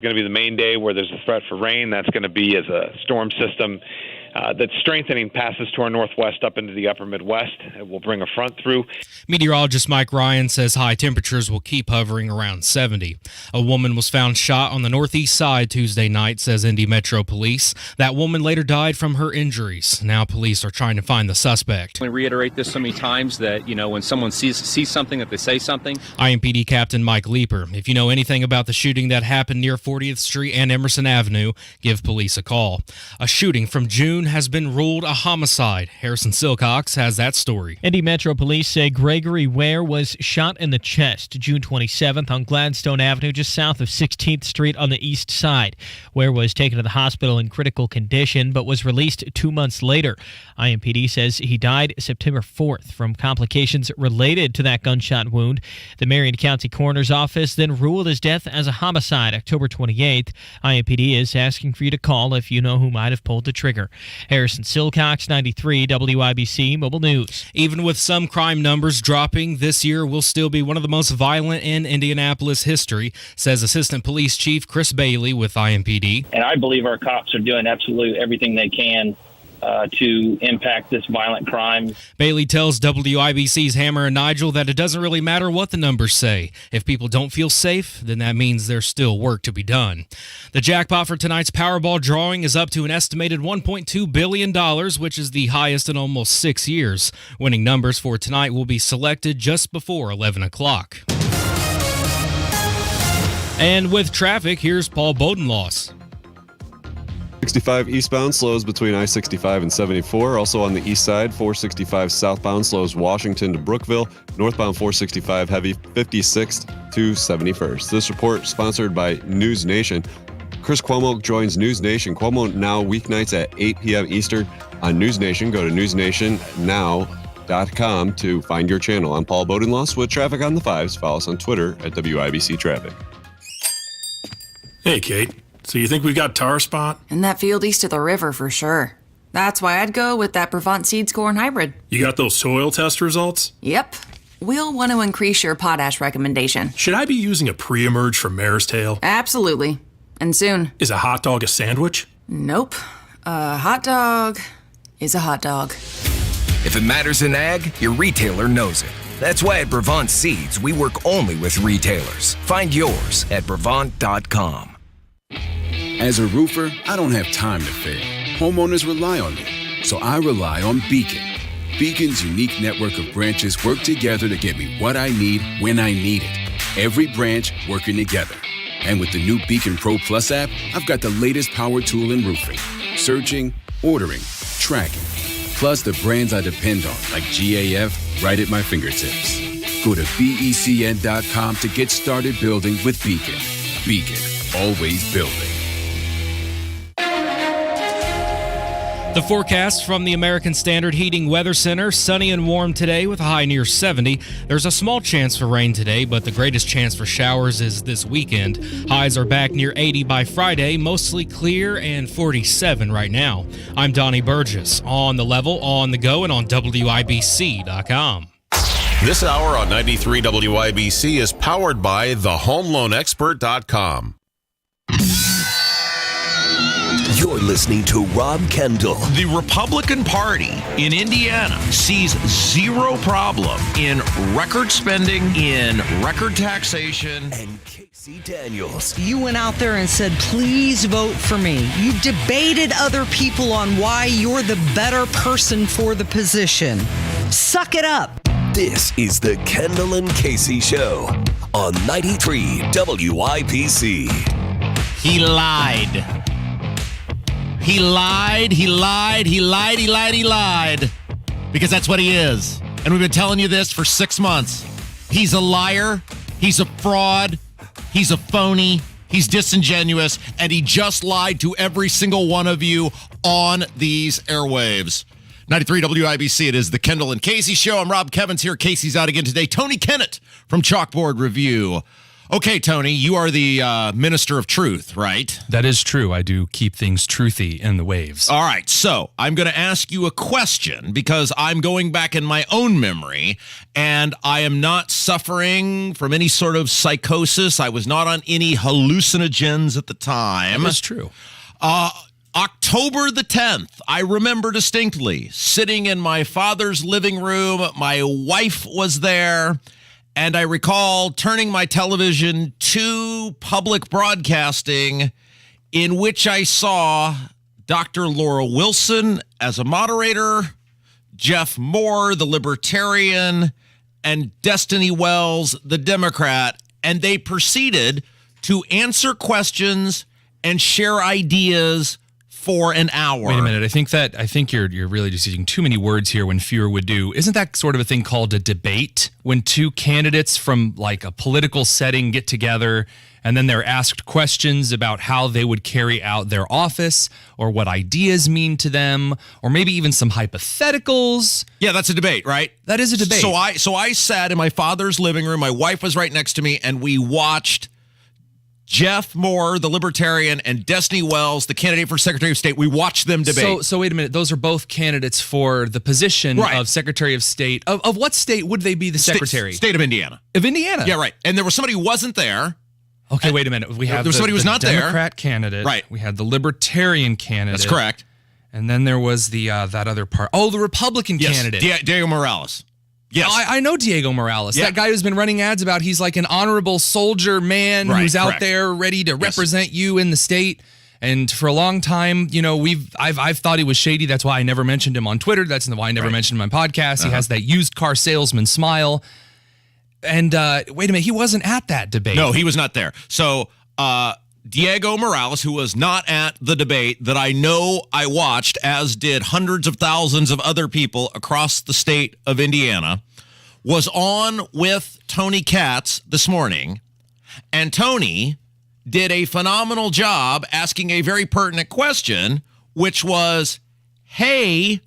Going to be the main day where there's a threat for rain. That's going to be as a storm system that's strengthening, passes to our northwest up into the upper Midwest. It will bring a front through. Meteorologist Mike Ryan says high temperatures will keep hovering around 70. A woman was found shot on the northeast side Tuesday night, says Indy Metro Police. That woman later died from her injuries. Now police are trying to find the suspect. We reiterate this so many times that, when someone sees something, that they say something. IMPD Captain Mike Leeper. If you know anything about the shooting that happened near 40th Street and Emerson Avenue, give police a call. A shooting from June has been ruled a homicide. Harrison Silcox has that story. Indy Metro Police say Gregory Ware was shot in the chest June 27th on Gladstone Avenue, just south of 16th Street on the east side. Ware was taken to the hospital in critical condition, but was released 2 months later. IMPD says he died September 4th from complications related to that gunshot wound. The Marion County Coroner's Office then ruled his death as a homicide October 28th. IMPD is asking for you to call if you know who might have pulled the trigger. Harrison Silcox, 93 WIBC Mobile News. Even with some crime numbers dropping, this year will still be one of the most violent in Indianapolis history, says Assistant Police Chief Chris Bailey with IMPD. And I believe our cops are doing absolutely everything they can to impact this violent crime. Bailey tells WIBC's Hammer and Nigel that it doesn't really matter what the numbers say. If people don't feel safe, then that means there's still work to be done. The jackpot for tonight's Powerball drawing is up to an estimated $1.2 billion, which is the highest in almost 6 years. Winning numbers for tonight will be selected just before 11 o'clock. And with traffic, here's Paul Bodenloss. 65 eastbound slows between I-65 and 74. Also on the east side, 465 southbound slows Washington to Brookville. Northbound 465 heavy 56th to 71st. This report sponsored by News Nation. Chris Cuomo joins News Nation. Cuomo now weeknights at 8 p.m. Eastern on News Nation. Go to newsnationnow.com to find your channel. I'm Paul Bodenloss with Traffic on the Fives. Follow us on Twitter at WIBC Traffic. Hey, Kate. So you think we got tar spot? In that field east of the river for sure. That's why I'd go with that Brevant Seeds Corn Hybrid. You got those soil test results? Yep. We'll want to increase your potash recommendation. Should I be using a pre-emerge from Mare's Tail? Absolutely. And soon. Is a hot dog a sandwich? Nope. A hot dog is a hot dog. If it matters in ag, your retailer knows it. That's why at Brevant Seeds, we work only with retailers. Find yours at Brevant.com. As a roofer, I don't have time to fail. Homeowners rely on me, so I rely on Beacon. Beacon's unique network of branches work together to get me what I need when I need it. Every branch working together. And with the new Beacon Pro Plus app, I've got the latest power tool in roofing. Searching, ordering, tracking. Plus the brands I depend on, like GAF, right at my fingertips. Go to BECN.com to get started building with Beacon. Beacon, always building. The forecast from the American Standard Heating Weather Center, sunny and warm today with a high near 70. There's a small chance for rain today, but the greatest chance for showers is this weekend. Highs are back near 80 by Friday, mostly clear, and 47 right now. I'm Donnie Burgess, on the level, on the go, and on WIBC.com. This hour on 93 WIBC is powered by thehomeloanexpert.com. You're listening to Rob Kendall. The Republican Party in Indiana sees zero problem in record spending, in record taxation. And Casey Daniels. You went out there and said, please vote for me. You debated other people on why you're the better person for the position. Suck it up. This is the Kendall and Casey Show on 93 WIBC. He lied. He lied. Because that's what he is. And we've been telling you this for 6 months. He's a liar. He's a fraud. He's a phony. He's disingenuous. And he just lied to every single one of you on these airwaves. 93 WIBC, it is the Kendall and Casey Show. I'm Rob Kevins here. Casey's out again today. Tony Kennett from Chalkboard Review Okay, Tony, you are the minister of truth, right? That is true. I do keep things truthy in the waves. All right, so I'm going to ask you a question because I'm going back in my own memory, and I am not suffering from any sort of psychosis. I was not on any hallucinogens at the time. That's true. October the 10th, I remember distinctly sitting in my father's living room. My wife was there. And I recall turning my television to public broadcasting, in which I saw Dr. Laura Wilson as a moderator, Jeff Moore, the Libertarian, and Destiny Wells, the Democrat. And they proceeded to answer questions and share ideas for an hour. Wait a minute. I think you're really just using too many words here when fewer would do. Isn't that sort of a thing called a debate? When two candidates from like a political setting get together and then they're asked questions about how they would carry out their office or what ideas mean to them, or maybe even some hypotheticals. Yeah, that's a debate, right? That is a debate. So I sat in my father's living room. My wife was right next to me, and we watched Jeff Moore, the Libertarian, and Destiny Wells, the candidate for Secretary of State. We watched them debate. So wait a minute. Those are both candidates for the position of Secretary of State. Of what state would they be the secretary? State of Indiana. Of Indiana? Yeah, right. And there was somebody who wasn't there. Okay, wait a minute. We have there was somebody who was not there. Democrat candidate. Right. We had the Libertarian candidate. That's correct. And then there was the that other part. Oh, the Republican candidate. Diego Morales. Yes. I know Diego Morales. Yeah. That guy who's been running ads about he's like an honorable soldier man who's out there ready to represent you in the state. And for a long time, you know, I've thought he was shady. That's why I never mentioned him on Twitter. That's why I never mentioned him on podcasts. He has that used car salesman smile. And wait a minute, he wasn't at that debate. No, he was not there. So Diego Morales, who was not at the debate that I know I watched, as did hundreds of thousands of other people across the state of Indiana, was on with Tony Katz this morning. And Tony did a phenomenal job asking a very pertinent question, which was, hey,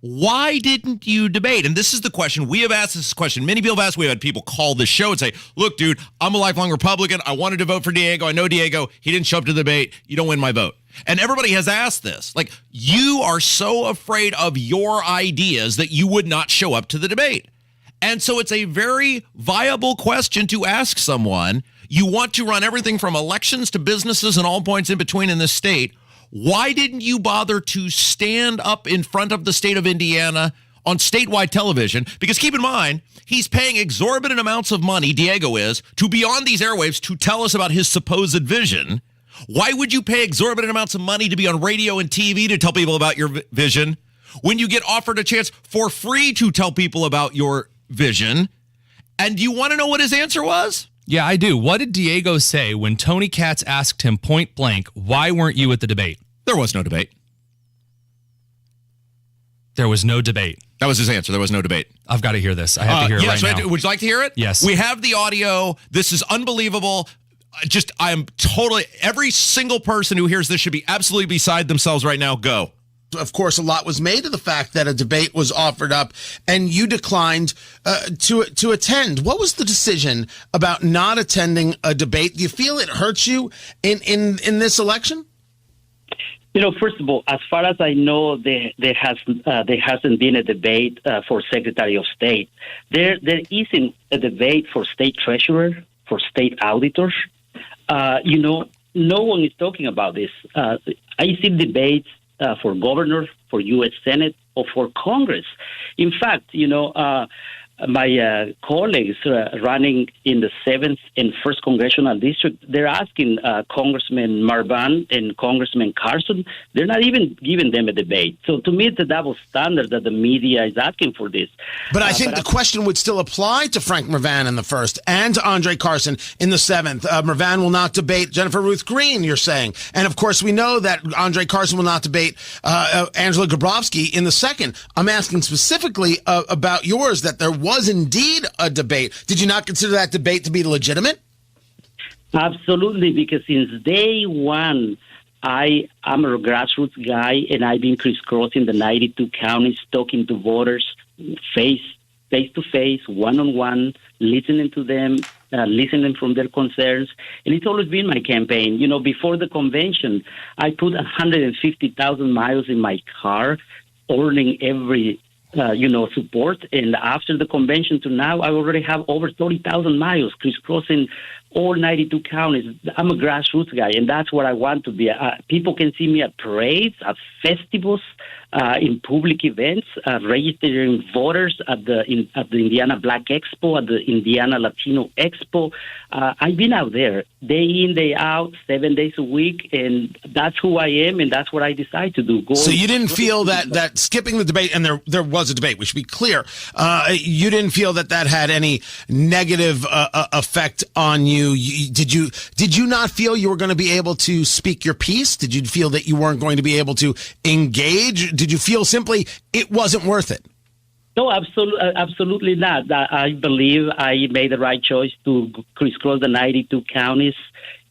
why didn't you debate? And this is the question. We have asked this question. Many people have asked. We had people call this show and say, look, dude, I'm a lifelong Republican. I wanted to vote for Diego. I know Diego. He didn't show up to the debate. You don't win my vote. And everybody has asked this. Like, you are so afraid of your ideas that you would not show up to the debate. And so it's a very viable question to ask someone. You want to run everything from elections to businesses and all points in between in this state. Why didn't you bother to stand up in front of the state of Indiana on statewide television? Because keep in mind, he's paying exorbitant amounts of money, Diego is, to be on these airwaves to tell us about his supposed vision. Why would you pay exorbitant amounts of money to be on radio and TV to tell people about your vision when you get offered a chance for free to tell people about your vision? And you want to know what his answer was? Yeah, I do. What did Diego say when Tony Katz asked him point blank, why weren't you at the debate? There was no debate. There was no debate. That was his answer. There was no debate. I've got to hear this. I have to hear it right now. Would you like to hear it? Yes. We have the audio. This is unbelievable. Every single person who hears this should be absolutely beside themselves right now. Go. Of course, a lot was made of the fact that a debate was offered up and you declined to attend. What was the decision about not attending a debate? Do you feel it hurts you in this election? You know, first of all, as far as I know, there hasn't been a debate for Secretary of State. There isn't a debate for state treasurer, for state auditors. No one is talking about this. I see debates for governor, for U.S. Senate, or for Congress. In fact, my colleagues running in the 7th and 1st Congressional District, they're asking Congressman Marvan and Congressman Carson, they're not even giving them a debate. So to me, it's a double standard that the media is asking for this. But I think the question would still apply to Frank Marvan in the 1st and to Andre Carson in the 7th. Marvan will not debate Jennifer Ruth Green, you're saying. And of course, we know that Andre Carson will not debate Angela Grabowski in the 2nd. I'm asking specifically about yours, that there was indeed a debate. Did you not consider that debate to be legitimate? Absolutely, because since day one, I'm a grassroots guy, and I've been crisscrossing the 92 counties, talking to voters face to face, one-on-one, listening to them, listening from their concerns. And it's always been my campaign. Before the convention, I put 150,000 miles in my car, earning every support. And after the convention to now, I already have over 30,000 miles crisscrossing all 92 counties. I'm a grassroots guy, and that's what I want to be. People can see me at parades, at festivals, in public events, registering voters at the Indiana Black Expo, at the Indiana Latino Expo. I've been out there day in, day out, 7 days a week, and that's who I am, and that's what I decide to do. So you didn't feel that skipping the debate, and there was a debate, we should be clear, you didn't feel that had any negative effect on you? Did you not feel you were going to be able to speak your piece? Did you feel that you weren't going to be able to engage? Did you feel simply it wasn't worth it? No, absolutely not. I believe I made the right choice to crisscross the 92 counties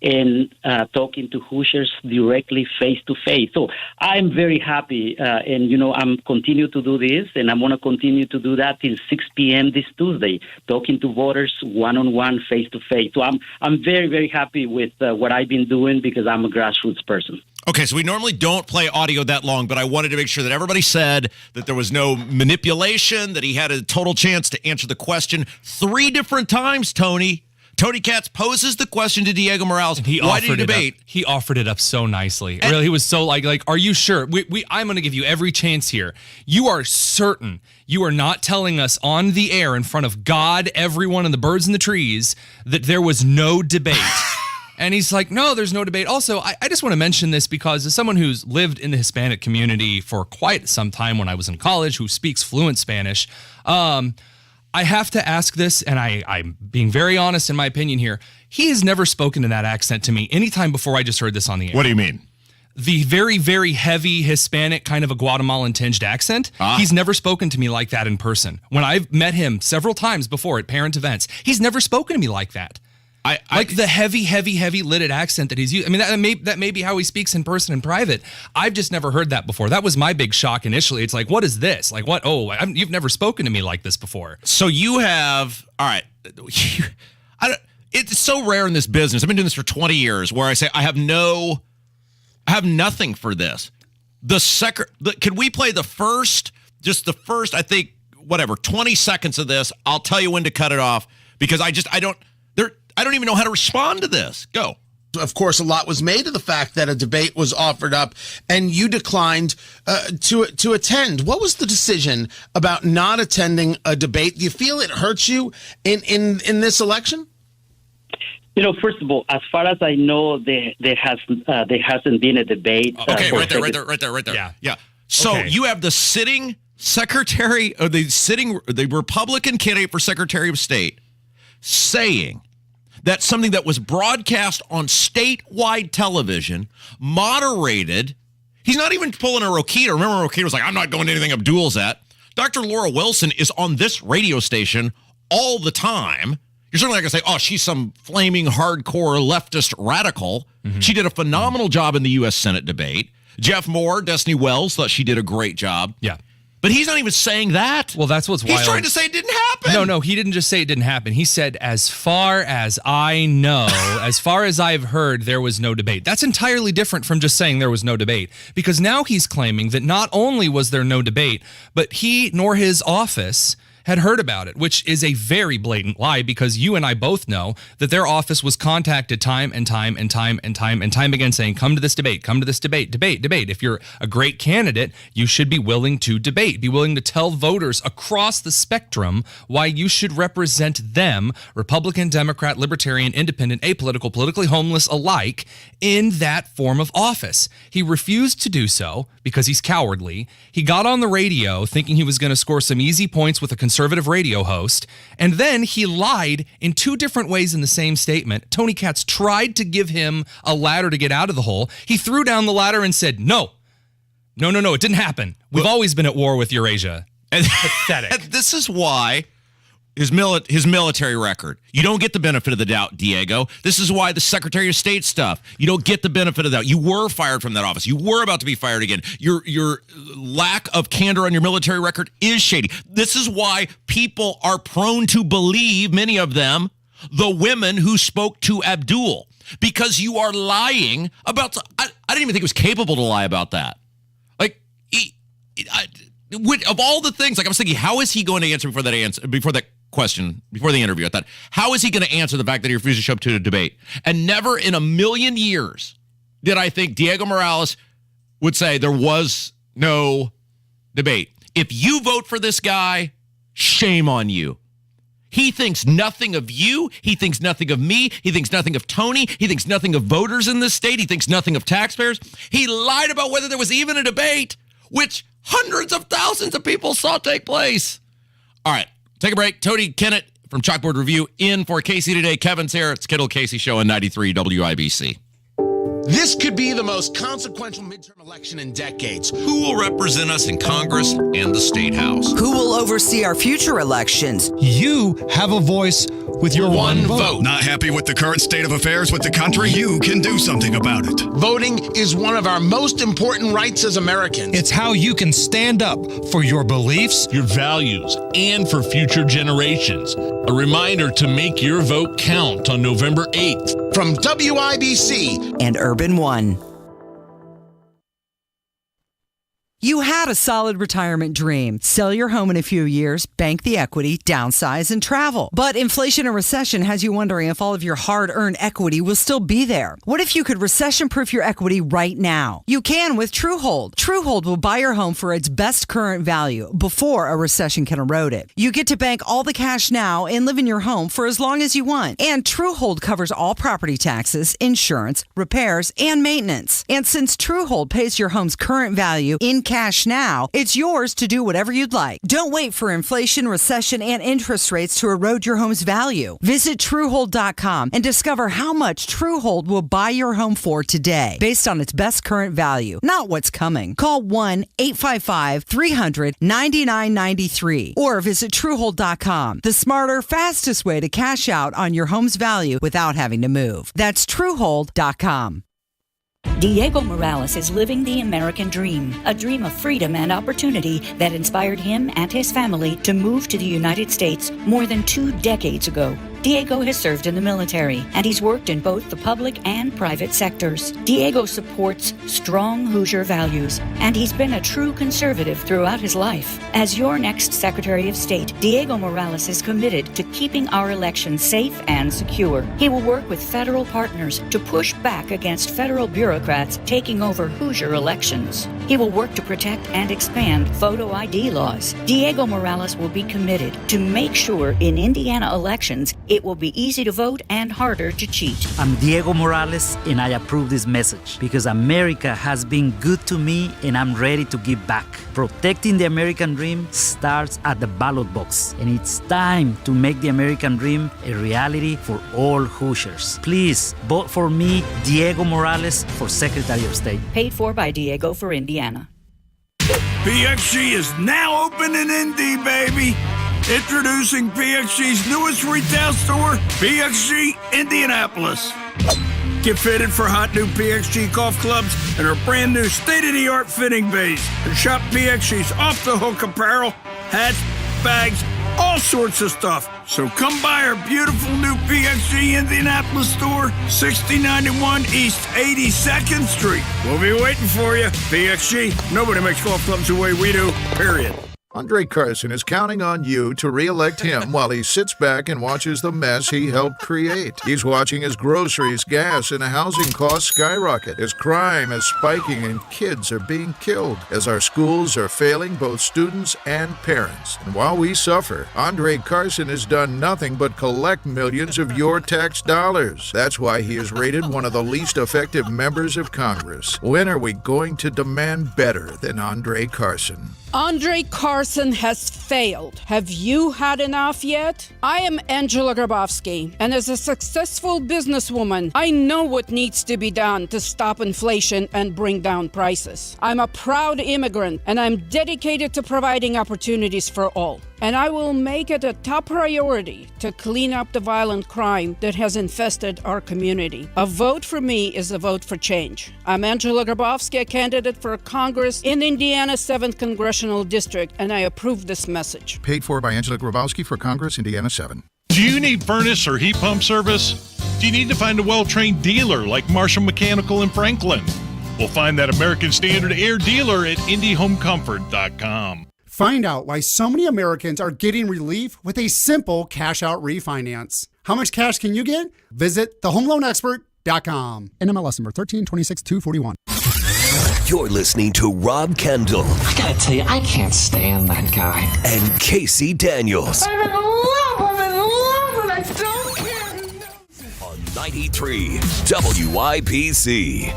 and talking to Hoosiers directly face-to-face. So I'm very happy, and, I'm continue to do this, and I'm going to continue to do that till 6 p.m. this Tuesday, talking to voters one-on-one, face-to-face. So I'm very, very happy with what I've been doing because I'm a grassroots person. Okay, so we normally don't play audio that long, but I wanted to make sure that everybody said that there was no manipulation, that he had a total chance to answer the question 3 different times, Tony. Tony Katz poses the question to Diego Morales. Why did he debate? He offered it up so nicely. Really, he was so like, are you sure? I'm going to give you every chance here. You are certain you are not telling us on the air in front of God, everyone, and the birds in the trees that there was no debate. And he's like, no, there's no debate. Also, I just want to mention this because as someone who's lived in the Hispanic community for quite some time when I was in college, who speaks fluent Spanish, I have to ask this, and I'm being very honest in my opinion here. He has never spoken in that accent to me anytime before I just heard this on the air. What do you mean? The very, very heavy Hispanic kind of a Guatemalan tinged accent. He's never spoken to me like that in person. When I've met him several times before at parent events, he's never spoken to me like that. Like the heavy lidded accent that he's used. I mean, that may be how he speaks in person and private. I've just never heard that before. That was my big shock initially. It's like, what is this? Like, what? Oh, you've never spoken to me like this before. So you have, all right. It's so rare in this business. I've been doing this for 20 years where I say, I have nothing for this. Can we play the first, I think, 20 seconds of this? I'll tell you when to cut it off because I don't even know how to respond to this. Go. Of course, a lot was made of the fact that a debate was offered up and you declined to attend. What was the decision about not attending a debate? Do you feel it hurts you in this election? First of all, as far as I know, there hasn't been a debate. Okay, right there. Yeah. So you have the sitting secretary, or the Republican candidate for Secretary of State saying that something that was broadcast on statewide television, moderated. He's not even pulling a Rokita. Remember, Rokita was like, I'm not going to anything Abdul's at. Dr. Laura Wilson is on this radio station all the time. You're certainly not going to say, oh, she's some flaming hardcore leftist radical. Mm-hmm. She did a phenomenal job in the U.S. Senate debate. Jeff Moore, Destiny Wells thought she did a great job. Yeah. But he's not even saying that. Well, that's what's wild. He's trying to say it didn't happen. No, he didn't just say it didn't happen. He said, as far as I know, as far as I've heard, there was no debate. That's entirely different from just saying there was no debate. Because now he's claiming that not only was there no debate, but he nor his office had heard about it, which is a very blatant lie because you and I both know that their office was contacted time and time again saying, come to this debate, debate. If you're a great candidate, you should be willing to debate, be willing to tell voters across the spectrum why you should represent them, Republican, Democrat, Libertarian, Independent, apolitical, politically homeless alike, in that form of office. He refused to do so because he's cowardly. He got on the radio thinking he was going to score some easy points with a conservative radio host, and then he lied in 2 different ways in the same statement. Tony Katz tried to give him a ladder to get out of the hole. He threw down the ladder and said, no, it didn't happen. We've always been at war with Eurasia. Pathetic. This is why his military record. You don't get the benefit of the doubt, Diego. This is why the Secretary of State stuff. You don't get the benefit of the doubt. You were fired from that office. You were about to be fired again. Your lack of candor on your military record is shady. This is why people are prone to believe, many of them, the women who spoke to Abdul, because you are lying about. I didn't even think he was capable to lie about that. Like, of all the things, like I was thinking, how is he going to answer before that question, before the interview? I thought, how is he going to answer the fact that he refused to show up to a debate? And never in a million years did I think Diego Morales would say there was no debate. If you vote for this guy, shame on you. He thinks nothing of you. He thinks nothing of me. He thinks nothing of Tony. He thinks nothing of voters in this state. He thinks nothing of taxpayers. He lied about whether there was even a debate, which hundreds of thousands of people saw take place. All right, take a break. Tony Kennett from Chalkboard Review in for Casey today. Kevin's here. It's Kendall Casey Show on 93 WIBC. This could be the most consequential midterm election in decades. Who will represent us in Congress and the State House? Who will oversee our future elections? You have a voice with your one vote. Not happy with the current state of affairs with the country? You can do something about it. Voting is one of our most important rights as Americans. It's how you can stand up for your beliefs, your values, and for future generations. A reminder to make your vote count on November 8th. From WIBC and Urban One. You had a solid retirement dream. Sell your home in a few years, bank the equity, downsize, and travel. But inflation and recession has you wondering if all of your hard-earned equity will still be there. What if you could recession-proof your equity right now? You can with TrueHold. TrueHold will buy your home for its best current value before a recession can erode it. You get to bank all the cash now and live in your home for as long as you want. And TrueHold covers all property taxes, insurance, repairs, and maintenance. And since TrueHold pays your home's current value in cash now, it's yours to do whatever you'd like. Don't wait for inflation, recession, and interest rates to erode your home's value. Visit Truehold.com and discover how much Truehold will buy your home for today, based on its best current value, not what's coming. Call 1-855-300-9993 or visit Truehold.com. The smarter, fastest way to cash out on your home's value without having to move. That's Truehold.com. Diego Morales is living the American dream, a dream of freedom and opportunity that inspired him and his family to move to the United States more than 2 decades ago. Diego has served in the military, and he's worked in both the public and private sectors. Diego supports strong Hoosier values, and he's been a true conservative throughout his life. As your next Secretary of State, Diego Morales is committed to keeping our elections safe and secure. He will work with federal partners to push back against federal bureaucrats taking over Hoosier elections. He will work to protect and expand photo ID laws. Diego Morales will be committed to make sure in Indiana elections it will be easy to vote and harder to cheat. I'm Diego Morales, and I approve this message because America has been good to me, and I'm ready to give back. Protecting the American dream starts at the ballot box, and it's time to make the American dream a reality for all Hoosiers. Please vote for me, Diego Morales, for Secretary of State. Paid for by Diego for Indiana. PXG is now open in Indy, baby. Introducing PXG's newest retail store, PXG Indianapolis. Get fitted for hot new PXG golf clubs and our brand new state-of-the-art fitting bays. And shop PXG's off-the-hook apparel, hats, bags, all sorts of stuff. So come by our beautiful new PXG Indianapolis store, 6091 East 82nd Street. We'll be waiting for you. PXG, nobody makes golf clubs the way we do, period. Andre Carson is counting on you to re-elect him while he sits back and watches the mess he helped create. He's watching as groceries, gas, and housing costs skyrocket, as crime is spiking and kids are being killed, as our schools are failing both students and parents. And while we suffer, Andre Carson has done nothing but collect millions of your tax dollars. That's why he is rated one of the least effective members of Congress. When are we going to demand better than Andre Carson? Andre Carson has failed. Have you had enough yet? I am Angela Grabowski, and as a successful businesswoman, I know what needs to be done to stop inflation and bring down prices. I'm a proud immigrant, and I'm dedicated to providing opportunities for all. And I will make it a top priority to clean up the violent crime that has infested our community. A vote for me is a vote for change. I'm Angela Grabowski, a candidate for Congress in Indiana's 7th Congressional District, and I approve this message. Paid for by Angela Grabowski for Congress, Indiana 7. Do you need furnace or heat pump service? Do you need to find a well-trained dealer like Marshall Mechanical in Franklin? We'll find that American Standard Air dealer at IndyHomeComfort.com. Find out why so many Americans are getting relief with a simple cash-out refinance. How much cash can you get? Visit thehomeloanexpert.com. NMLS number 1326241. You're listening to Rob Kendall. I gotta tell you, I can't stand that guy. And Casey Daniels. I'm in love, and I don't care. On 93 WIBC.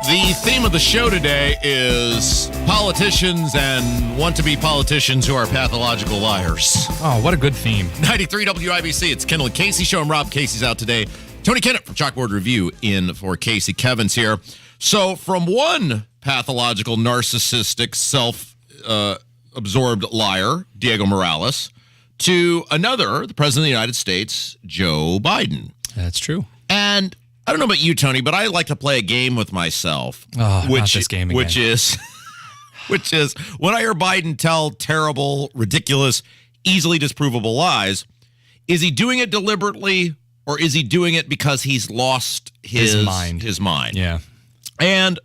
The theme of the show today is politicians and want-to-be politicians who are pathological liars. Oh, what a good theme. 93 WIBC. It's Kendall and Casey show. I'm Rob. Casey's out today. Tony Kennett from Chalkboard Review in for Casey. Kevin's here. So from one pathological, narcissistic, self-absorbed liar, Diego Morales, to another, the President of the United States, Joe Biden. That's true. And I don't know about you, Tony, but I like to play a game with myself. Oh, not this game again. Which is when I hear Biden tell terrible, ridiculous, easily disprovable lies, is he doing it deliberately or is he doing it because he's lost his mind? Yeah. And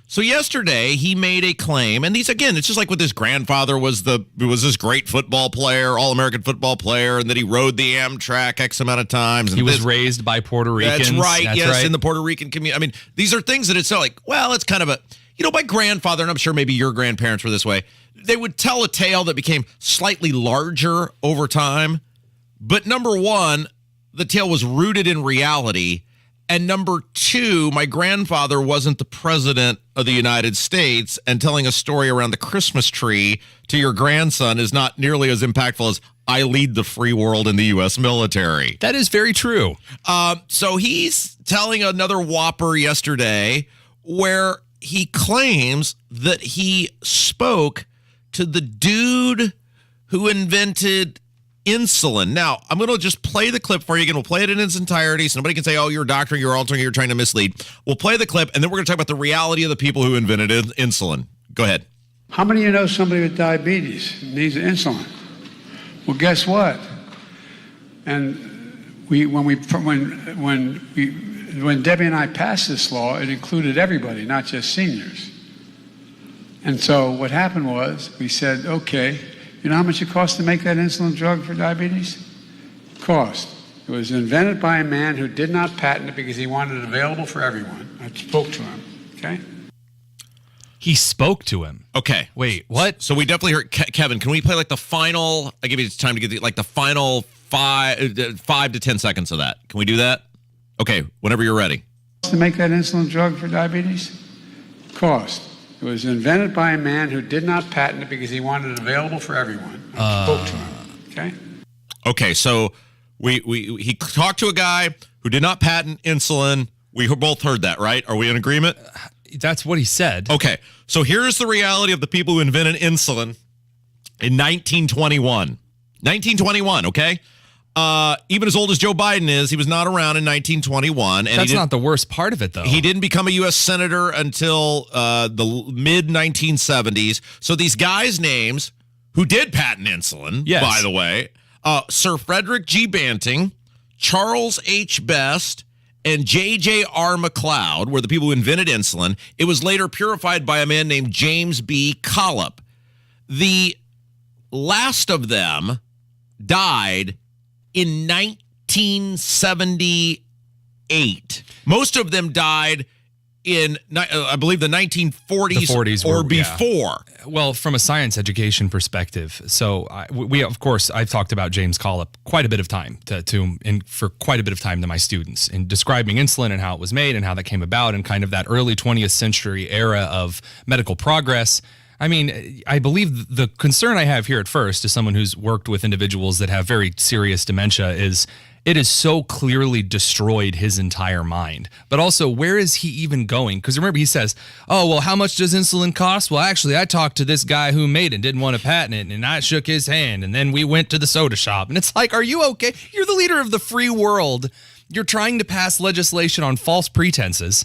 so yesterday he made a claim, and these, again, it's just like with his grandfather was this great football player, all-American football player, and that he rode the Amtrak X amount of times. And he was raised by Puerto Ricans. That's right, That's yes, right. in the Puerto Rican community. I mean, these are things that it's so like, well, it's kind of a, my grandfather, and I'm sure maybe your grandparents were this way, they would tell a tale that became slightly larger over time. But number one, the tale was rooted in reality. And number two, my grandfather wasn't the president of the United States, and telling a story around the Christmas tree to your grandson is not nearly as impactful as I lead the free world in the U.S. military. That is very true. So he's telling another whopper yesterday where he claims that he spoke to the dude who invented insulin. Now, I'm going to just play the clip for you again. We'll play it in its entirety so nobody can say, oh, you're a doctor, you're altering, you're trying to mislead. We'll play the clip, and then we're going to talk about the reality of the people who invented insulin. Go ahead. How many of you know somebody with diabetes needs insulin? Well, guess what? And when Debbie and I passed this law, it included everybody, not just seniors. And so what happened was we said, okay, you know how much it costs to make that insulin drug for diabetes? Cost. It was invented by a man who did not patent it because he wanted it available for everyone. I spoke to him, okay? He spoke to him. Okay. Wait, what? So we definitely heard, Kevin, can we play like the final, I give you time to get the final 5 to 10 seconds of that. Can we do that? Okay, whenever you're ready. To make that insulin drug for diabetes? Cost. It was invented by a man who did not patent it because he wanted it available for everyone. I spoke to him, okay? Okay, so he talked to a guy who did not patent insulin. We both heard that, right? Are we in agreement? That's what he said. Okay, so here's the reality of the people who invented insulin in 1921. 1921, okay? Even as old as Joe Biden is, he was not around in 1921. And that's not the worst part of it, though. He didn't become a U.S. senator until the mid-1970s. So these guys' names, who did patent insulin, yes, by the way, Sir Frederick G. Banting, Charles H. Best, and J.J.R. McLeod were the people who invented insulin. It was later purified by a man named James B. Collop. The last of them died in 1978. Most of them died in, I believe, the 1940s or before. Yeah. Well, from a science education perspective, so I've talked about James Collop quite a bit of time for quite a bit of time to my students in describing insulin and how it was made and how that came about and kind of that early 20th century era of medical progress. I mean, I believe the concern I have here at first, as someone who's worked with individuals that have very serious dementia, is it has so clearly destroyed his entire mind. But also, where is he even going? Because remember, he says, oh, well, how much does insulin cost? Well, actually, I talked to this guy who made it, didn't want to patent it, and I shook his hand, and then we went to the soda shop. And it's like, are you okay? You're the leader of the free world. You're trying to pass legislation on false pretenses.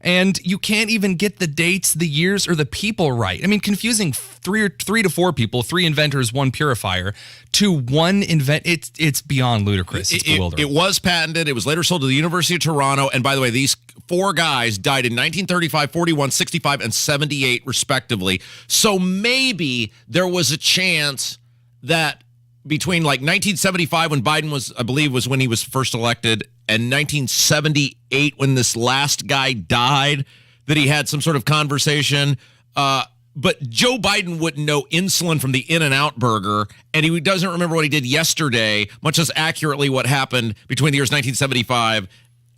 and you can't even get the dates, the years, or the people right. I mean, confusing three to four people, 3 inventors, 1 purifier, to one it's beyond ludicrous. It's bewildering. It was patented. It was later sold to the University of Toronto. And by the way, these 4 guys died in 1935, 41, 65, and 78, respectively. So maybe there was a chance that between like 1975, when Biden was, I believe, was when he was first elected, and 1978, when this last guy died, that he had some sort of conversation. But Joe Biden wouldn't know insulin from the In-N-Out burger, and he doesn't remember what he did yesterday, much as accurately what happened between the years 1975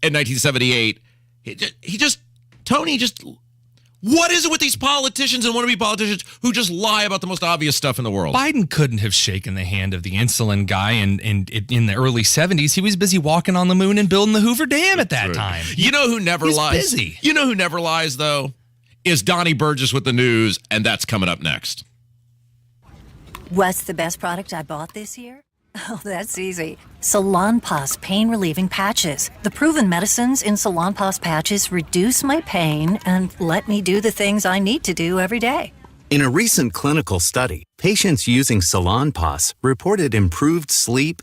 and 1978. Tony, what is it with these politicians and wannabe politicians who just lie about the most obvious stuff in the world? Biden couldn't have shaken the hand of the insulin guy in the early 70s. He was busy walking on the moon and building the Hoover Dam at that time. You know who never lies? Busy. You know who never lies, though? Is Donnie Burgess with the news, and that's coming up next. What's the best product I bought this year? Oh, that's easy. Salonpas pain-relieving patches. The proven medicines in Salonpas patches reduce my pain and let me do the things I need to do every day. In a recent clinical study, patients using Salonpas reported improved sleep,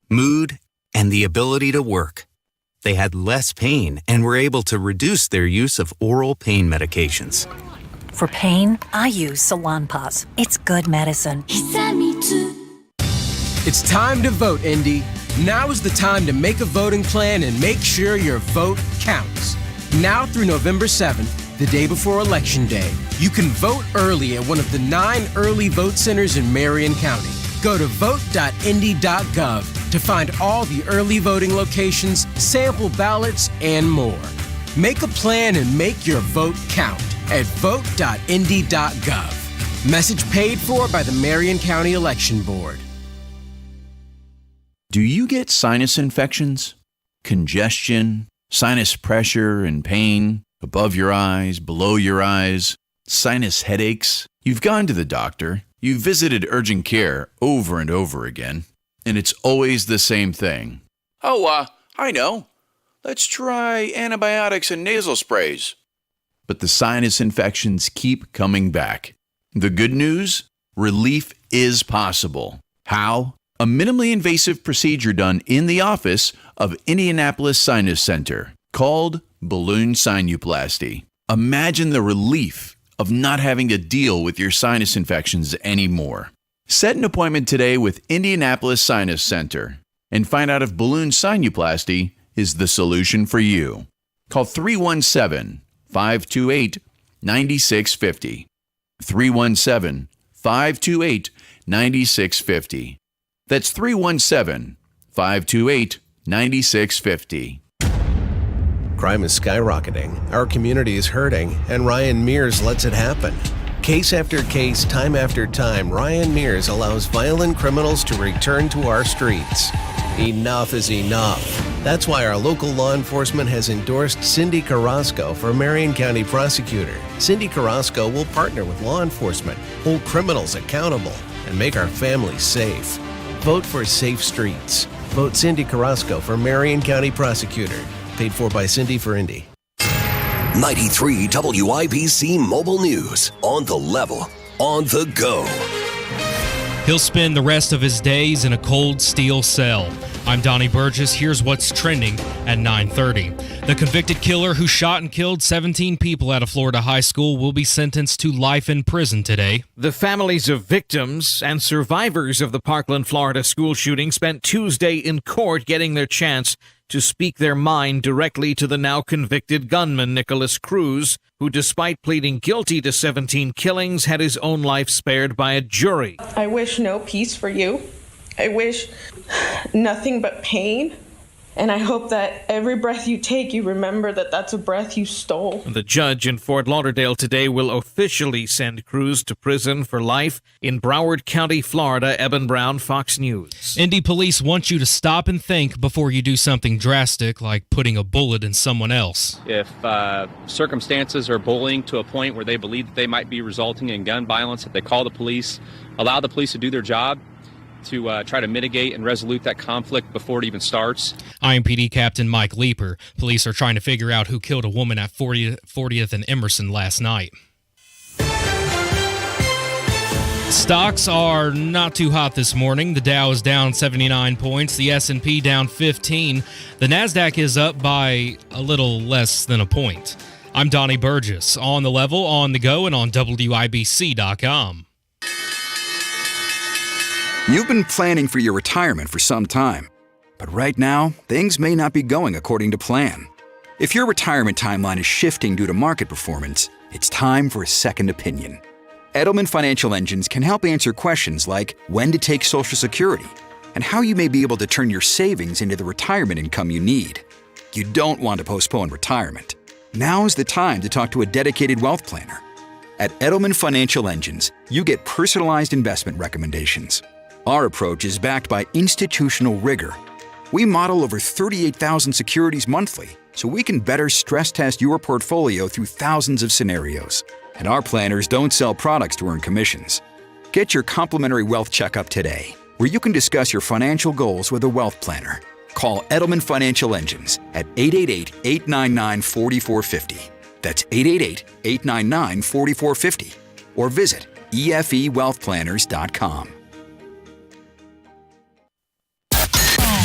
mood, and the ability to work. They had less pain and were able to reduce their use of oral pain medications. For pain, I use Salonpas. It's good medicine. It's time to vote, Indy. Now is the time to make a voting plan and make sure your vote counts. Now through November 7th, the day before Election Day, you can vote early at one of the 9 early vote centers in Marion County. Go to vote.indy.gov to find all the early voting locations, sample ballots, and more. Make a plan and make your vote count at vote.indy.gov. Message paid for by the Marion County Election Board. Do you get sinus infections, congestion, sinus pressure and pain, above your eyes, below your eyes, sinus headaches? You've gone to the doctor, you've visited urgent care over and over again, and it's always the same thing. Oh, I know. Let's try antibiotics and nasal sprays. But the sinus infections keep coming back. The good news? Relief is possible. How? A minimally invasive procedure done in the office of Indianapolis Sinus Center called balloon sinuplasty. Imagine the relief of not having to deal with your sinus infections anymore. Set an appointment today with Indianapolis Sinus Center and find out if balloon sinuplasty is the solution for you. Call 317-528-9650. 317-528-9650. That's 317-528-9650. Crime is skyrocketing, our community is hurting, and Ryan Mears lets it happen. Case after case, time after time, Ryan Mears allows violent criminals to return to our streets. Enough is enough. That's why our local law enforcement has endorsed Cindy Carrasco for Marion County Prosecutor. Cindy Carrasco will partner with law enforcement, hold criminals accountable, and make our families safe. Vote for safe streets. Vote Cindy Carrasco for Marion County Prosecutor. Paid for by Cindy for Indy. 93 WIBC Mobile News. On the level. On the go. He'll spend the rest of his days in a cold steel cell. I'm Donnie Burgess. Here's what's trending at 9:30. The convicted killer who shot and killed 17 people at a Florida high school will be sentenced to life in prison today. The families of victims and survivors of the Parkland, Florida school shooting spent Tuesday in court getting their chance to speak their mind directly to the now convicted gunman Nicholas Cruz, who, despite pleading guilty to 17 killings, had his own life spared by a jury. I wish no peace for you. I wish nothing but pain. And I hope that every breath you take, you remember that that's a breath you stole. The judge in Fort Lauderdale today will officially send Cruz to prison for life in Broward County, Florida. Eben Brown, Fox News. Indy police want you to stop and think before you do something drastic like putting a bullet in someone else. If circumstances are bullying to a point where they believe that they might be resulting in gun violence, if they call the police, allow the police to do their job, to try to mitigate and resolute that conflict before it even starts. IMPD Captain Mike Leeper. Police are trying to figure out who killed a woman at 40th and Emerson last night. Stocks are not too hot this morning. The Dow is down 79 points. The S&P down 15. The NASDAQ is up by a little less than a point. I'm Donnie Burgess, on the level, on the go, and on WIBC.com. You've been planning for your retirement for some time, but right now, things may not be going according to plan. If your retirement timeline is shifting due to market performance, it's time for a second opinion. Edelman Financial Engines can help answer questions like when to take Social Security and how you may be able to turn your savings into the retirement income you need. You don't want to postpone retirement. Now is the time to talk to a dedicated wealth planner. At Edelman Financial Engines, you get personalized investment recommendations. Our approach is backed by institutional rigor. We model over 38,000 securities monthly, so we can better stress test your portfolio through thousands of scenarios. And our planners don't sell products to earn commissions. Get your complimentary wealth checkup today, where you can discuss your financial goals with a wealth planner. Call Edelman Financial Engines at 888-899-4450. That's 888-899-4450. Or visit efewealthplanners.com.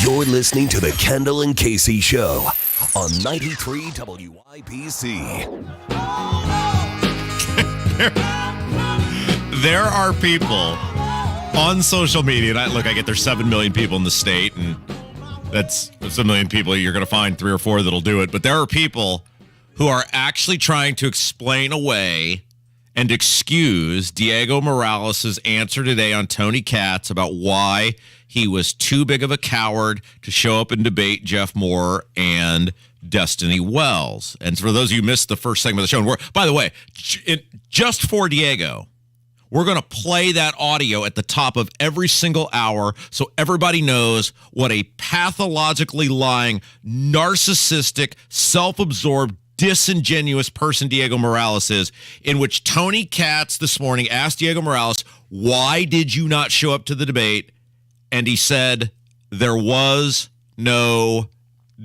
You're listening to the Kendall and Casey Show on 93 WIBC. There are people on social media, and I get there's 7 million people in the state, and that's 7 million people. You're going to find 3 or 4 that'll do it. But there are people who are actually trying to explain away and excuse Diego Morales' answer today on Tony Katz about why he was too big of a coward to show up and debate Jeff Moore and Destiny Wells. And for those of you who missed the first segment of the show, and by the way, just for Diego, we're going to play that audio at the top of every single hour so everybody knows what a pathologically lying, narcissistic, self-absorbed, disingenuous person Diego Morales is, in which Tony Katz this morning asked Diego Morales, why did you not show up to the debate? And he said, there was no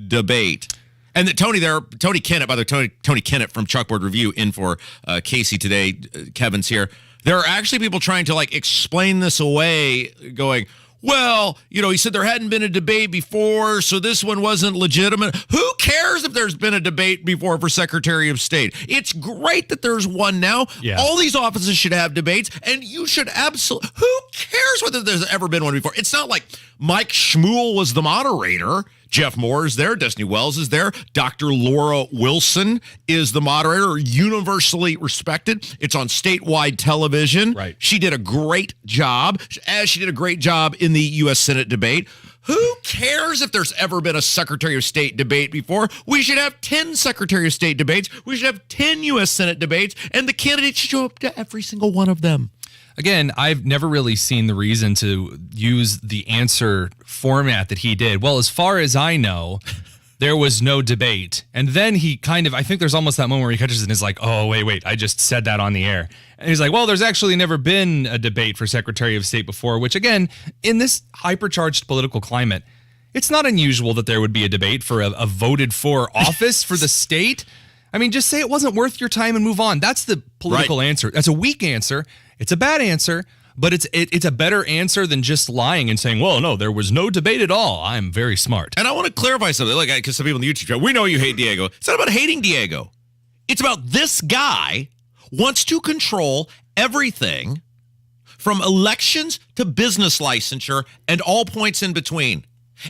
debate. And Tony Kennett, by the way, Tony Kennett from Chalkboard Review in for Casey today. Kevin's here. There are actually people trying to explain this away, going, well, he said there hadn't been a debate before, so this one wasn't legitimate. Who cares if there's been a debate before for Secretary of State? It's great that there's one now. Yeah. All these offices should have debates, and you should absolutely. Who cares whether there's ever been one before? It's not like Mike Schmuel was the moderator. Jeff Moore is there. Destiny Wells is there. Dr. Laura Wilson is the moderator, universally respected. It's on statewide television. Right. She did a great job, as she did a great job in the U.S. Senate debate. Who cares if there's ever been a Secretary of State debate before? We should have 10 Secretary of State debates. We should have 10 U.S. Senate debates, and the candidates should show up to every single one of them. Again, I've never really seen the reason to use the answer format that he did. Well, as far as I know, there was no debate. And then he I think there's almost that moment where he catches it and is like, oh, wait, I just said that on the air. And he's like, well, there's actually never been a debate for Secretary of State before, which again, in this hypercharged political climate, it's not unusual that there would be a debate for a voted for office for the state. I mean, just say it wasn't worth your time and move on. That's the political answer. That's a weak answer. It's a bad answer, but it's a better answer than just lying and saying, well, no, there was no debate at all. I'm very smart. And I want to clarify something, because some people on the YouTube channel, we know you hate Diego. It's not about hating Diego. It's about this guy wants to control everything from elections to business licensure and all points in between.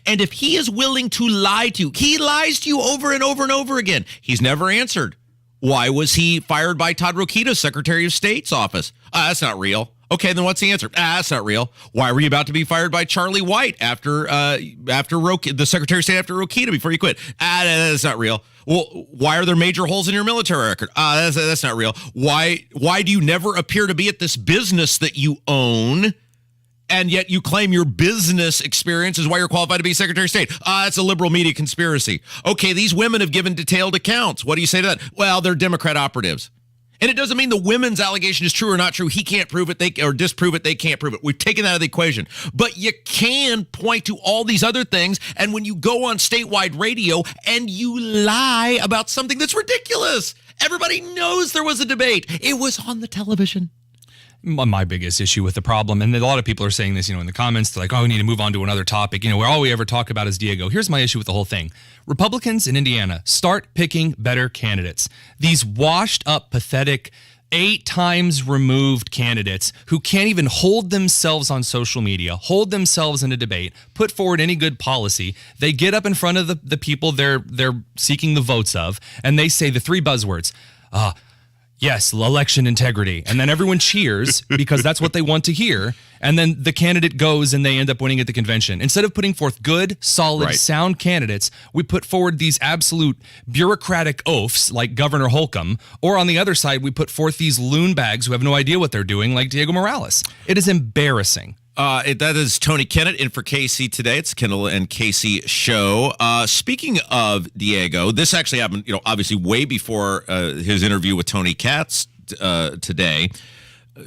And if he is willing to lie to you, he lies to you over and over and over again. He's never answered. Why was he fired by Todd Rokita, Secretary of State's office? That's not real. Okay, then what's the answer? That's not real. Why were you about to be fired by Charlie White after the Secretary of State after Rokita before you quit? That's not real. Well, why are there major holes in your military record? That's not real. Why do you never appear to be at this business that you own? And yet you claim your business experience is why you're qualified to be Secretary of State. It's a liberal media conspiracy. Okay, these women have given detailed accounts. What do you say to that? Well, they're Democrat operatives. And it doesn't mean the women's allegation is true or not true. He can't prove it, or disprove it. They can't prove it. We've taken that out of the equation. But you can point to all these other things. And when you go on statewide radio and you lie about something that's ridiculous, everybody knows there was a debate. It was on the television. My biggest issue with the problem, and a lot of people are saying this, in the comments, they're like, oh, we need to move on to another topic, where all we ever talk about is Diego. Here's my issue with the whole thing. Republicans in Indiana, start picking better candidates. These washed up, pathetic, 8 times removed candidates who can't even hold themselves on social media, hold themselves in a debate, put forward any good policy. They get up in front of the people they're seeking the votes of, and they say the 3 buzzwords, yes, election integrity. And then everyone cheers because that's what they want to hear. And then the candidate goes and they end up winning at the convention. Instead of putting forth good, solid, sound candidates, we put forward these absolute bureaucratic oafs like Governor Holcomb. Or on the other side, we put forth these loon bags who have no idea what they're doing like Diego Morales. It is embarrassing. That is Tony Kennett in for Casey today. It's Kendall and Casey show. Speaking of Diego, this actually happened, obviously way before his interview with Tony Katz today.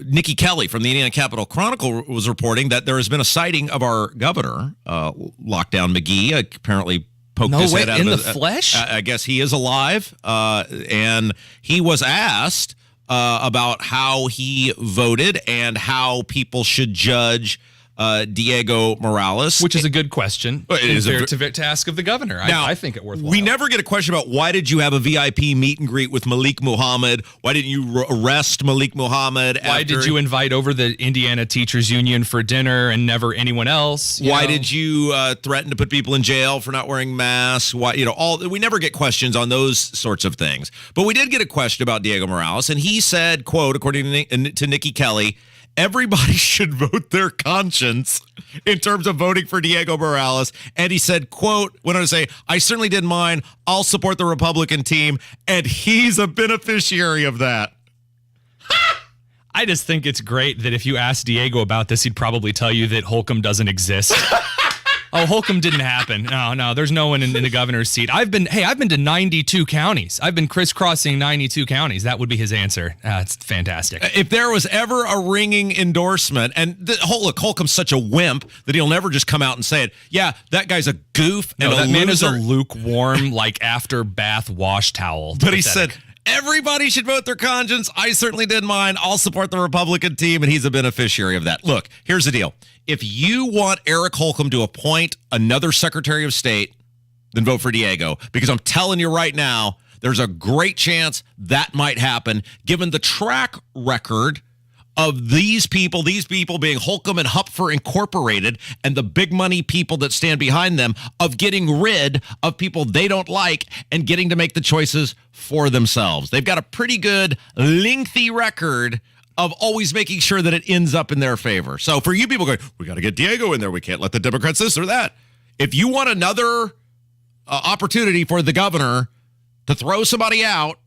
Nikki Kelly from the Indiana Capital Chronicle was reporting that there has been a sighting of our governor, Lockdown McGee, apparently poked his head out in of the flesh. I guess he is alive, and he was asked about how he voted and how people should judge Diego Morales. Which is a good question. It is to ask of the governor. Now, I think it worthwhile. We never get a question about why did you have a VIP meet and greet with Malik Muhammad? Why didn't you arrest Malik Muhammad? Why did you invite over the Indiana Teachers Union for dinner and never anyone else? Why did you threaten to put people in jail for not wearing masks? Why, we never get questions on those sorts of things. But we did get a question about Diego Morales, and he said, quote, according to Nikki Kelly, everybody should vote their conscience in terms of voting for Diego Morales. And he said, quote, went on to say, I certainly did mine. I'll support the Republican team. And he's a beneficiary of that. I just think it's great that if you ask Diego about this, he'd probably tell you that Holcomb doesn't exist. Oh, Holcomb didn't happen. No, there's no one in the governor's seat. I've been to 92 counties. I've been crisscrossing 92 counties. That would be his answer. It's fantastic. If there was ever a ringing endorsement, and Holcomb's such a wimp that he'll never just come out and say it. Yeah, that guy's a goof and that a man is loser. a lukewarm, like after bath wash towel. But he said, everybody should vote their conscience. I certainly did mine. I'll support the Republican team, and he's a beneficiary of that. Look, here's the deal. If you want Eric Holcomb to appoint another Secretary of State, then vote for Diego. Because I'm telling you right now, there's a great chance that might happen, given the track record of these people being Holcomb and Hupfer Incorporated and the big money people that stand behind them, of getting rid of people they don't like and getting to make the choices for themselves. They've got a pretty good, lengthy record of always making sure that it ends up in their favor. So for you people going, we got to get Diego in there. We can't let the Democrats this or that. If you want another opportunity for the governor to throw somebody out,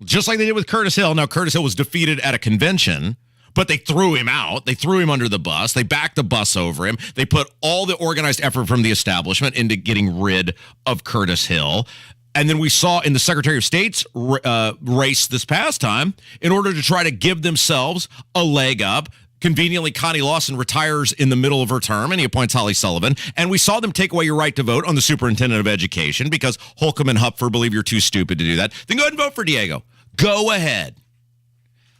just like they did with Curtis Hill. Now, Curtis Hill was defeated at a convention, but they threw him out. They threw him under the bus. They backed the bus over him. They put all the organized effort from the establishment into getting rid of Curtis Hill. And then we saw in the Secretary of State's race this past time, in order to try to give themselves a leg up, conveniently, Connie Lawson retires in the middle of her term, and he appoints Holly Sullivan. And we saw them take away your right to vote on the superintendent of education because Holcomb and Hupfer believe you're too stupid to do that. Then go ahead and vote for Diego. Go ahead.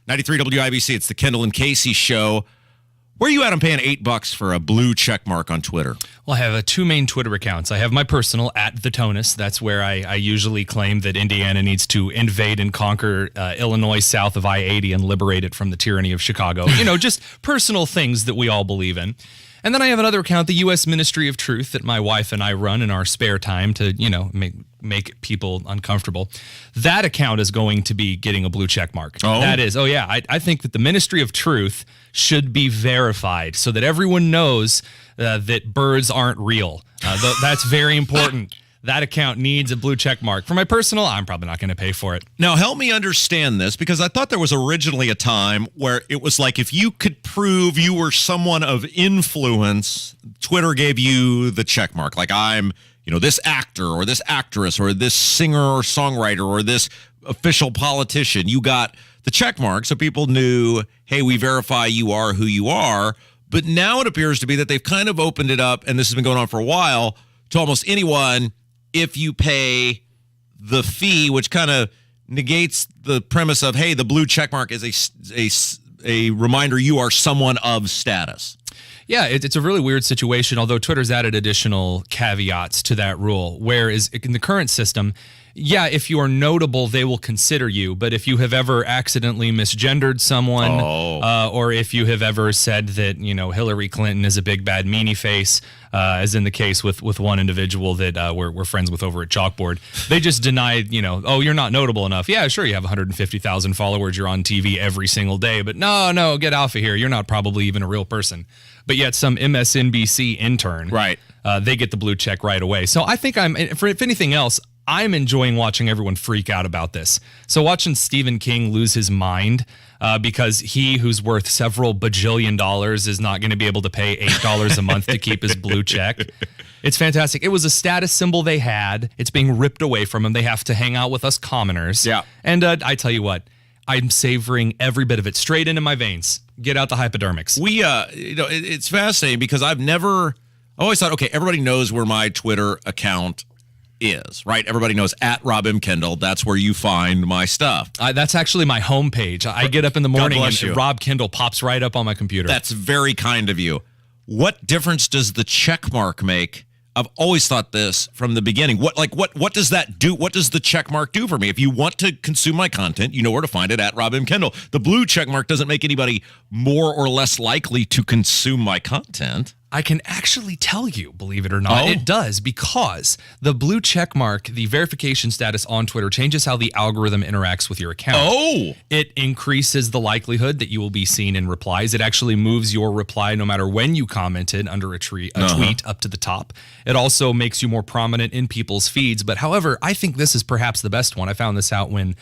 93 WIBC, it's the Kendall and Casey show. Where are you at? I'm paying $8 for a blue check mark on Twitter. Well, I have 2 main Twitter accounts. I have my personal, @TheTonus. That's where I usually claim that Indiana needs to invade and conquer Illinois south of I-80 and liberate it from the tyranny of Chicago. Just personal things that we all believe in. And then I have another account, the U.S. Ministry of Truth, that my wife and I run in our spare time to, make people uncomfortable. That account is going to be getting a blue check mark. Oh. That is. Oh, yeah. I think that the Ministry of Truth should be verified so that everyone knows that birds aren't real. That's very important. That account needs a blue check mark. For my personal, I'm probably not going to pay for it. Now, help me understand this, because I thought there was originally a time where it was like if you could prove you were someone of influence, Twitter gave you the check mark. Like, I'm this actor or this actress or this singer or songwriter or this official politician. You got the check mark, so people knew, hey, we verify you are who you are. But now it appears to be that they've kind of opened it up, and this has been going on for a while, to almost anyone if you pay the fee, which kind of negates the premise of, hey, the blue check mark is a reminder you are someone of status. Yeah, it's a really weird situation, although Twitter's added additional caveats to that rule, whereas in the current system, yeah, if you are notable, they will consider you. But if you have ever accidentally misgendered someone, or if you have ever said that, Hillary Clinton is a big bad meanie face, as in the case with one individual that we're friends with over at Chalkboard, they just denied, you're not notable enough. Yeah, sure, you have 150,000 followers, you're on TV every single day, but no, get off of here. You're not probably even a real person. But yet some MSNBC intern, right? They get the blue check right away. So I think if anything else, I'm enjoying watching everyone freak out about this. So watching Stephen King lose his mind because he, who's worth several bajillion dollars, is not going to be able to pay $8 a month to keep his blue check. It's fantastic. It was a status symbol they had. It's being ripped away from them. They have to hang out with us commoners. Yeah. And I tell you what, I'm savoring every bit of it straight into my veins. Get out the hypodermics. It's fascinating because I always thought, okay, everybody knows where my Twitter account is, right? Everybody knows at Rob M. Kendall. That's where you find my stuff. That's actually my homepage. I get up in the morning and Rob Kendall pops right up on my computer. That's very kind of you. What difference does the check mark make? I've always thought this from the beginning. What does that do? What does the check mark do for me? If you want to consume my content, you know where to find it at Rob M. Kendall. The blue check mark doesn't make anybody more or less likely to consume my content. I can actually tell you, believe it or not, it does, because the blue check mark, the verification status on Twitter, changes how the algorithm interacts with your account. It increases the likelihood that you will be seen in replies. It actually moves your reply no matter when you commented under a tweet up to the top. It also makes you more prominent in people's feeds. But however, I think this is perhaps the best one. I found this out when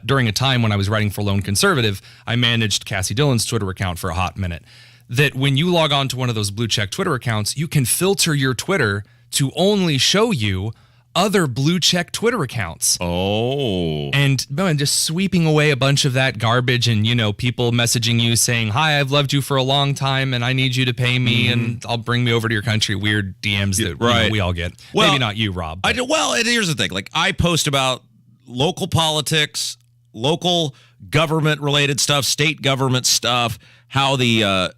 during a time when I was writing for Lone Conservative, I managed Cassie Dillon's Twitter account for a hot minute. That when you log on to one of those blue check Twitter accounts, you can filter your Twitter to only show you other blue check Twitter accounts. And just sweeping away a bunch of that garbage and, people messaging you saying, hi, I've loved you for a long time and I need you to pay me and I'll bring me over to your country. Weird DMs that we all get. Well, maybe not you, Rob. Here's the thing. Like, I post about local politics, local government related stuff, state government stuff, how the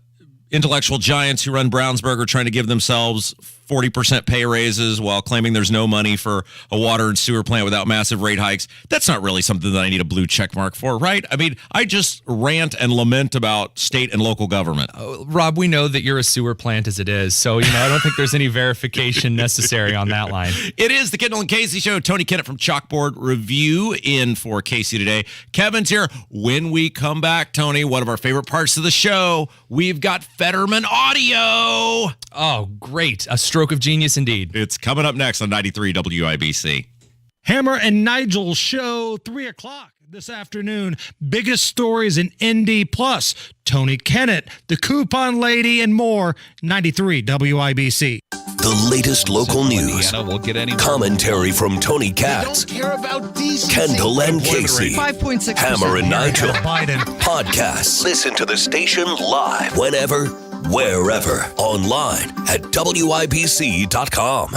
intellectual giants who run Brownsburg are trying to give themselves 40% pay raises while claiming there's no money for a water and sewer plant without massive rate hikes. That's not really something that I need a blue check mark for, right? I mean, I just rant and lament about state and local government. Rob, we know that you're a sewer plant as it is, so I don't think there's any verification necessary on that line. It is the Kendall and Casey Show. Tony Kennett from Chalkboard Review in for Casey today. Kevin's here. When we come back, Tony, one of our favorite parts of the show, we've got Fetterman audio. Oh, great. A stroke of genius indeed. It's coming up next on 93 WIBC. Hammer and Nigel show, 3 o'clock this afternoon. Biggest stories in Indy Plus. Tony Kennett, the Coupon Lady, and more. 93 WIBC. The latest local news. Commentary from Tony Katz. Kendall and Casey. 5.6%. Hammer and Nigel. Biden. Podcasts. Listen to the station live whenever, wherever. Online at WIBC.com.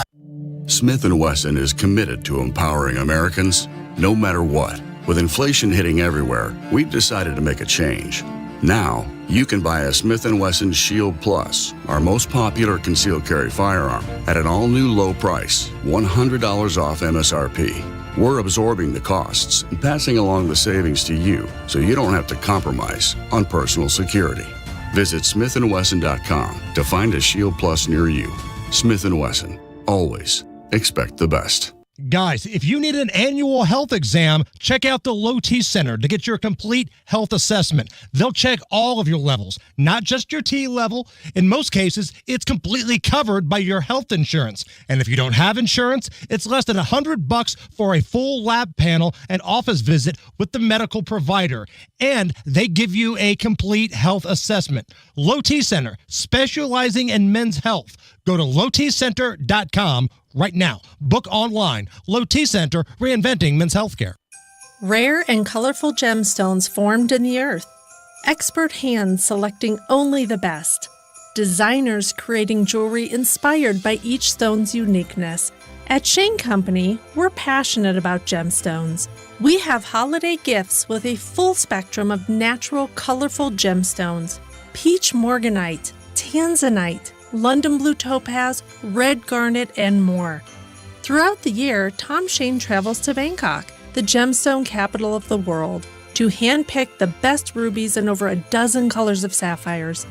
Smith & Wesson is committed to empowering Americans no matter what. With inflation hitting everywhere, we've decided to make a change. Now, you can buy a Smith & Wesson Shield Plus, our most popular concealed carry firearm, at an all-new low price, $100 off MSRP. We're absorbing the costs and passing along the savings to you so you don't have to compromise on personal security. Visit smithandwesson.com to find a Shield Plus near you. Smith & Wesson. Always expect the best. Guys, if you need an annual health exam, check out the Low T Center to get your complete health assessment. They'll check all of your levels, not just your T level. In most cases, it's completely covered by your health insurance. And if you don't have insurance, it's less than $100 for a full lab panel and office visit with the medical provider. And they give you a complete health assessment. Low T Center, specializing in men's health. Go to lowtcenter.com right now. Book online. Low T Center, reinventing men's healthcare. Rare and colorful gemstones formed in the earth. Expert hands selecting only the best. Designers creating jewelry inspired by each stone's uniqueness. At Shane Company, we're passionate about gemstones. We have holiday gifts with a full spectrum of natural, colorful gemstones. Peach morganite, tanzanite, London blue topaz, red garnet, and more. Throughout the year, Tom Shane travels to Bangkok, the gemstone capital of the world, to handpick the best rubies and over a dozen colors of sapphires.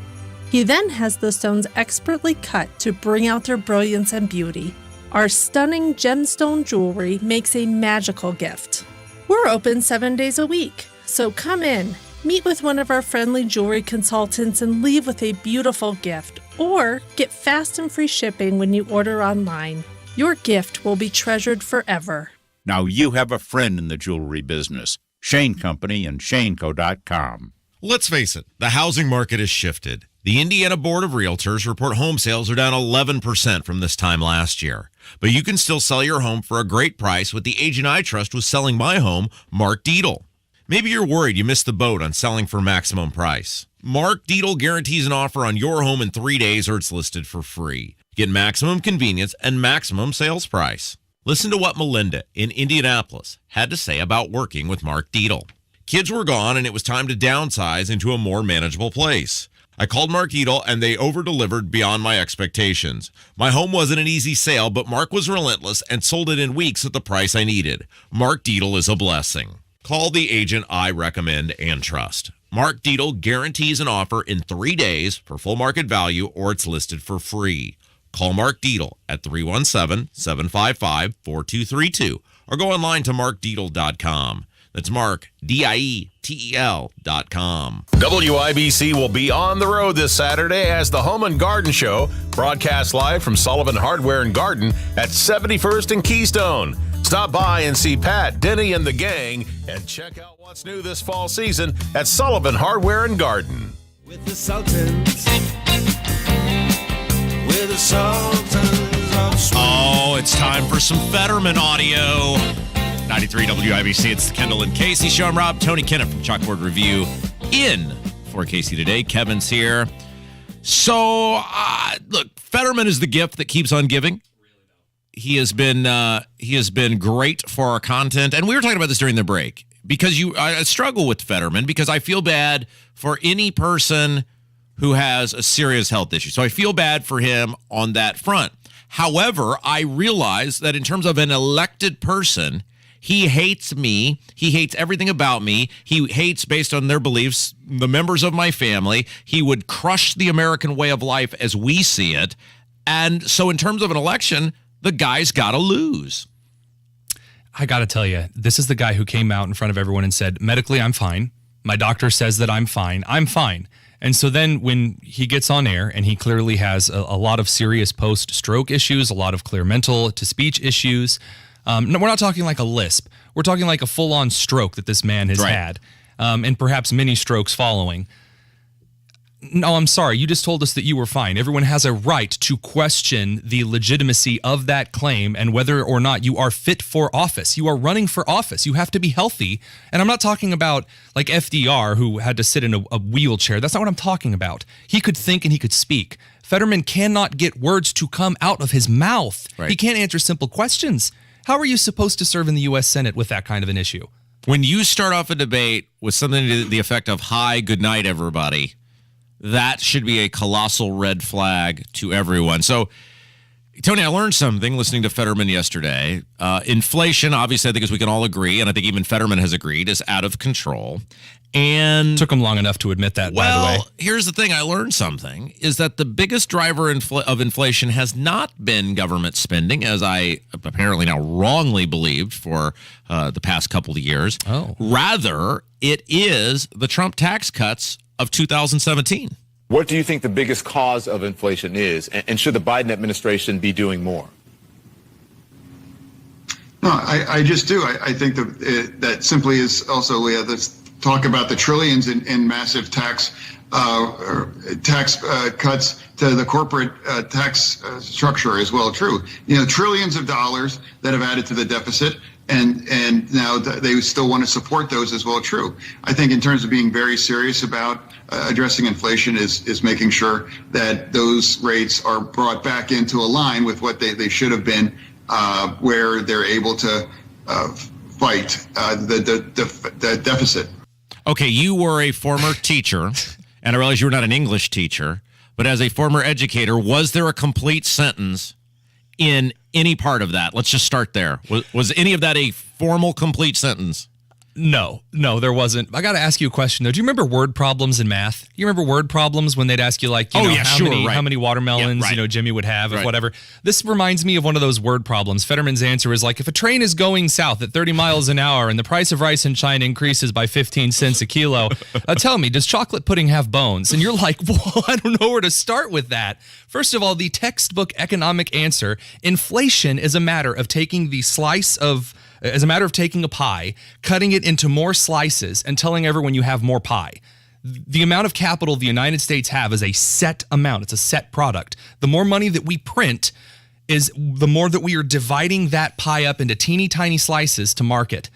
He then has the stones expertly cut to bring out their brilliance and beauty. Our stunning gemstone jewelry makes a magical gift. We're open 7 days a week, so come in, meet with one of our friendly jewelry consultants and leave with a beautiful gift, or get fast and free shipping when you order online. Your gift will be treasured forever. Now you have a friend in the jewelry business. Shane Company and ShaneCo.com. Let's face it, the housing market has shifted. The Indiana Board of Realtors report home sales are down 11% from this time last year. But you can still sell your home for a great price with the agent I trust was selling my home, Mark Dietl. Maybe you're worried you missed the boat on selling for maximum price. Mark Dietl guarantees an offer on your home in 3 days or it's listed for free. Get maximum convenience and maximum sales price. Listen to what Melinda in Indianapolis had to say about working with Mark Dietl. Kids were gone and it was time to downsize into a more manageable place. I called Mark Dietl and they over-delivered beyond my expectations. My home wasn't an easy sale, but Mark was relentless and sold it in weeks at the price I needed. Mark Dietl is a blessing. Call the agent I recommend and trust. Mark Dietl guarantees an offer in 3 days for full market value or it's listed for free. Call Mark Dietl at 317-755-4232 or go online to markdietl.com. That's Mark, DIETEL.com. WIBC will be on the road this Saturday as the Home and Garden Show broadcasts live from Sullivan Hardware and Garden at 71st and Keystone. Stop by and see Pat, Denny, and the gang and check out what's new this fall season at Sullivan Hardware and Garden. With the Sultans. With the Sultans of Swing. Oh, it's time for some Fetterman audio. 93 WIBC, it's the Kendall and Casey show. I'm Rob, Tony Kennett from Chalkboard Review in for Casey today. Kevin's here. So, look, Fetterman is the gift that keeps on giving. He has been great for our content, and we were talking about this during the break because I struggle with Fetterman because I feel bad for any person who has a serious health issue. So I feel bad for him on that front. However, I realize that in terms of an elected person, he hates me. He hates everything about me. He hates, based on their beliefs, the members of my family. He would crush the American way of life as we see it. And so in terms of an election, the guy's got to lose. I got to tell you, this is the guy who came out in front of everyone and said, medically, I'm fine. My doctor says that I'm fine. I'm fine. And so then when he gets on air, and he clearly has a lot of serious post-stroke issues, a lot of clear mental to speech issues. No, we're not talking like a lisp. We're talking like a full-on stroke that this man has had, and perhaps many strokes following. No, I'm sorry. You just told us that you were fine. Everyone has a right to question the legitimacy of that claim and whether or not you are fit for office. You are running for office. You have to be healthy. And I'm not talking about like FDR, who had to sit in a wheelchair. That's not what I'm talking about. He could think and he could speak. Fetterman cannot get words to come out of his mouth. Right. He can't answer simple questions. How are you supposed to serve in the U.S. Senate with that kind of an issue? When you start off a debate with something to the effect of, hi, good night, everybody, that should be a colossal red flag to everyone. So, Tony, I learned something listening to Fetterman yesterday. Inflation, obviously, I think as we can all agree, and I think even Fetterman has agreed, is out of control. And took him long enough to admit that, by the way. Well, here's the thing. I learned something, is that the biggest driver of inflation has not been government spending, as I apparently now wrongly believed for the past couple of years. Oh. Rather, it is the Trump tax cuts of 2017. What do you think the biggest cause of inflation is, and should the Biden administration be doing more? No, I just do. I think that simply is also, Leah, this talk about the trillions in massive tax cuts to the corporate tax structure as well. True, trillions of dollars that have added to the deficit, and now they still want to support those as well. True. I think in terms of being very serious about addressing inflation is making sure that those rates are brought back into a line with what they should have been, where they're able to fight the deficit. Okay, you were a former teacher. And I realize you were not an English teacher, but as a former educator, was there a complete sentence in any part of that? Let's just start there. Was any of that a formal, complete sentence? No, there wasn't. I got to ask you a question, though. Do you remember word problems in math? You remember word problems when they'd ask you, how many watermelons, Jimmy would have, or whatever? This reminds me of one of those word problems. Fetterman's answer is like, if a train is going south at 30 miles an hour and the price of rice in China increases by 15 cents a kilo, tell me, does chocolate pudding have bones? And you're like, well, I don't know where to start with that. First of all, the textbook economic answer, inflation is a matter of taking taking a pie, cutting it into more slices, and telling everyone you have more pie. The amount of capital the United States have is a set amount. It's a set product. The more money that we print is the more that we are dividing that pie up into teeny tiny slices to market.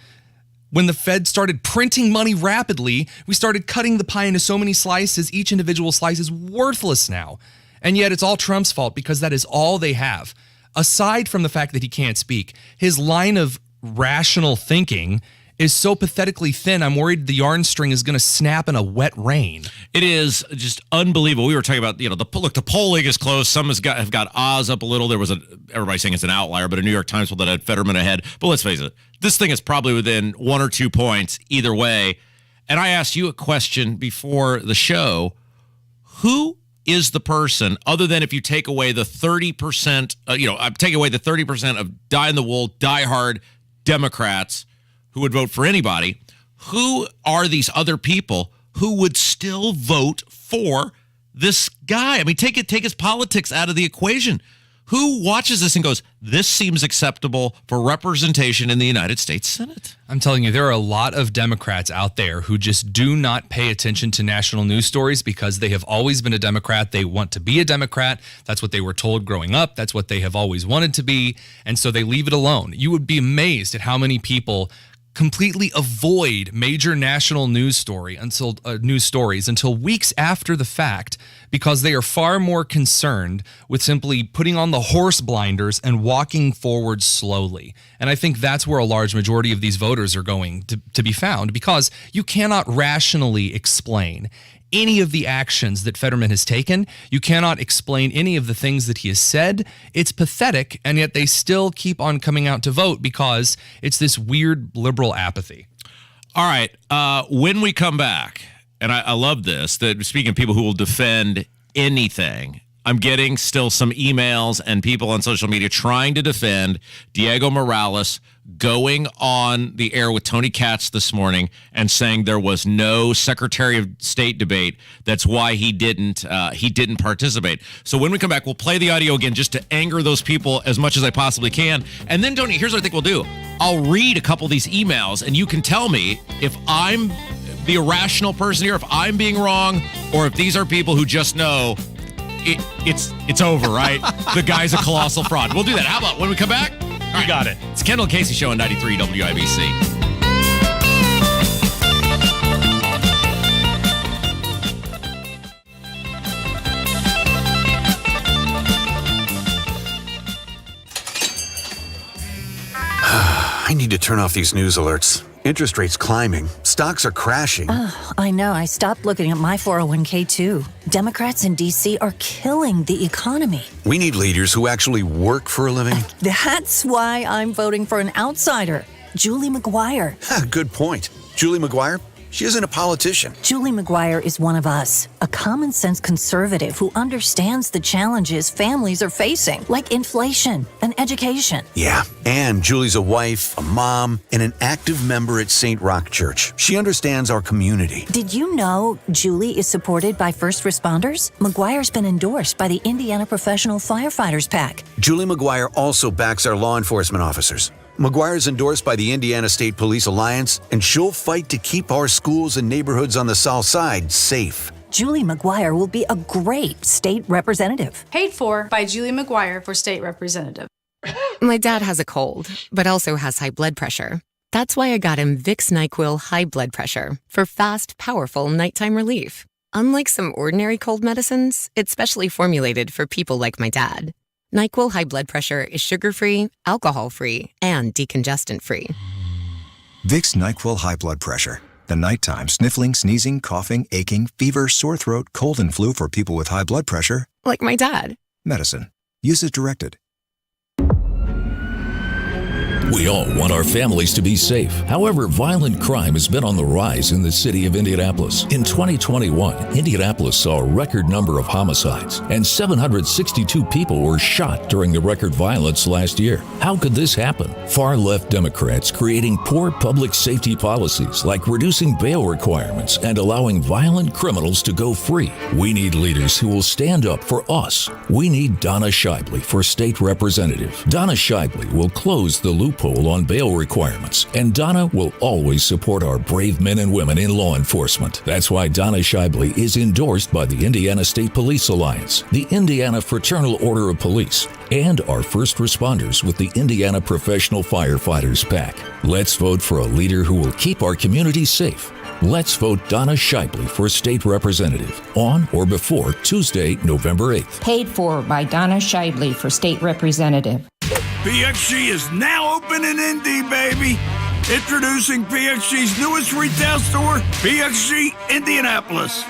When the Fed started printing money rapidly, we started cutting the pie into so many slices, each individual slice is worthless now. And yet it's all Trump's fault because that is all they have. Aside from the fact that he can't speak, his line of rational thinking is so pathetically thin, I'm worried the yarn string is going to snap in a wet rain. It is just unbelievable. We were talking about, the polling is close. Some have got Oz up a little. There was everybody saying it's an outlier, but a New York Times poll that had Fetterman ahead. But let's face it, this thing is probably within 1 or 2 points either way. And I asked you a question before the show. Who is the person, other than if you take away the 30%, take away the 30% of die-in-the-wool, die-hard Democrats who would vote for anybody, who are these other people who would still vote for this guy? I mean, take his politics out of the equation. Who watches this and goes, this seems acceptable for representation in the United States Senate? I'm telling you, there are a lot of Democrats out there who just do not pay attention to national news stories because they have always been a Democrat. They want to be a Democrat. That's what they were told growing up. That's what they have always wanted to be. And so they leave it alone. You would be amazed at how many people completely avoid major national news stories until weeks after the fact because they are far more concerned with simply putting on the horse blinders and walking forward slowly. And I think that's where a large majority of these voters are going to be found because you cannot rationally explain any of the actions that Fetterman has taken. You cannot explain any of the things that he has said. It's pathetic, and yet they still keep on coming out to vote because it's this weird liberal apathy. All right, when we come back, and I love this, that speaking of people who will defend anything, I'm getting still some emails and people on social media trying to defend Diego Morales going on the air with Tony Katz this morning and saying there was no Secretary of State debate. That's why he didn't participate. So when we come back, we'll play the audio again just to anger those people as much as I possibly can. And then, Tony, here's what I think we'll do. I'll read a couple of these emails, and you can tell me if I'm the irrational person here, if I'm being wrong, or if these are people who just know it's over, right? The guy's a colossal fraud. We'll do that. How about when we come back? All right. Got it. It's Kendall and Casey Show on 93 WIBC. I need to turn off these news alerts. Interest rates climbing. Stocks are crashing. Oh, I know. I stopped looking at my 401k too. Democrats in D.C. are killing the economy. We need leaders who actually work for a living. That's why I'm voting for an outsider, Julie McGuire. Good point. Julie McGuire? She isn't a politician. Julie McGuire is one of us, a common-sense conservative who understands the challenges families are facing, like inflation and education. Yeah, and Julie's a wife, a mom, and an active member at St. Rock Church. She understands our community. Did you know Julie is supported by first responders? McGuire's been endorsed by the Indiana Professional Firefighters PAC. Julie McGuire also backs our law enforcement officers. McGuire is endorsed by the Indiana State Police Alliance, and she'll fight to keep our schools and neighborhoods on the South Side safe. Julie McGuire will be a great state representative. Paid for by Julie McGuire for state representative. My dad has a cold, but also has high blood pressure. That's why I got him Vicks NyQuil High Blood Pressure for fast, powerful nighttime relief. Unlike some ordinary cold medicines, it's specially formulated for people like my dad. NyQuil High Blood Pressure is sugar-free, alcohol-free, and decongestant-free. Vicks NyQuil High Blood Pressure. The nighttime sniffling, sneezing, coughing, aching, fever, sore throat, cold, and flu for people with high blood pressure. Like my dad. Medicine. Use as directed. We all want our families to be safe. However, violent crime has been on the rise in the city of Indianapolis. In 2021, Indianapolis saw a record number of homicides, and 762 people were shot during the record violence last year. How could this happen? Far-left Democrats creating poor public safety policies like reducing bail requirements and allowing violent criminals to go free. We need leaders who will stand up for us. We need Donna Shibley for state representative. Donna Shibley will close the loophole on bail requirements, and Donna will always support our brave men and women in law enforcement. That's why Donna Shibley is endorsed by the Indiana State Police Alliance, the Indiana Fraternal Order of Police, and our first responders with the Indiana Professional Firefighters PAC. Let's vote for a leader who will keep our communities safe. Let's vote Donna Shibley for state representative on or before Tuesday, November 8th. Paid for by Donna Shibley for state representative. PXG is now open in Indy, baby. Introducing PXG's newest retail store, PXG Indianapolis.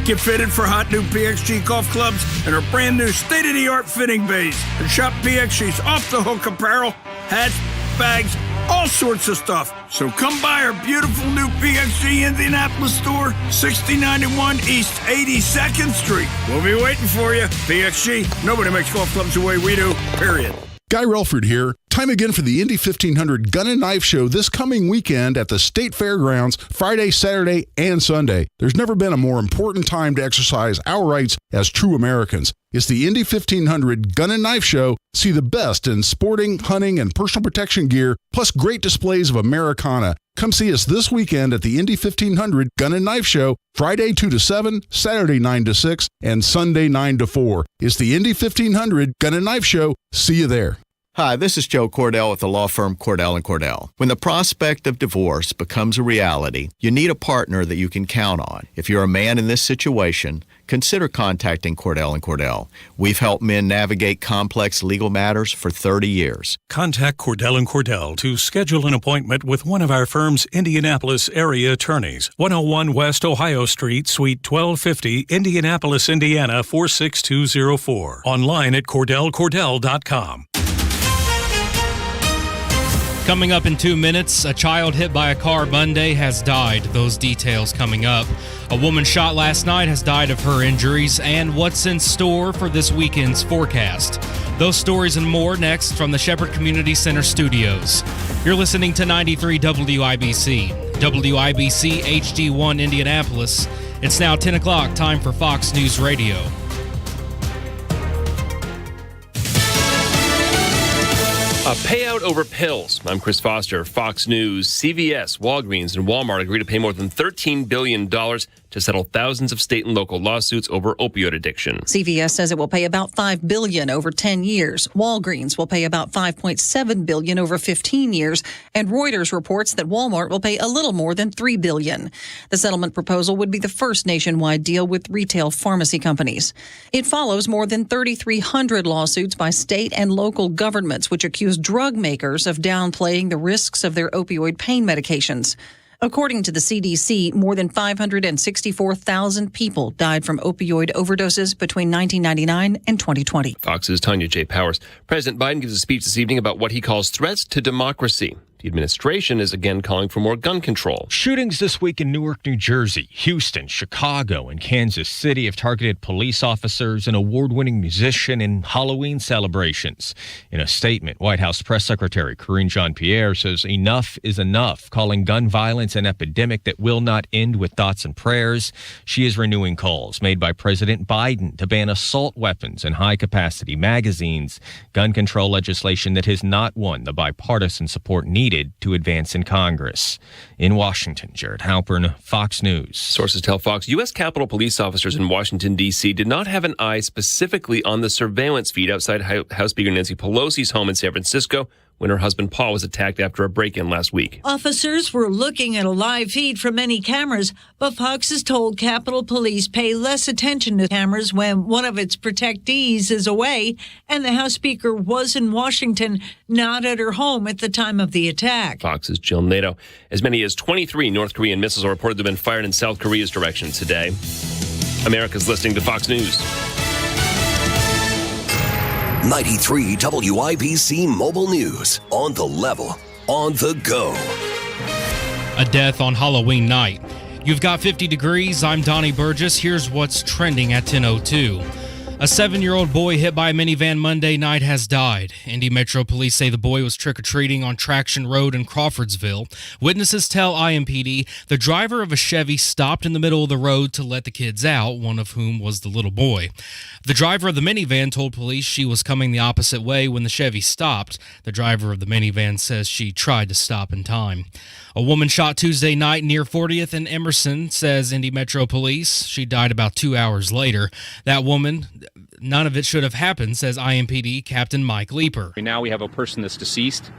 Get fitted for hot new PXG golf clubs and our brand new state-of-the-art fitting bays. And shop PXG's off-the-hook apparel, hats, bags, all sorts of stuff. So come by our beautiful new PXG Indianapolis store, 6091 East 82nd Street. We'll be waiting for you. PXG, nobody makes golf clubs the way we do, period. Guy Relford here. Time again for the Indy 1500 Gun and Knife Show this coming weekend at the State Fairgrounds, Friday, Saturday, and Sunday. There's never been a more important time to exercise our rights as true Americans. It's the Indy 1500 Gun and Knife Show. See the best in sporting, hunting, and personal protection gear, plus great displays of Americana. Come see us this weekend at the Indy 1500 Gun and Knife Show, Friday 2 to 7, Saturday 9 to 6, and Sunday 9 to 4. It's the Indy 1500 Gun and Knife Show. See you there. Hi, this is Joe Cordell with the law firm Cordell & Cordell. When the prospect of divorce becomes a reality, you need a partner that you can count on. If you're a man in this situation, consider contacting Cordell & Cordell. We've helped men navigate complex legal matters for 30 years. Contact Cordell & Cordell to schedule an appointment with one of our firm's Indianapolis area attorneys. 101 West Ohio Street, Suite 1250, Indianapolis, Indiana 46204. Online at CordellCordell.com. Coming up in 2 minutes, a child hit by a car Monday has died. Those details coming up. A woman shot last night has died of her injuries, and what's in store for this weekend's forecast. Those stories and more next from the Shepherd Community Center studios. You're listening to 93 WIBC. WIBC HD1 Indianapolis. It's now 10 o'clock, time for Fox News Radio. A payout over pills. I'm Chris Foster, Fox News. CVS, Walgreens, and Walmart agreed to pay more than $13 billion to settle thousands of state and local lawsuits over opioid addiction. CVS says it will pay about $5 billion over 10 years. Walgreens will pay about $5.7 billion over 15 years. And Reuters reports that Walmart will pay a little more than $3 billion. The settlement proposal would be the first nationwide deal with retail pharmacy companies. It follows more than 3,300 lawsuits by state and local governments, which accuse drug makers of downplaying the risks of their opioid pain medications. According to the CDC, more than 564,000 people died from opioid overdoses between 1999 and 2020. Fox's Tanya J. Powers. President Biden gives a speech this evening about what he calls threats to democracy. The administration is again calling for more gun control. Shootings this week in Newark, New Jersey, Houston, Chicago, and Kansas City have targeted police officers and award-winning musician in Halloween celebrations. In a statement, White House Press Secretary Karine Jean-Pierre says enough is enough, calling gun violence an epidemic that will not end with thoughts and prayers. She is renewing calls made by President Biden to ban assault weapons and high-capacity magazines, gun control legislation that has not won the bipartisan support needed to advance in Congress. In Washington, Jared Halpern, Fox News. Sources tell Fox U.S. Capitol Police officers in Washington, D.C. did not have an eye specifically on the surveillance feed outside House Speaker Nancy Pelosi's home in San Francisco when her husband Paul was attacked after a break-in last week. Officers were looking at a live feed from many cameras, but Fox has told Capitol Police pay less attention to cameras when one of its protectees is away, and the House Speaker was in Washington, not at her home at the time of the attack. Fox's Jill Nato. As many as 23 North Korean missiles are reported to have been fired in South Korea's direction today. America's listening to Fox News. 93 WIBC Mobile News. On the level, on the go. A death on Halloween night. You've got 50 degrees. I'm Donnie Burgess. Here's what's trending at 10:02. A 7-year-old boy hit by a minivan Monday night has died. Indy Metro Police say the boy was trick-or-treating on Traction Road in Crawfordsville. Witnesses tell IMPD the driver of a Chevy stopped in the middle of the road to let the kids out, one of whom was the little boy. The driver of the minivan told police she was coming the opposite way when the Chevy stopped. The driver of the minivan says she tried to stop in time. A woman shot Tuesday night near 40th and Emerson, says Indy Metro Police. She died about 2 hours later. That woman, none of it should have happened, says IMPD Captain Mike Leeper. Now we have a person that's deceased.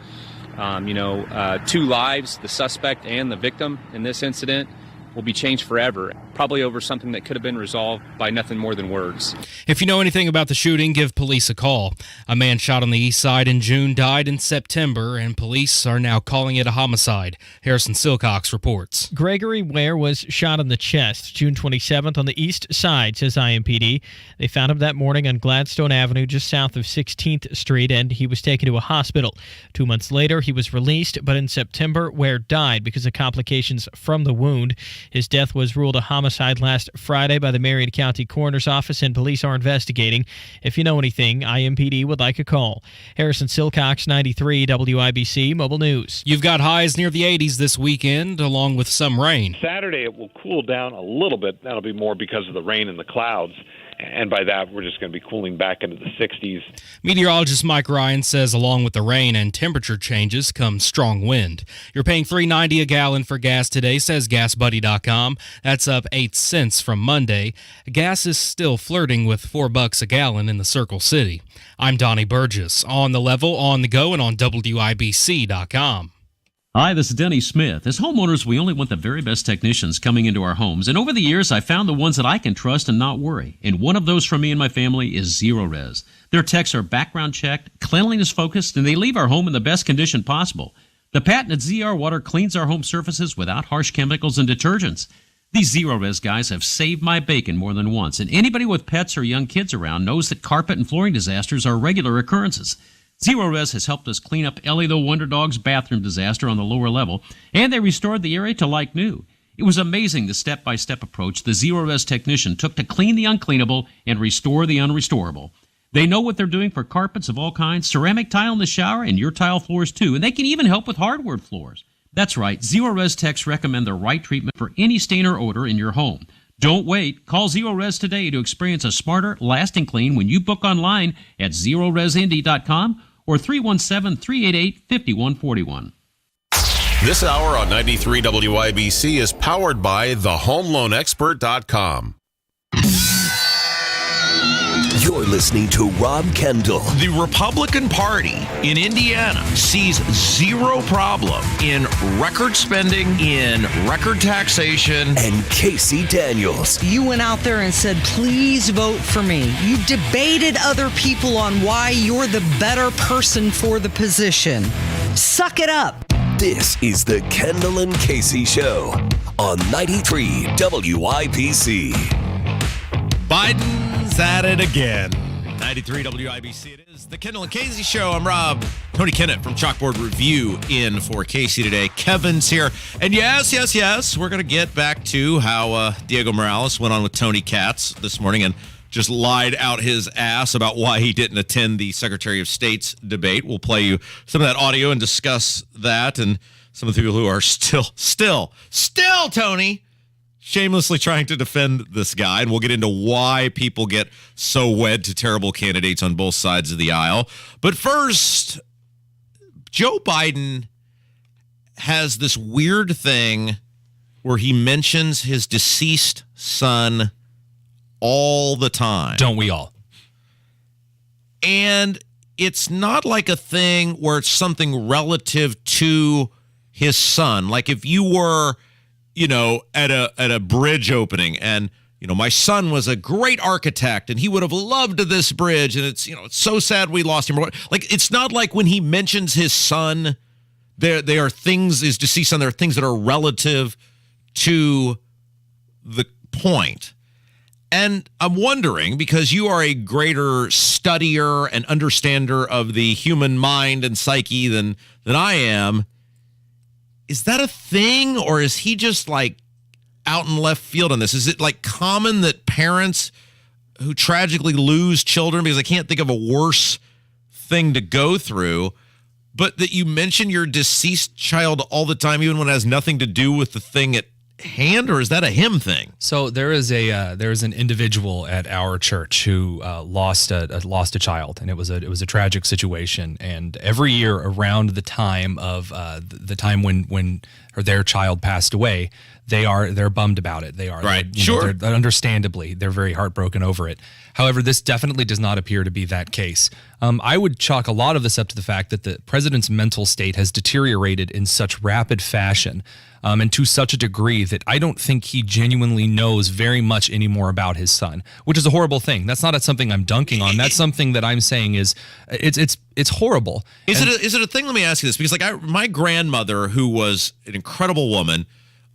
2 lives, the suspect and the victim in this incident, will be changed forever, probably over something that could have been resolved by nothing more than words. If you know anything about the shooting, give police a call. A man shot on the east side in June died in September, and police are now calling it a homicide. Harrison Silcox reports. Gregory Ware was shot in the chest June 27th on the east side, says IMPD. They found him that morning on Gladstone Avenue just south of 16th Street, and he was taken to a hospital. 2 months later, he was released, but in September, Ware died because of complications from the wound. His death was ruled a homicide last Friday by the Marion County Coroner's Office, and police are investigating. If you know anything, IMPD would like a call. Harrison Silcox, 93 WIBC Mobile News. You've got highs near the 80s this weekend, along with some rain. Saturday, it will cool down a little bit. That'll be more because of the rain and the clouds. And by that, we're just going to be cooling back into the 60s. Meteorologist Mike Ryan says along with the rain and temperature changes comes strong wind. You're paying $3.90 a gallon for gas today, says GasBuddy.com. That's up 8 cents from Monday. Gas is still flirting with $4 a gallon in the Circle City. I'm Donnie Burgess, on the level, on the go, and on WIBC.com. Hi, this is Denny Smith. As homeowners, we only want the very best technicians coming into our homes. And over the years, I found the ones that I can trust and not worry. And one of those for me and my family is Zero Res. Their techs are background checked, cleanliness focused, and they leave our home in the best condition possible. The patented ZR water cleans our home surfaces without harsh chemicals and detergents. These Zero Res guys have saved my bacon more than once. And anybody with pets or young kids around knows that carpet and flooring disasters are regular occurrences. Zero Res has helped us clean up Ellie the Wonder Dog's bathroom disaster on the lower level, and they restored the area to like new. It was amazing the step-by-step approach the Zero Res technician took to clean the uncleanable and restore the unrestorable. They know what they're doing for carpets of all kinds, ceramic tile in the shower, and your tile floors too, and they can even help with hardwood floors. That's right, Zero Res techs recommend the right treatment for any stain or odor in your home. Don't wait. Call Zero Res today to experience a smarter, lasting clean when you book online at ZeroResIndy.com or 317-388-5141. This hour on 93 WIBC is powered by thehomeloanexpert.com. You're listening to Rob Kendall. The Republican Party in Indiana sees zero problem in record spending, in record taxation. And Casey Daniels. You went out there and said, please vote for me. You debated other people on why you're the better person for the position. Suck it up. This is the Kendall and Casey Show on 93 WIBC. Biden's at it again. 93 WIBC it is. The Kendall and Casey Show. I'm Rob. Tony Kennett from Chalkboard Review in for Casey today. Kevin's here. And yes, we're going to get back to how Diego Morales went on with Tony Katz this morning and just lied out his ass about why he didn't attend the Secretary of State's debate. We'll play you some of that audio and discuss that and some of the people who are still, Tony, shamelessly trying to defend this guy, and we'll get into why people get so wed to terrible candidates on both sides of the aisle. But first, Joe Biden has this weird thing where he mentions his deceased son all the time. Don't we all? And it's not like a thing where it's something relative to his son. Like if you were at a bridge opening and, my son was a great architect and he would have loved this bridge and it's so sad we lost him. Like, it's not like when he mentions his son, there are things, his deceased son, there are things that are relative to the point. And I'm wondering, because you are a greater studier and understander of the human mind and psyche than I am, is that a thing, or is he just like out in left field on this? Is it like common that parents who tragically lose children, because I can't think of a worse thing to go through, but that you mention your deceased child all the time, even when it has nothing to do with the thing at hand, or is that a him thing? So there is an individual at our church who lost a child, and it was a tragic situation. And every year around the time of the time when their child passed away, they're bummed about it. They are right. Sure. They're understandably, they're very heartbroken over it. However, this definitely does not appear to be that case. I would chalk a lot of this up to the fact that the president's mental state has deteriorated in such rapid fashion. And to such a degree that I don't think he genuinely knows very much anymore about his son, which is a horrible thing. That's not something I'm dunking on. That's something that I'm saying is it's horrible. Is it a thing? Let me ask you this, because my grandmother, who was an incredible woman,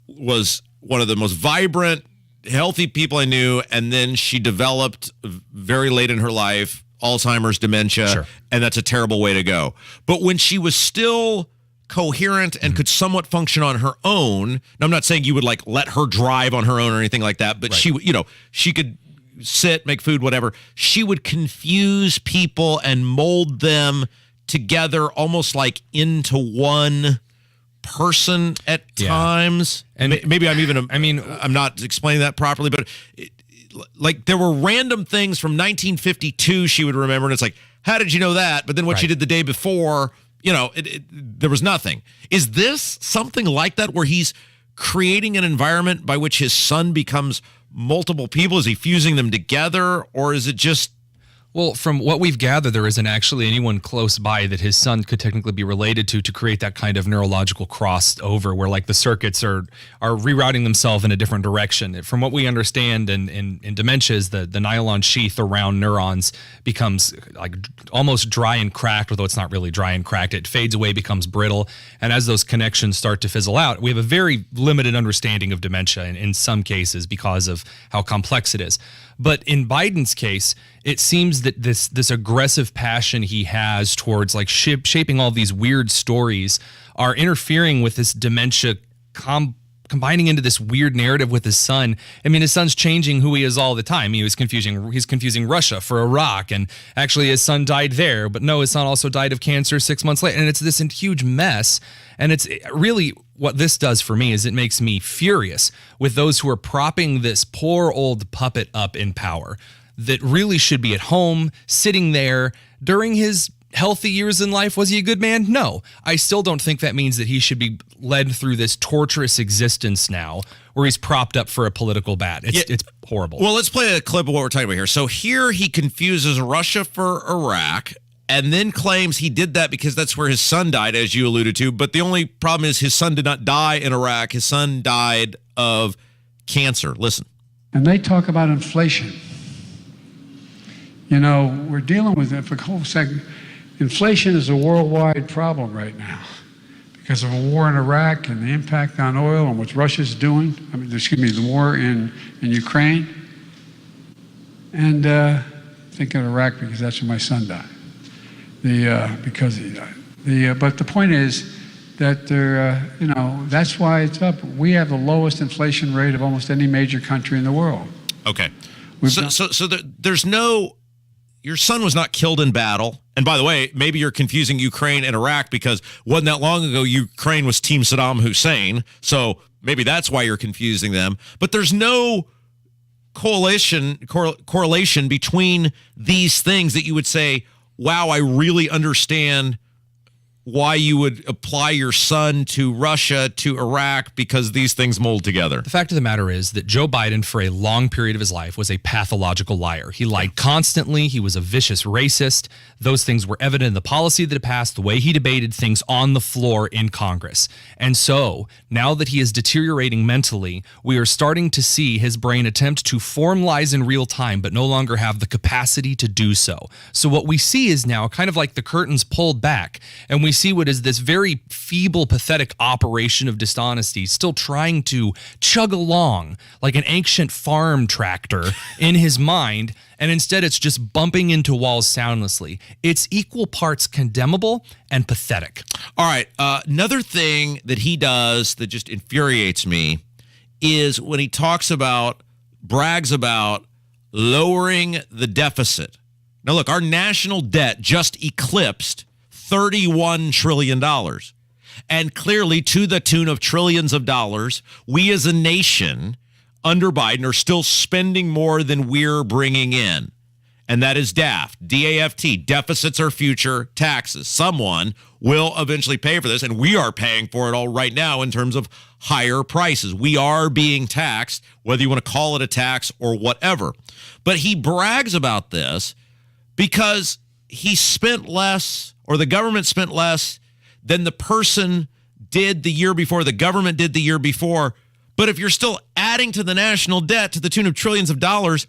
was one of the most vibrant, healthy people I knew, and then she developed very late in her life Alzheimer's, dementia, Sure. And that's a terrible way to go. But when she was still coherent and could somewhat function on her own. Now, I'm not saying you would like let her drive on her own or anything like that, but Right. she could sit, make food, whatever. She would confuse people and mold them together almost like into one person at times. And maybe I'm not explaining that properly, but like there were random things from 1952 she would remember, and it's like, how did you know that? But then what she did the day before, there was nothing. Is this something like that where he's creating an environment by which his son becomes multiple people? Is he fusing them together, or is it just... Well, from what we've gathered, there isn't actually anyone close by that his son could technically be related to create that kind of neurological crossover where like the circuits are rerouting themselves in a different direction. From what we understand in dementias, the nylon sheath around neurons becomes like almost dry and cracked, although it's not really dry and cracked. It fades away, becomes brittle. And as those connections start to fizzle out, we have a very limited understanding of dementia in some cases because of how complex it is. But in Biden's case, it seems that this aggressive passion he has towards like shaping all these weird stories are interfering with this dementia combining into this weird narrative with his son. I mean, his son's changing who he is all the time. He's confusing Russia for Iraq, and actually his son died there, but no, his son also died of cancer 6 months later. And it's this huge mess. And it's really what this does for me is it makes me furious with those who are propping this poor old puppet up in power that really should be at home, sitting there during his healthy years in life. Was he a good man? No. I still don't think that means that he should be led through this torturous existence now where he's propped up for a political bat. It's horrible. Well, let's play a clip of what we're talking about here. So here he confuses Russia for Iraq and then claims he did that because that's where his son died, as you alluded to. But the only problem is his son did not die in Iraq. His son died of cancer. Listen. And they talk about inflation. We're dealing with it for a whole second. Inflation is a worldwide problem right now because of a war in Iraq and the impact on oil and what Russia's doing. The war in Ukraine. And think of Iraq because that's where my son died. But the point is that that's why it's up. We have the lowest inflation rate of almost any major country in the world. Okay. There's no. Your son was not killed in battle. And by the way, maybe you're confusing Ukraine and Iraq because wasn't that long ago Ukraine was Team Saddam Hussein. So maybe that's why you're confusing them. But there's no correlation between these things that you would say, wow, I really understand why you would apply your son to Russia, to Iraq, because these things mold together. The fact of the matter is that Joe Biden, for a long period of his life, was a pathological liar. He lied constantly. He was a vicious racist. Those things were evident in the policy that it passed, the way he debated things on the floor in Congress. And so, now that he is deteriorating mentally, we are starting to see his brain attempt to form lies in real time, but no longer have the capacity to do so. So what we see is now kind of like the curtains pulled back, and we see what is this very feeble, pathetic operation of dishonesty still trying to chug along like an ancient farm tractor in his mind, and instead it's just bumping into walls soundlessly. It's equal parts condemnable and pathetic. All right, another thing that he does that just infuriates me is when he brags about lowering the deficit. Now look, our national debt just eclipsed $31 trillion. And clearly, to the tune of trillions of dollars, we as a nation under Biden are still spending more than we're bringing in. And that is daft. D-A-F-T, deficits are future taxes. Someone will eventually pay for this, and we are paying for it all right now in terms of higher prices. We are being taxed, whether you want to call it a tax or whatever. But he brags about this because he spent less, or the government spent less than the person did the year before, the government did the year before. But if you're still adding to the national debt to the tune of trillions of dollars,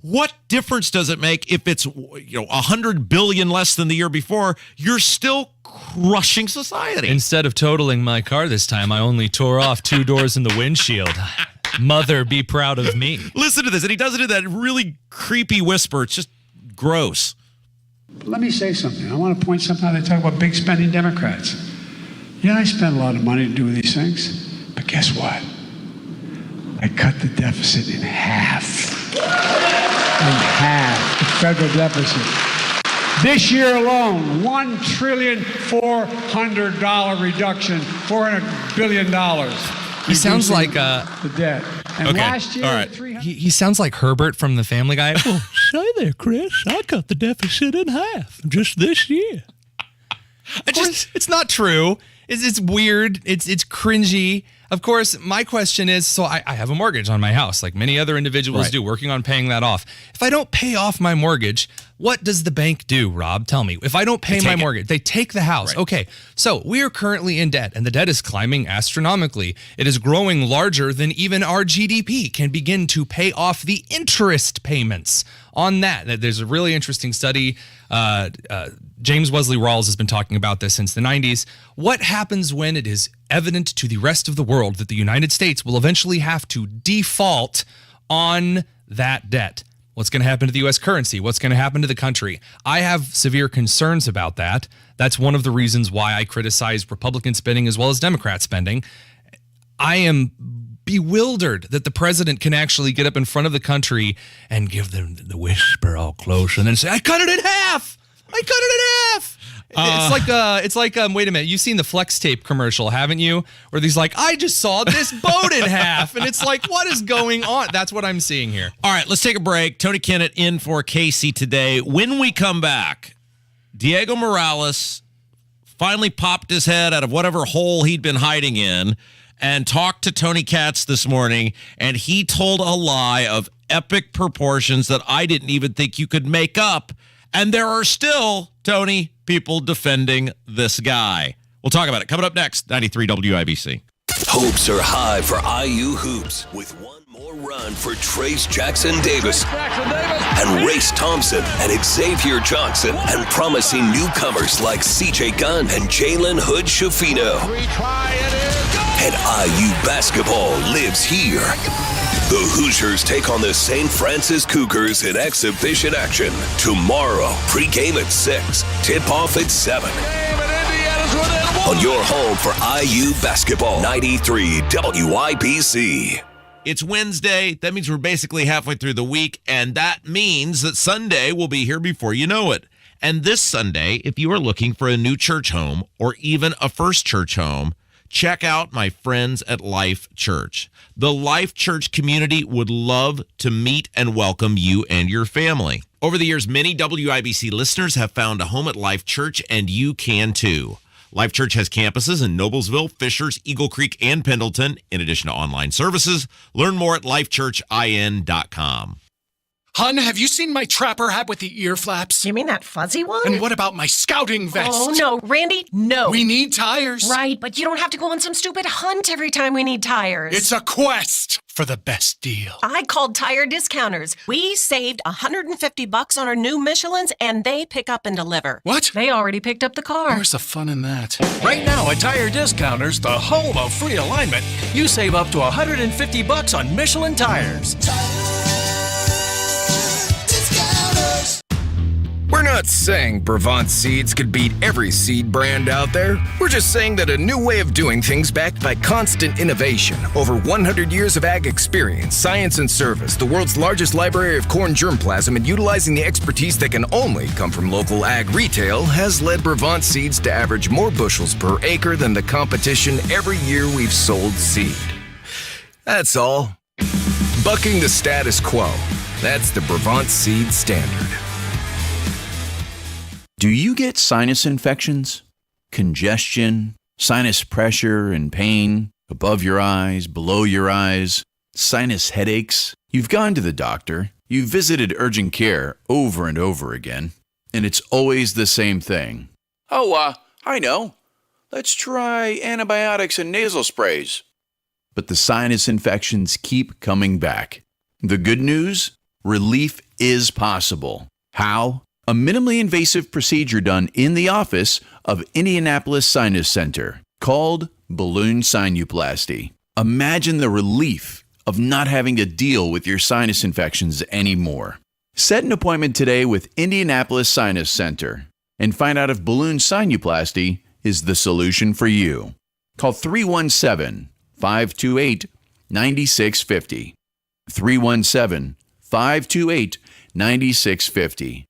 what difference does it make if it's $100 billion less than the year before? You're still crushing society. Instead of totaling my car this time, I only tore off 2 doors in the windshield. Mother, be proud of me. Listen to this, and he does it in that really creepy whisper. It's just gross. Let me say something. I want to point something out. They talk about big spending Democrats. Yeah, I spend a lot of money to do these things, but guess what? I cut the deficit in half. In half, the federal deficit. This year alone, $1,400,000,000 reduction, $400 billion. He sounds like the debt. And okay. Last year, all right. He sounds like Herbert from the Family Guy. Oh, say there, Chris. I cut the deficit in half just this year. It's not true. It's weird. It's cringy. Of course, my question is, so I have a mortgage on my house, like many other individuals do, working on paying that off. If I don't pay off my mortgage, what does the bank do, Rob? Tell me. If I don't pay my mortgage, they take the house. Right. Okay, so we are currently in debt, and the debt is climbing astronomically. It is growing larger than even our GDP can begin to pay off the interest payments on that. There's a really interesting study. James Wesley Rawls has been talking about this since the 90s. What happens when it is evident to the rest of the world that the United States will eventually have to default on that debt? What's going to happen to the U.S. currency? What's going to happen to the country? I have severe concerns about that. That's one of the reasons why I criticize Republican spending as well as Democrat spending. I am bewildered that the president can actually get up in front of the country and give them the whisper all close and then say, I cut it in half! I cut it in half! It's like wait a minute, you've seen the Flex Tape commercial, haven't you? Where he's like, I just saw this boat in half. And it's like, what is going on? That's what I'm seeing here. All right, let's take a break. Tony Kennett in for Casey today. When we come back, Diego Morales finally popped his head out of whatever hole he'd been hiding in and talked to Tony Katz this morning, and he told a lie of epic proportions that I didn't even think you could make up. And there are still, Tony, people defending this guy. We'll talk about it. Coming up next, 93 WIBC. Hopes are high for IU Hoops with one more run for Trace Jackson Davis and Race Thompson and Xavier Johnson and promising newcomers like CJ Gunn and Jalen Hood-Schifino. And IU basketball lives here. The Hoosiers take on the St. Francis Cougars in exhibition action tomorrow. Pre-game at 6, tip-off at 7. On your home for IU basketball, 93 WIBC. It's Wednesday. That means we're basically halfway through the week, and that means that Sunday will be here before you know it. And this Sunday, if you are looking for a new church home or even a first church home, check out my friends at Life Church. The Life Church community would love to meet and welcome you and your family. Over the years, many WIBC listeners have found a home at Life Church, and you can too. Life Church has campuses in Noblesville, Fishers, Eagle Creek, and Pendleton, in addition to online services. Learn more at lifechurchin.com. Hun, have you seen my trapper hat with the ear flaps? You mean that fuzzy one? And what about my scouting vest? Oh, no. Randy, no. We need tires. Right, but you don't have to go on some stupid hunt every time we need tires. It's a quest for the best deal. I called Tire Discounters. We saved $150 on our new Michelins, and they pick up and deliver. What? They already picked up the car. Where's the fun in that? Right now at Tire Discounters, the home of free alignment, you save up to $150 on Michelin tires. We're not saying Brevant Seeds could beat every seed brand out there. We're just saying that a new way of doing things backed by constant innovation, over 100 years of ag experience, science and service, the world's largest library of corn germplasm, and utilizing the expertise that can only come from local ag retail has led Brevant Seeds to average more bushels per acre than the competition every year we've sold seed. That's all. Bucking the status quo. That's the Brevant Seed standard. Do you get sinus infections, congestion, sinus pressure and pain, above your eyes, below your eyes, sinus headaches? You've gone to the doctor, you've visited urgent care over and over again, and it's always the same thing. Oh, I know. Let's try antibiotics and nasal sprays. But the sinus infections keep coming back. The good news? Relief is possible. How? A minimally invasive procedure done in the office of Indianapolis Sinus Center called balloon sinuplasty. Imagine the relief of not having to deal with your sinus infections anymore. Set an appointment today with Indianapolis Sinus Center and find out if balloon sinuplasty is the solution for you. Call 317-528-9650. 317-528-9650.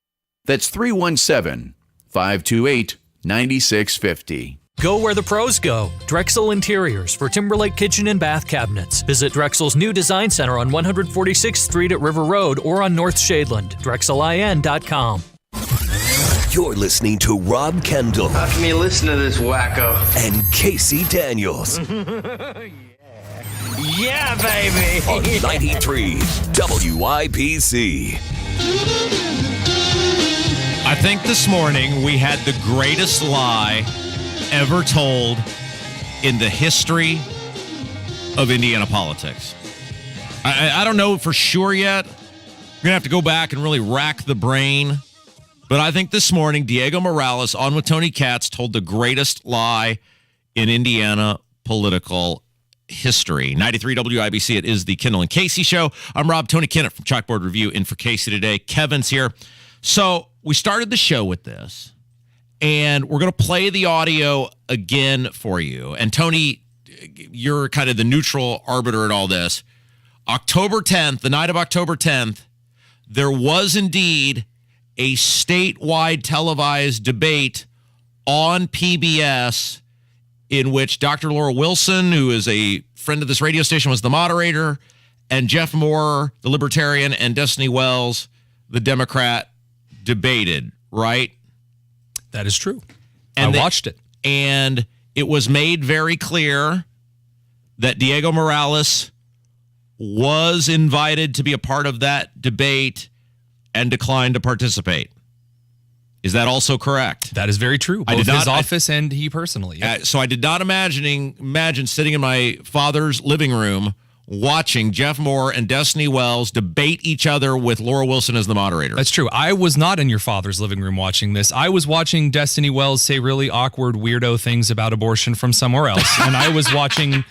That's 317-528-9650. Go where the pros go. Drexel Interiors for Timberlake Kitchen and Bath Cabinets. Visit Drexel's new design center on 146th Street at River Road or on North Shadeland. DrexelIN.com. You're listening to Rob Kendall. How can you listen to this wacko? And Casey Daniels. Yeah, baby. On 93 WIBC. I think this morning we had the greatest lie ever told in the history of Indiana politics. I don't know for sure yet. We're going to have to go back and really rack the brain. But I think this morning, Diego Morales, on with Tony Katz, told the greatest lie in Indiana political history. 93 WIBC, it is the Kendall and Casey Show. I'm Rob, Tony Kennett from Chalkboard Review, in for Casey today. Kevin's here. So we started the show with this, and we're going to play the audio again for you. And Tony, you're kind of the neutral arbiter in all this. October 10th, the night of October 10th, there was indeed a statewide televised debate on PBS in which Dr. Laura Wilson, who is a friend of this radio station, was the moderator, and Jeff Moore, the Libertarian, and Destiny Wells, the Democrat, debated, right? That is true. And I watched it. And it was made very clear that Diego Morales was invited to be a part of that debate and declined to participate. Is that also correct? That is very true. Both his office and he personally. Yeah. So I did not imagine sitting in my father's living room watching Jeff Moore and Destiny Wells debate each other with Laura Wilson as the moderator. That's true. I was not in your father's living room watching this. I was watching Destiny Wells say really awkward, weirdo things about abortion from somewhere else. And I was watching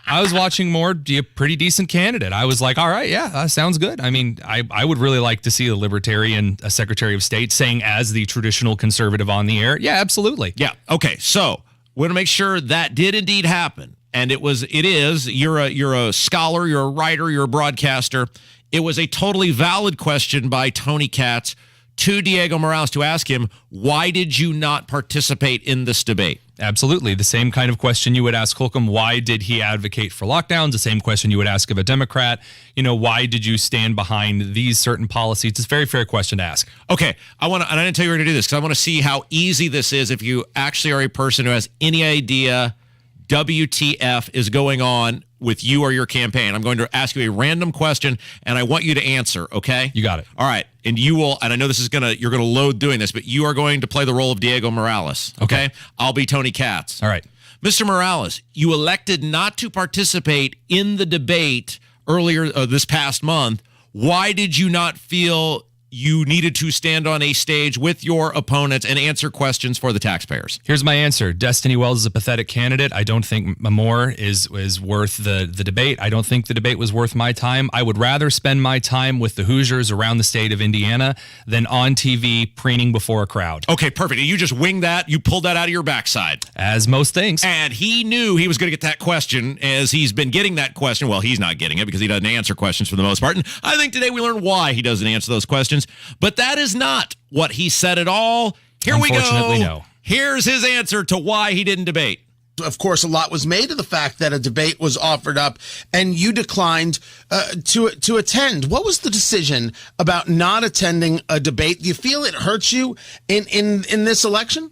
I was watching more a pretty decent candidate. I was like, all right, yeah, sounds good. I mean, I would really like to see a libertarian, a Secretary of State, saying as the traditional conservative on the air. Yeah, absolutely. Yeah. Okay. So we want to make sure that did indeed happen. And it is, you're a scholar, you're a writer, you're a broadcaster. It was a totally valid question by Tony Katz to Diego Morales to ask him, why did you not participate in this debate? Absolutely. The same kind of question you would ask Holcomb, why did he advocate for lockdowns? The same question you would ask of a Democrat. Why did you stand behind these certain policies? It's a very fair question to ask. Okay. And I didn't tell you we were going to do this because I want to see how easy this is if you actually are a person who has any idea WTF is going on with you or your campaign. I'm going to ask you a random question, and I want you to answer, okay? You got it. All right. And you will, and I know you're going to load doing this, but you are going to play the role of Diego Morales, okay? I'll be Tony Katz. All right. Mr. Morales, you elected not to participate in the debate earlier this past month. Why did you not feel you needed to stand on a stage with your opponents and answer questions for the taxpayers? Here's my answer. Destiny Wells is a pathetic candidate. I don't think more is worth the debate. I don't think the debate was worth my time. I would rather spend my time with the Hoosiers around the state of Indiana than on TV preening before a crowd. Okay, perfect. You just winged that. You pulled that out of your backside. As most things. And he knew he was going to get that question as he's been getting that question. Well, he's not getting it because he doesn't answer questions for the most part. And I think today we learned why he doesn't answer those questions. But that is not what he said at all. Here we go. Unfortunately, no. Here's his answer to why he didn't debate. Of course, a lot was made of the fact that a debate was offered up and you declined to attend. What was the decision about not attending a debate? Do you feel it hurts you in this election?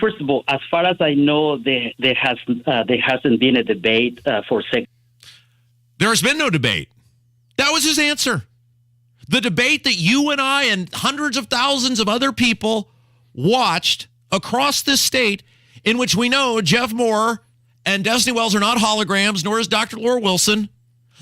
First of all, as far as I know, there hasn't been a debate for 6. There has been no debate. That was his answer. The debate that you and I and hundreds of thousands of other people watched across this state, in which we know Jeff Moore and Destiny Wells are not holograms, nor is Dr. Laura Wilson.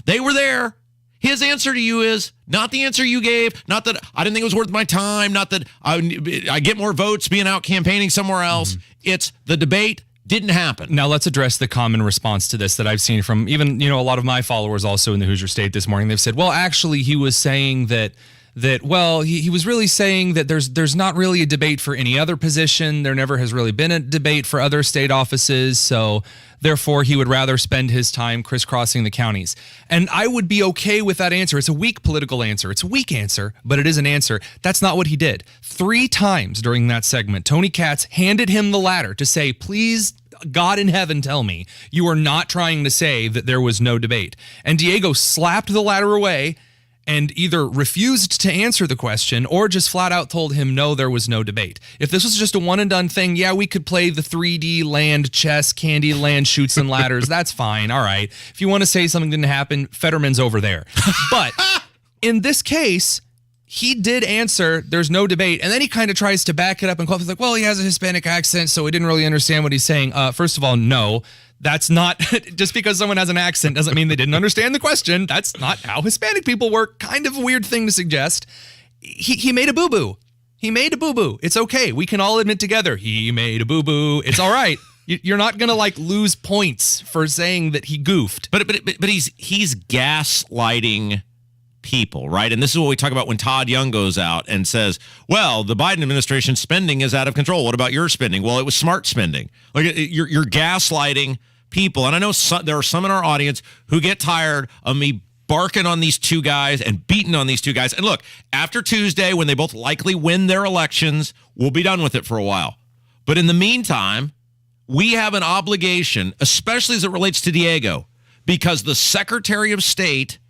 They were there. His answer to you is not the answer you gave, not that I didn't think it was worth my time, not that I get more votes being out campaigning somewhere else. It's the debate didn't happen. Now let's address the common response to this that I've seen from even, a lot of my followers also in the Hoosier State this morning. They've said, well, actually, he was saying that he was really saying that there's not really a debate for any other position. There never has really been a debate for other state offices. So therefore, he would rather spend his time crisscrossing the counties. And I would be okay with that answer. It's a weak political answer. It's a weak answer, but it is an answer. That's not what he did. 3 times during that segment, Tony Katz handed him the ladder to say, please, God in heaven, tell me you are not trying to say that there was no debate. And Diego slapped the ladder away and either refused to answer the question or just flat out told him, no, there was no debate. If this was just a one and done thing, yeah, we could play the 3D land chess, candy land shoots and ladders. That's fine. All right. If you want to say something didn't happen, Fetterman's over there. But in this case, he did answer, there's no debate. And then he kind of tries to back it up and call it like, well, he has a Hispanic accent, so he didn't really understand what he's saying. First of all, no. That's not, just because someone has an accent doesn't mean they didn't understand the question. That's not how Hispanic people work. Kind of a weird thing to suggest. He made a boo-boo. He made a boo-boo. It's okay. We can all admit together, he made a boo-boo. It's all right. You're not going to lose points for saying that he goofed. But he's gaslighting people, right? And this is what we talk about when Todd Young goes out and says, well, the Biden administration's spending is out of control. What about your spending? Well, it was smart spending. You're gaslighting people. And I know there are some in our audience who get tired of me barking on these two guys and beating on these two guys. And look, after Tuesday, when they both likely win their elections, we'll be done with it for a while. But in the meantime, we have an obligation, especially as it relates to Diego, because the Secretary of State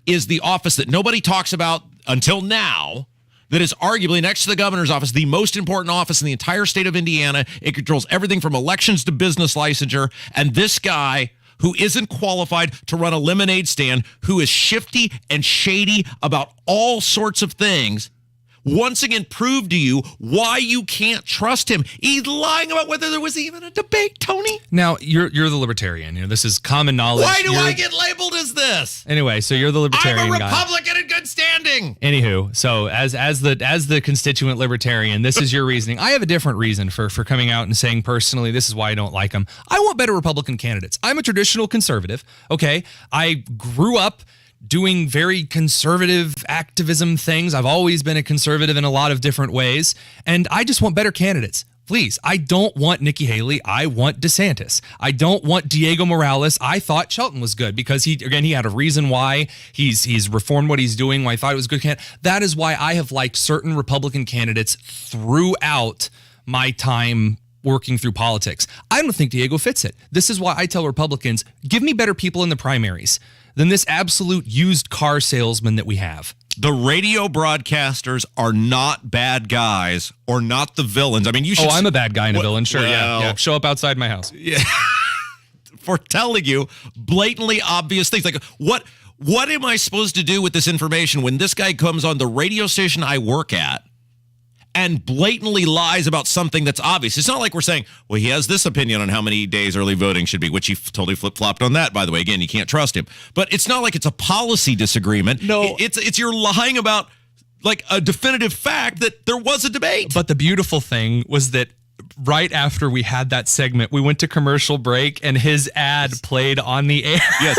is the office that nobody talks about until now, that is arguably next to the governor's office, the most important office in the entire state of Indiana. It controls everything from elections to business licensure. And this guy, who isn't qualified to run a lemonade stand, who is shifty and shady about all sorts of things, once again proved to you why you can't trust him. He's lying about whether there was even a debate, Tony. Now, you're the libertarian. This is common knowledge. Why do I get labeled as this? Anyway, so you're the libertarian I'm a guy. Republican in good standing. thing. Anywho, so as the constituent libertarian, this is your reasoning. I have a different reason for coming out and saying personally, this is why I don't like them. I want better Republican candidates. I'm a traditional conservative. Okay, I grew up doing very conservative activism things. I've always been a conservative in a lot of different ways, and I just want better candidates. Please, I don't want Nikki Haley. I want DeSantis. I don't want Diego Morales. I thought Shelton was good because he had a reason why he's reformed what he's doing, why I thought it was a good. That is why I have liked certain Republican candidates throughout my time working through politics. I don't think Diego fits it. This is why I tell Republicans, give me better people in the primaries than this absolute used car salesman that we have. The radio broadcasters are not bad guys or not the villains. I mean, you should. Oh, I'm a bad guy and a villain. Sure, well, yeah. Show up outside my house. Yeah. For telling you blatantly obvious things. Like, what am I supposed to do with this information when this guy comes on the radio station I work at and blatantly lies about something that's obvious? It's not like we're saying, well, he has this opinion on how many days early voting should be, which he totally flip-flopped on that, by the way. Again, you can't trust him. But it's not like it's a policy disagreement. No. It's you're lying about like a definitive fact that there was a debate. But the beautiful thing was that right after we had that segment, we went to commercial break and his ad played on the air. Yes.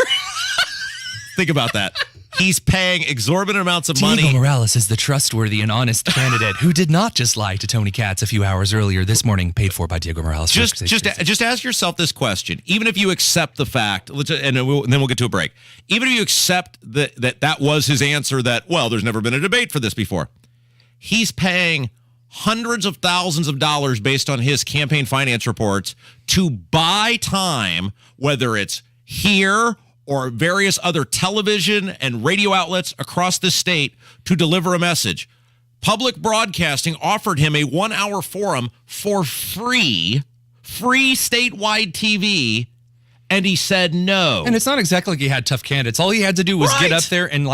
Think about that. He's paying exorbitant amounts of money. Diego Morales is the trustworthy and honest candidate who did not just lie to Tony Katz a few hours earlier this morning, paid for by Diego Morales. Just ask yourself this question. Even if you accept the fact, and then we'll get to a break. Even if you accept that was his answer, that, well, there's never been a debate for this before. He's paying hundreds of thousands of dollars based on his campaign finance reports to buy time, whether it's here or various other television and radio outlets across the state, to deliver a message. Public Broadcasting offered him a 1-hour forum for free statewide TV, and he said no. And it's not exactly like he had tough candidates. All he had to do was get up there and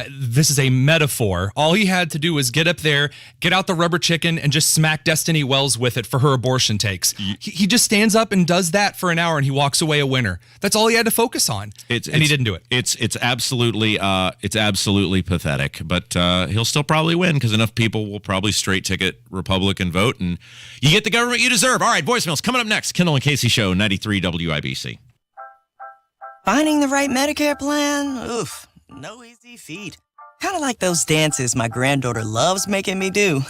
this is a metaphor. All he had to do was get up there, get out the rubber chicken, and just smack Destiny Wells with it for her abortion takes. He just stands up and does that for an hour, and he walks away a winner. That's all he had to focus on, and he didn't do it. It's absolutely pathetic. But he'll still probably win because enough people will probably straight ticket Republican vote, and you get the government you deserve. All right, voicemails coming up next. Kendall and Casey Show, 93 WIBC. Finding the right Medicare plan? Oof. No easy feat. Kind of like those dances my granddaughter loves making me do.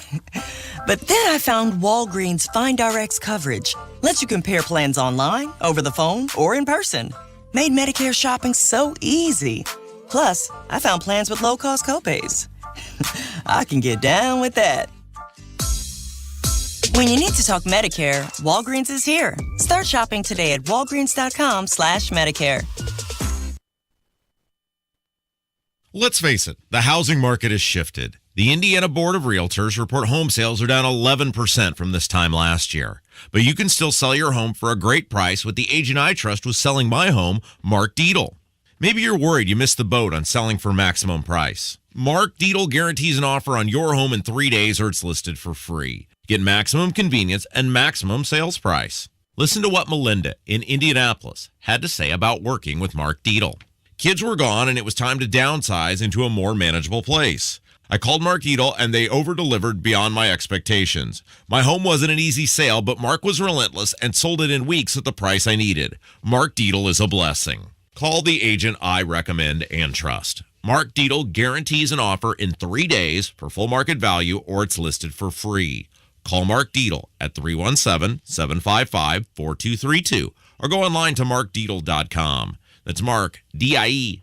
But then I found Walgreens Find Rx coverage. Lets you compare plans online, over the phone, or in person. Made Medicare shopping so easy. Plus, I found plans with low-cost copays. I can get down with that. When you need to talk Medicare, Walgreens is here. Start shopping today at walgreens.com/Medicare. Let's face it, the housing market has shifted. The Indiana Board of Realtors report home sales are down 11% from this time last year. But you can still sell your home for a great price with the agent I trust with selling my home, Mark Dietl. Maybe you're worried you missed the boat on selling for maximum price. Mark Dietl guarantees an offer on your home in 3 days or it's listed for free. Get maximum convenience and maximum sales price. Listen to what Melinda in Indianapolis had to say about working with Mark Dietl. Kids were gone, and it was time to downsize into a more manageable place. I called Mark Dietl, and they over-delivered beyond my expectations. My home wasn't an easy sale, but Mark was relentless and sold it in weeks at the price I needed. Mark Dietl is a blessing. Call the agent I recommend and trust. Mark Dietl guarantees an offer in 3 days for full market value, or it's listed for free. Call Mark Dietl at 317-755-4232 or go online to markdietl.com. That's Mark, DIETEL.com.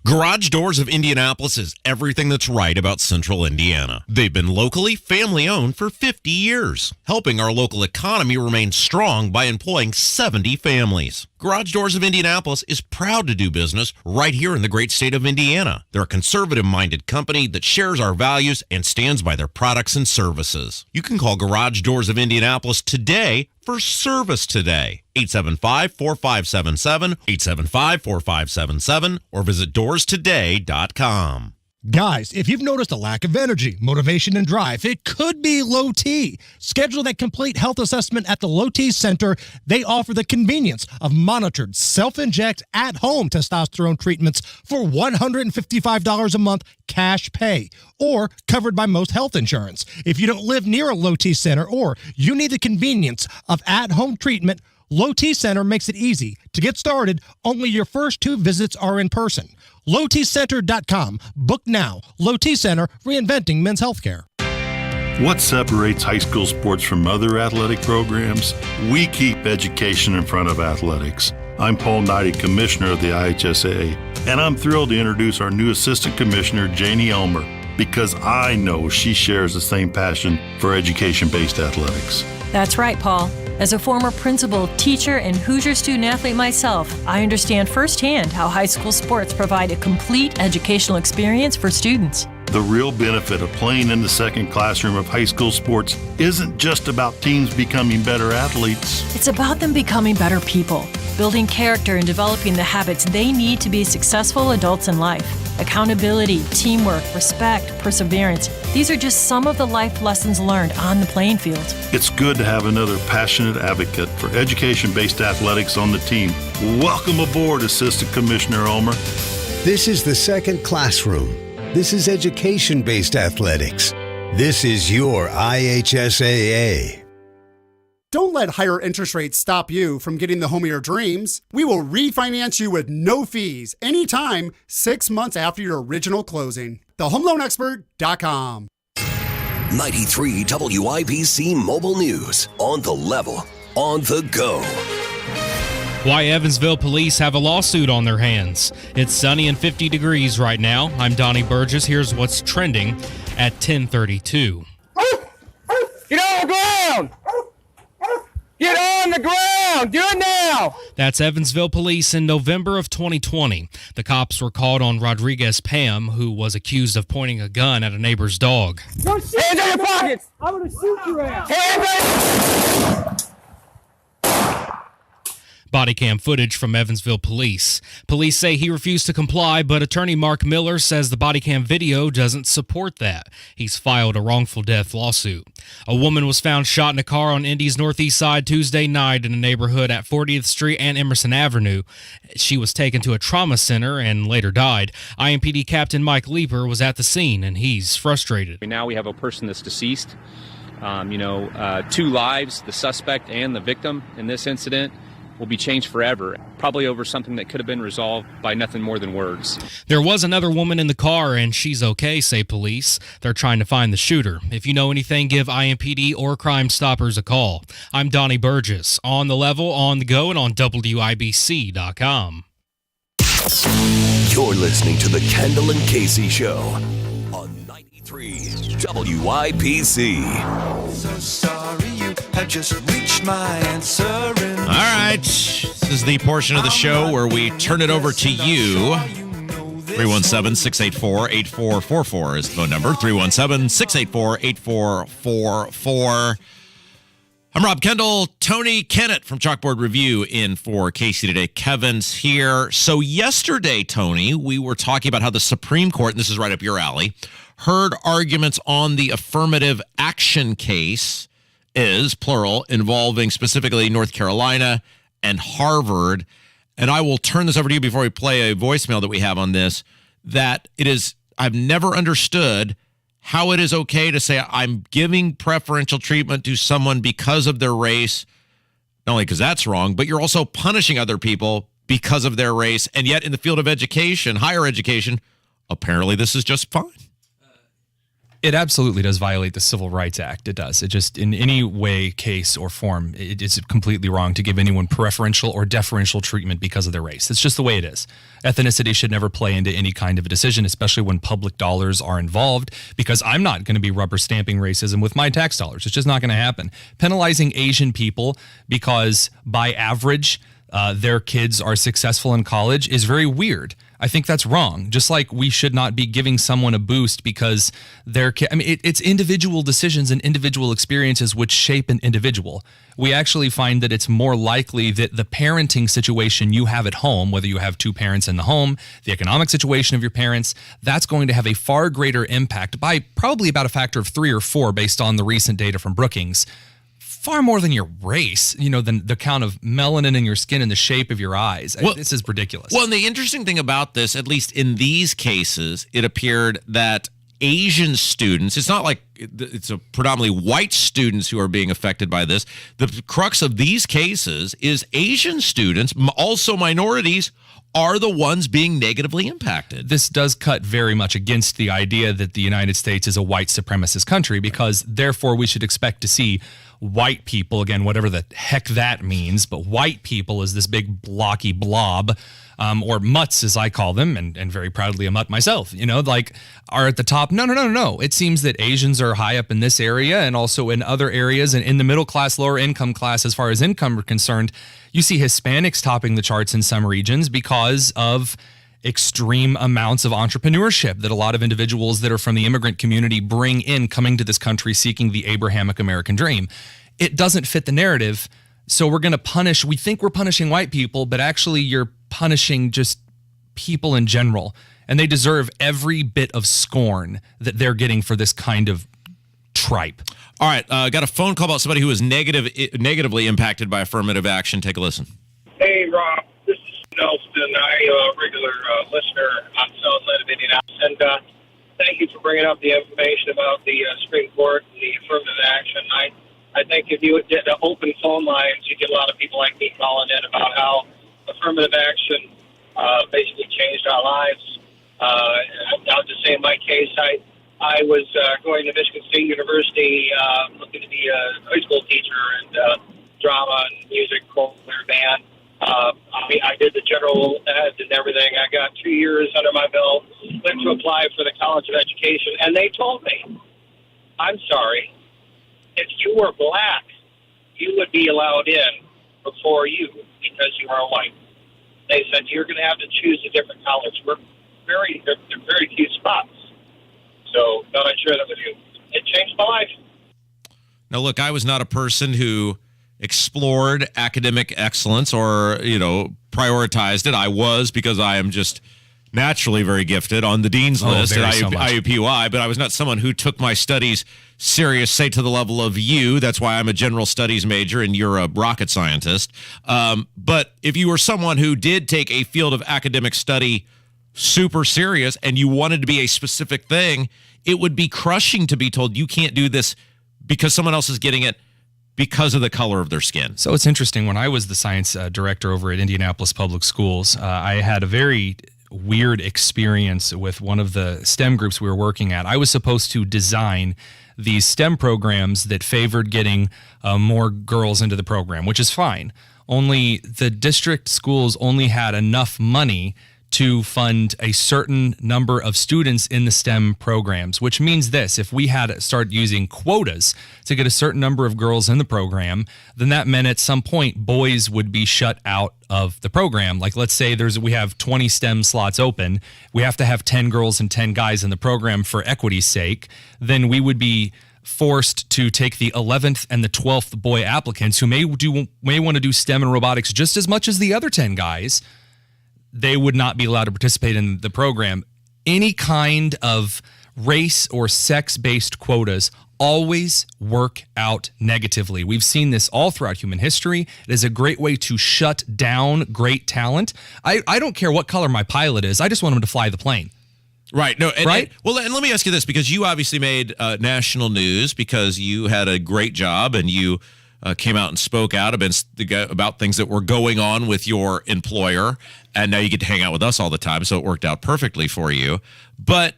Garage Doors of Indianapolis is everything that's right about Central Indiana. They've been locally family-owned for 50 years, helping our local economy remain strong by employing 70 families. Garage Doors of Indianapolis is proud to do business right here in the great state of Indiana. They're a conservative-minded company that shares our values and stands by their products and services. You can call Garage Doors of Indianapolis today for service today. 875-4577, 875-4577, or visit doorstoday.com. Guys, if you've noticed a lack of energy, motivation, and drive, it could be low T. Schedule that complete health assessment at the Low T Center. They offer the convenience of monitored, self-inject, at-home testosterone treatments for $155 a month cash pay, or covered by most health insurance. If you don't live near a Low T Center or you need the convenience of at-home treatment, Low T Center makes it easy to get started. Only your first 2 visits are in person. LowTCenter.com. Book now. Low T Center, reinventing men's healthcare. What separates high school sports from other athletic programs? We keep education in front of athletics. I'm Paul Knighty, Commissioner of the IHSAA, and I'm thrilled to introduce our new Assistant Commissioner, Janie Elmer, because I know she shares the same passion for education-based athletics. That's right, Paul. As a former principal, teacher, and Hoosier student-athlete myself, I understand firsthand how high school sports provide a complete educational experience for students. The real benefit of playing in the second classroom of high school sports isn't just about teams becoming better athletes. It's about them becoming better people, building character and developing the habits they need to be successful adults in life. Accountability, teamwork, respect, perseverance. These are just some of the life lessons learned on the playing field. It's good to have another passionate advocate for education-based athletics on the team. Welcome aboard, Assistant Commissioner Elmer. This is the second classroom. This is education-based athletics. This is your IHSAA. Don't let higher interest rates stop you from getting the home of your dreams. We will refinance you with no fees anytime 6 months after your original closing. TheHomeLoanExpert.com. 93 WIBC Mobile News. On the level, on the go. Why Evansville police have a lawsuit on their hands. It's sunny and 50 degrees right now. I'm Donnie Burgess. Here's what's trending at 10:32. Get on the ground! Get on the ground! Do it now! That's Evansville police in November of 2020. The cops were called on Rodriguez Pam, who was accused of pointing a gun at a neighbor's dog. Hands in your pockets! I'm gonna shoot your ass! Hands in... Body cam footage from Evansville police. Police say he refused to comply, but attorney Mark Miller says the body cam video doesn't support that. He's filed a wrongful death lawsuit. A woman was found shot in a car on Indy's northeast side Tuesday night in a neighborhood at 40th Street and Emerson Avenue. She was taken to a trauma center and later died. IMPD Captain Mike Leeper was at the scene, and he's frustrated. Now we have a person that's deceased. 2 lives, the suspect and the victim in this incident, will be changed forever, probably over something that could have been resolved by nothing more than words. There was another woman in the car, and she's okay, say police. They're trying to find the shooter. If you know anything, give IMPD or Crime Stoppers a call. I'm Donnie Burgess, on the level, on the go, and on WIBC.com. You're listening to the Kendall and Casey Show on 93 WIBC. So sorry you have just reached my answer. All right. This is the portion of the show where we turn it over to you. 317-684-8444 is the phone number. 317-684-8444. I'm Rob Kendall. Tony Kennett from Chalkboard Review in for Casey today. Kevin's here. So yesterday, Tony, we were talking about how the Supreme Court, and this is right up your alley, heard arguments on the affirmative action case, is plural, involving specifically North Carolina and Harvard. And I will turn this over to you before we play a voicemail that we have on this, that it is, I've never understood how it is okay to say I'm giving preferential treatment to someone because of their race, not only because that's wrong, but you're also punishing other people because of their race. And yet in the field of education, higher education, apparently this is just fine. It absolutely does violate the Civil Rights Act. It does. It just, in any way, case, or form, it is completely wrong to give anyone preferential or deferential treatment because of their race. It's just the way it is. Ethnicity should never play into any kind of a decision, especially when public dollars are involved, because I'm not going to be rubber stamping racism with my tax dollars. It's just not going to happen. Penalizing Asian people because, by average, their kids are successful in college is very weird. I think that's wrong. Just like we should not be giving someone a boost because it's individual decisions and individual experiences which shape an individual. We actually find that it's more likely that the parenting situation you have at home, whether you have two parents in the home, the economic situation of your parents, that's going to have a far greater impact by probably about a factor of 3 or 4 based on the recent data from Brookings. Far more than your race, than the count of melanin in your skin and the shape of your eyes. Well, this is ridiculous. Well, and the interesting thing about this, at least in these cases, it appeared that Asian students, it's not like it's a predominantly white students who are being affected by this. The crux of these cases is Asian students, also minorities, are the ones being negatively impacted. This does cut very much against the idea that the United States is a white supremacist country, because therefore we should expect to see white people, again, whatever the heck that means, but white people is this big blocky blob, or mutts as I call them, and very proudly a mutt myself, are at the top. No. It seems that Asians are high up in this area and also in other areas, and in the middle class, lower income class, as far as income are concerned. You see Hispanics topping the charts in some regions because of extreme amounts of entrepreneurship that a lot of individuals that are from the immigrant community bring in, coming to this country seeking the Abrahamic American dream. It doesn't fit the narrative, so we're going to punish. We think we're punishing white people, but actually you're punishing just people in general, and they deserve every bit of scorn that they're getting for this kind of tripe. All right, got a phone call about somebody who was negatively impacted by affirmative action. Take a listen. Hey, Rob. This is Nelson. I'm a regular listener on Southland of Indianapolis. And thank you for bringing up the information about the Supreme Court and the affirmative action. I think if you did open phone lines, you'd get a lot of people like me calling in about how affirmative action basically changed our lives. I'll just say in my case, I was going to Michigan State University looking to be a high school teacher and drama and music, choir, band. I did the general ed and everything. I got 2 years under my belt, went to apply for the College of Education, and they told me, I'm sorry, if you were black, you would be allowed in before you because you are white. They said, you're going to have to choose a different college. There are very few spots. So thought I'd share that with you. It changed my life. Now, look, I was not a person who explored academic excellence or, prioritized it. I was, because I am just naturally very gifted, on the dean's list at IUPUI, but I was not someone who took my studies serious, say to the level of you. That's why I'm a general studies major and you're a rocket scientist. But if you were someone who did take a field of academic study super serious and you wanted to be a specific thing, it would be crushing to be told you can't do this because someone else is getting it because of the color of their skin. So it's interesting. When I was the science director over at Indianapolis Public Schools, I had a very weird experience with one of the STEM groups we were working at. I was supposed to design these STEM programs that favored getting more girls into the program, which is fine. Only the district schools only had enough money to fund a certain number of students in the STEM programs, which means this: if we had started using quotas to get a certain number of girls in the program, then that meant at some point boys would be shut out of the program. Like, let's say we have 20 STEM slots open, we have to have 10 girls and 10 guys in the program for equity's sake, then we would be forced to take the 11th and the 12th boy applicants who may want to do STEM and robotics just as much as the other 10 guys. They would not be allowed to participate in the program. Any kind of race or sex-based quotas always work out negatively. We've seen this all throughout human history. It is a great way to shut down great talent. I don't care what color my pilot is. I just want him to fly the plane. Right. No. Right. And let me ask you this, because you obviously made national news because you had a great job and you came out and spoke out about things that were going on with your employer, and now you get to hang out with us all the time, so it worked out perfectly for you. But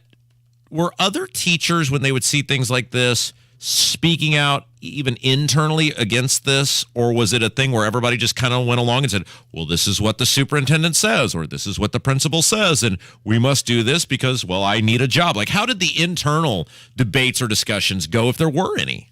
were other teachers, when they would see things like this, speaking out even internally against this, or was it a thing where everybody just kind of went along and said, well, this is what the superintendent says, or this is what the principal says, and we must do this because, well, I need a job? Like, how did the internal debates or discussions go, if there were any?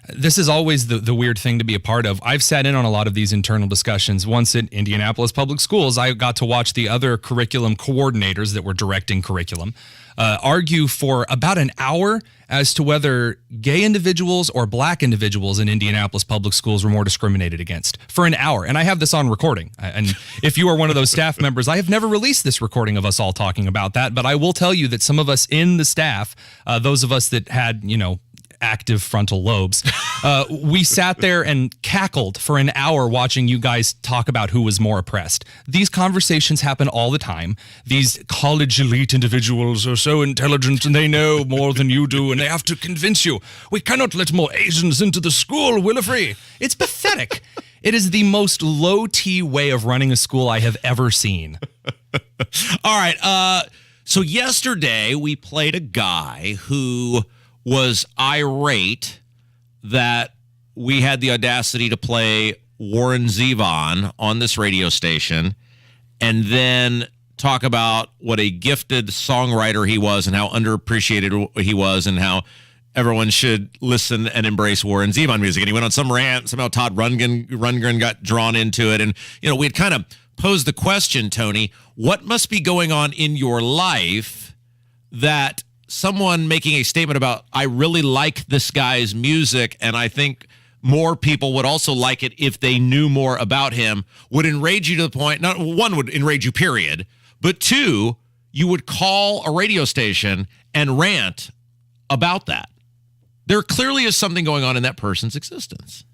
This is always the weird thing to be a part of. I've sat in on a lot of these internal discussions. Once at Indianapolis Public Schools, I got to watch the other curriculum coordinators that were directing curriculum argue for about an hour as to whether gay individuals or black individuals in Indianapolis Public Schools were more discriminated against for an hour. And I have this on recording. And if you are one of those staff members, I have never released this recording of us all talking about that. But I will tell you that some of us in the staff, those of us that had, active frontal lobes, we sat there and cackled for an hour watching you guys talk about who was more oppressed. These conversations happen all the time. These college elite individuals are so intelligent and they know more than you do, and they have to convince you, we cannot let more Asians into the school, Willifree. It's pathetic. It is the most low-T way of running a school I have ever seen. All right. So yesterday we played a guy who was irate that we had the audacity to play Warren Zevon on this radio station and then talk about what a gifted songwriter he was and how underappreciated he was and how everyone should listen and embrace Warren Zevon music. And he went on some rant. Somehow Todd Rundgren got drawn into it. And, we had kind of posed the question, Tony, what must be going on in your life that someone making a statement about, I really like this guy's music, and I think more people would also like it if they knew more about him, would enrage you to the point, not one would enrage you, period, but two, you would call a radio station and rant about that. There clearly is something going on in that person's existence.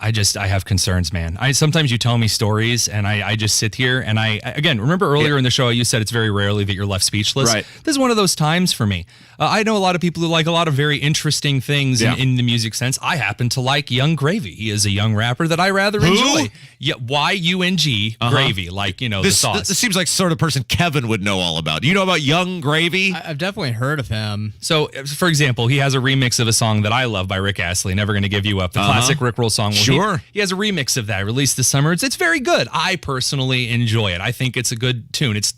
I have concerns, man. Sometimes you tell me stories and I just sit here and again, remember earlier in the show, you said it's very rarely that you're left speechless. Right. This is one of those times for me. I know a lot of people who like a lot of very interesting things in the music sense. I happen to like Young Gravy. He is a young rapper that I rather enjoy. Yeah, Y-U-N-G, Gravy, the sauce. This seems like the sort of person Kevin would know all about. Do you know about Young Gravy? I've definitely heard of him. So, for example, he has a remix of a song that I love by Rick Astley, Never Gonna Give You Up, the classic Rickroll song. Well, sure. He has a remix of that released this summer. It's very good. I personally enjoy it. I think it's a good tune. It's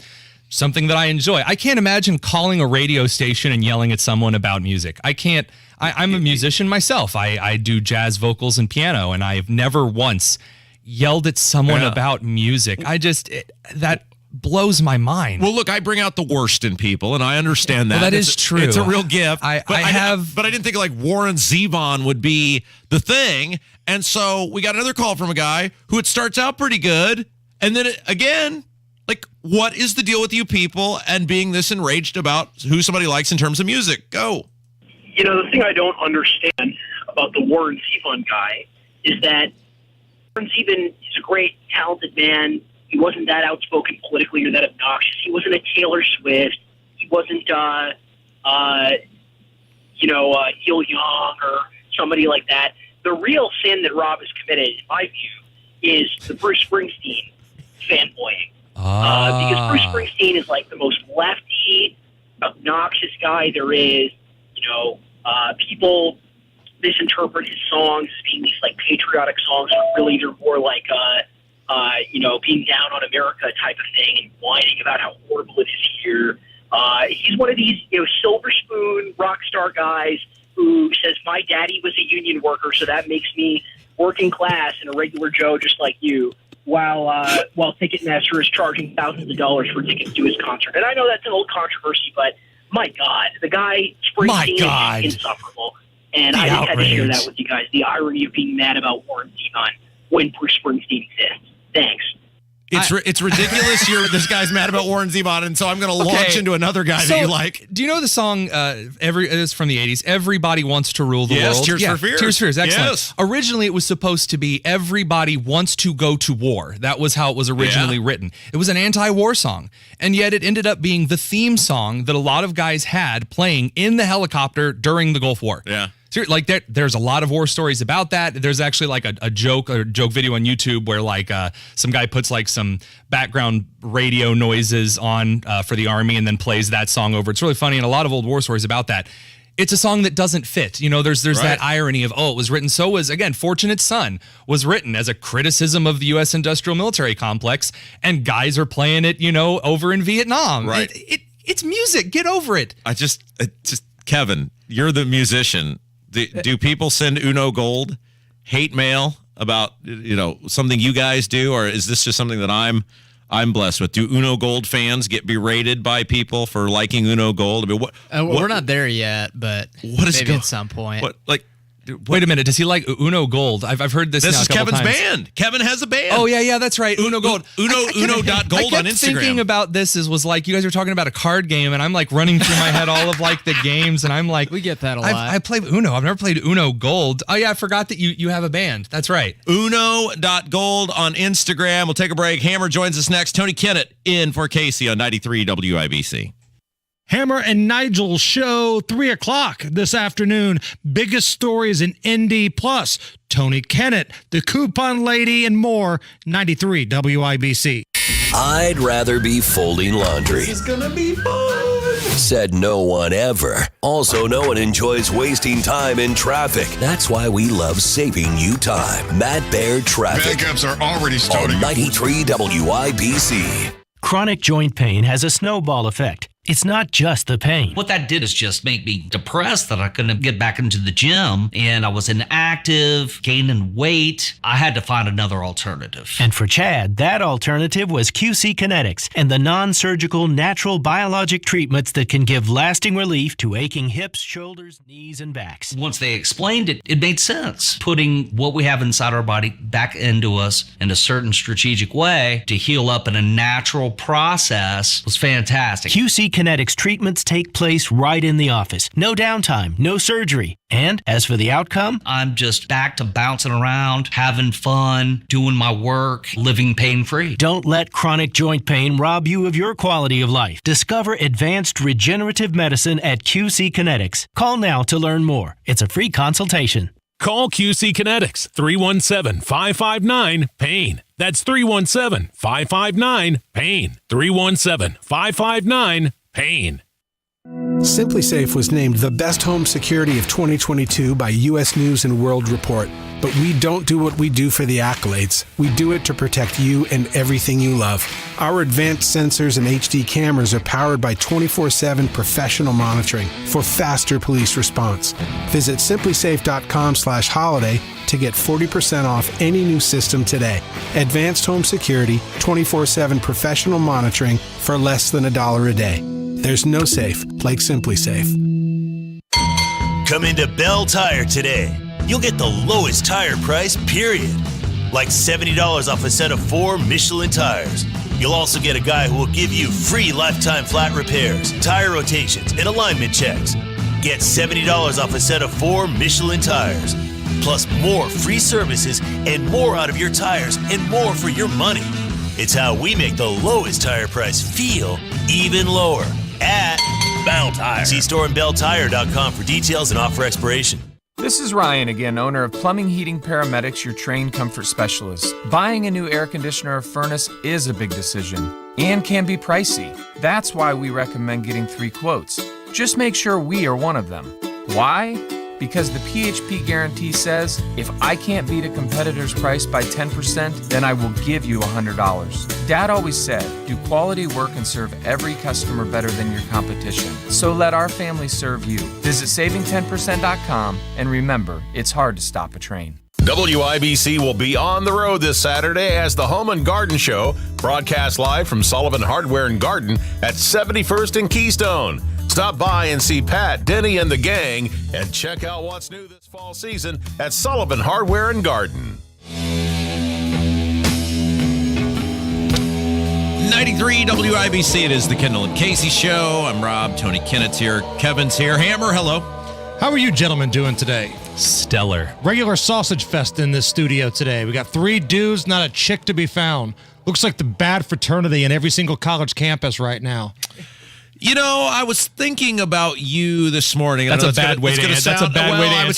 something that I enjoy. I can't imagine calling a radio station and yelling at someone about music. I can't. I'm a musician myself. I do jazz vocals and piano, and I've never once yelled at someone about music. That blows my mind. Well, look, I bring out the worst in people, and I understand that. Well, that is true. It's a real gift. But I didn't think like Warren Zevon would be the thing. And so we got another call from a guy who it starts out pretty good, and then again, like, what is the deal with you people and being this enraged about who somebody likes in terms of music? Go. The thing I don't understand about the Warren Zevon guy is that Warren Zevon is a great, talented man. He wasn't that outspoken politically or that obnoxious. He wasn't a Taylor Swift. He wasn't, Neil Young or somebody like that. The real sin that Rob has committed, in my view, is the Bruce Springsteen fanboying. Because Bruce Springsteen is like the most lefty, obnoxious guy there is. People misinterpret his songs as being these like patriotic songs, but really they're more like being down on America type of thing and whining about how horrible it is here. He's one of these, silver spoon rock star guys who says, my daddy was a union worker, so that makes me working class and a regular Joe just like you, while Ticketmaster is charging thousands of dollars for tickets to his concert. And I know that's an old controversy, but my God, the guy, Springsteen, is insufferable. And I just had to share that with you guys, the irony of being mad about Warren Zevon when Bruce Springsteen exists. Thanks. It's ridiculous. This guy's mad about Warren Zevon, and so I'm going to launch into another guy that you like. Do you know the song? It is from the '80s. Everybody Wants to Rule the World. Tears for Fears. Tears for Fears. Excellent. Yes. Originally, it was supposed to be Everybody Wants to Go to War. That was how it was originally written. It was an anti-war song, and yet it ended up being the theme song that a lot of guys had playing in the helicopter during the Gulf War. Yeah. Like there's a lot of war stories about that. There's actually like a joke video on YouTube where like some guy puts like some background radio noises on for the army and then plays that song over. It's really funny, and a lot of old war stories about that. It's a song that doesn't fit. There's that irony of, it was written. So was, again, Fortunate Son was written as a criticism of the U.S. industrial military complex, and guys are playing it, over in Vietnam. Right. It's music. Get over it. Kevin, you're the musician. Do people send Uno Gold hate mail about something you guys do, or is this just something that I'm blessed with? Do Uno Gold fans get berated by people for liking Uno Gold? I mean, we're not there yet, but maybe at some point. Wait a minute. Does he like Uno Gold? I've heard this. This now is a couple Kevin's times. band. Kevin has a band. Oh yeah, that's right. Uno Gold. Uno.gold on Instagram. Thinking about this was like you guys were talking about a card game, and I'm like running through my head all of like the games, and I'm like, we get that a lot. I played Uno. I've never played Uno Gold. Oh yeah, I forgot that you have a band. That's right. Uno.gold on Instagram. We'll take a break. Hammer joins us next. Tony Kennett in for Casey on 93 WIBC. Hammer and Nigel show 3 o'clock this afternoon. Biggest stories in Indy Plus. Tony Kennett, the Coupon Lady, and more. 93 WIBC. I'd rather be folding laundry. This is gonna be fun. Said no one ever. Also, no one enjoys wasting time in traffic. That's why we love saving you time. Matt Baird Traffic. Backups are already starting. On 93 WIBC. Chronic joint pain has a snowball effect. It's not just the pain. What that did is just make me depressed that I couldn't get back into the gym, and I was inactive, gaining weight. I had to find another alternative. And for Chad, that alternative was QC Kinetics and the non-surgical natural biologic treatments that can give lasting relief to aching hips, shoulders, knees, and backs. Once they explained it, it made sense. Putting what we have inside our body back into us in a certain strategic way to heal up in a natural process was fantastic. QC Kinetics treatments take place right in the office. No downtime, no surgery. And as for the outcome, I'm just back to bouncing around, having fun, doing my work, living pain-free. Don't let chronic joint pain rob you of your quality of life. Discover advanced regenerative medicine at QC Kinetics. Call now to learn more. It's a free consultation. Call QC Kinetics, 317-559-PAIN. That's 317-559-PAIN. 317-559-PAIN. Simply Safe was named the best home security of 2022 by U.S. News and World Report. But we don't do what we do for the accolades. We do it to protect you and everything you love. Our advanced sensors and HD cameras are powered by 24/7 professional monitoring for faster police response. Visit simplysafe.com/holiday to get 40% off any new system today. Advanced home security, 24/7 professional monitoring for less than $1 a day. There's no safe like Simply Safe. Come into Bell Tire today. You'll get the lowest tire price, period. Like $70 off a set of 4 Michelin tires. You'll also get a guy who will give you free lifetime flat repairs, tire rotations, and alignment checks. Get $70 off a set of 4 Michelin tires. Plus more free services and more out of your tires and more for your money. It's how we make the lowest tire price feel even lower at Bell Tire. See store and belltire.com for details and offer expiration. This is Ryan again, owner of Plumbing Heating Paramedics, your trained comfort specialist. Buying a new air conditioner or furnace is a big decision and can be pricey. That's why we recommend getting 3 quotes. Just make sure we are one of them. Why? Because the PHP guarantee says, if I can't beat a competitor's price by 10%, then I will give you $100. Dad always said, do quality work and serve every customer better than your competition. So let our family serve you. Visit saving10%.com and remember, it's hard to stop a train. WIBC will be on the road this Saturday as the Home and Garden Show broadcasts live from Sullivan Hardware and Garden at 71st and Keystone. Stop by and see Pat, Denny, and the gang, and check out what's new this fall season at Sullivan Hardware and Garden. 93 WIBC, it is the Kendall and Casey Show. I'm Rob, Tony Kennett's here, Kevin's here. Hammer, hello. How are you gentlemen doing today? Stellar. Regular sausage fest in this studio today. We got 3 dudes, not a chick to be found. Looks like the bad fraternity in every single college campus right now. You know, I was thinking about you this morning. That's a bad way to answer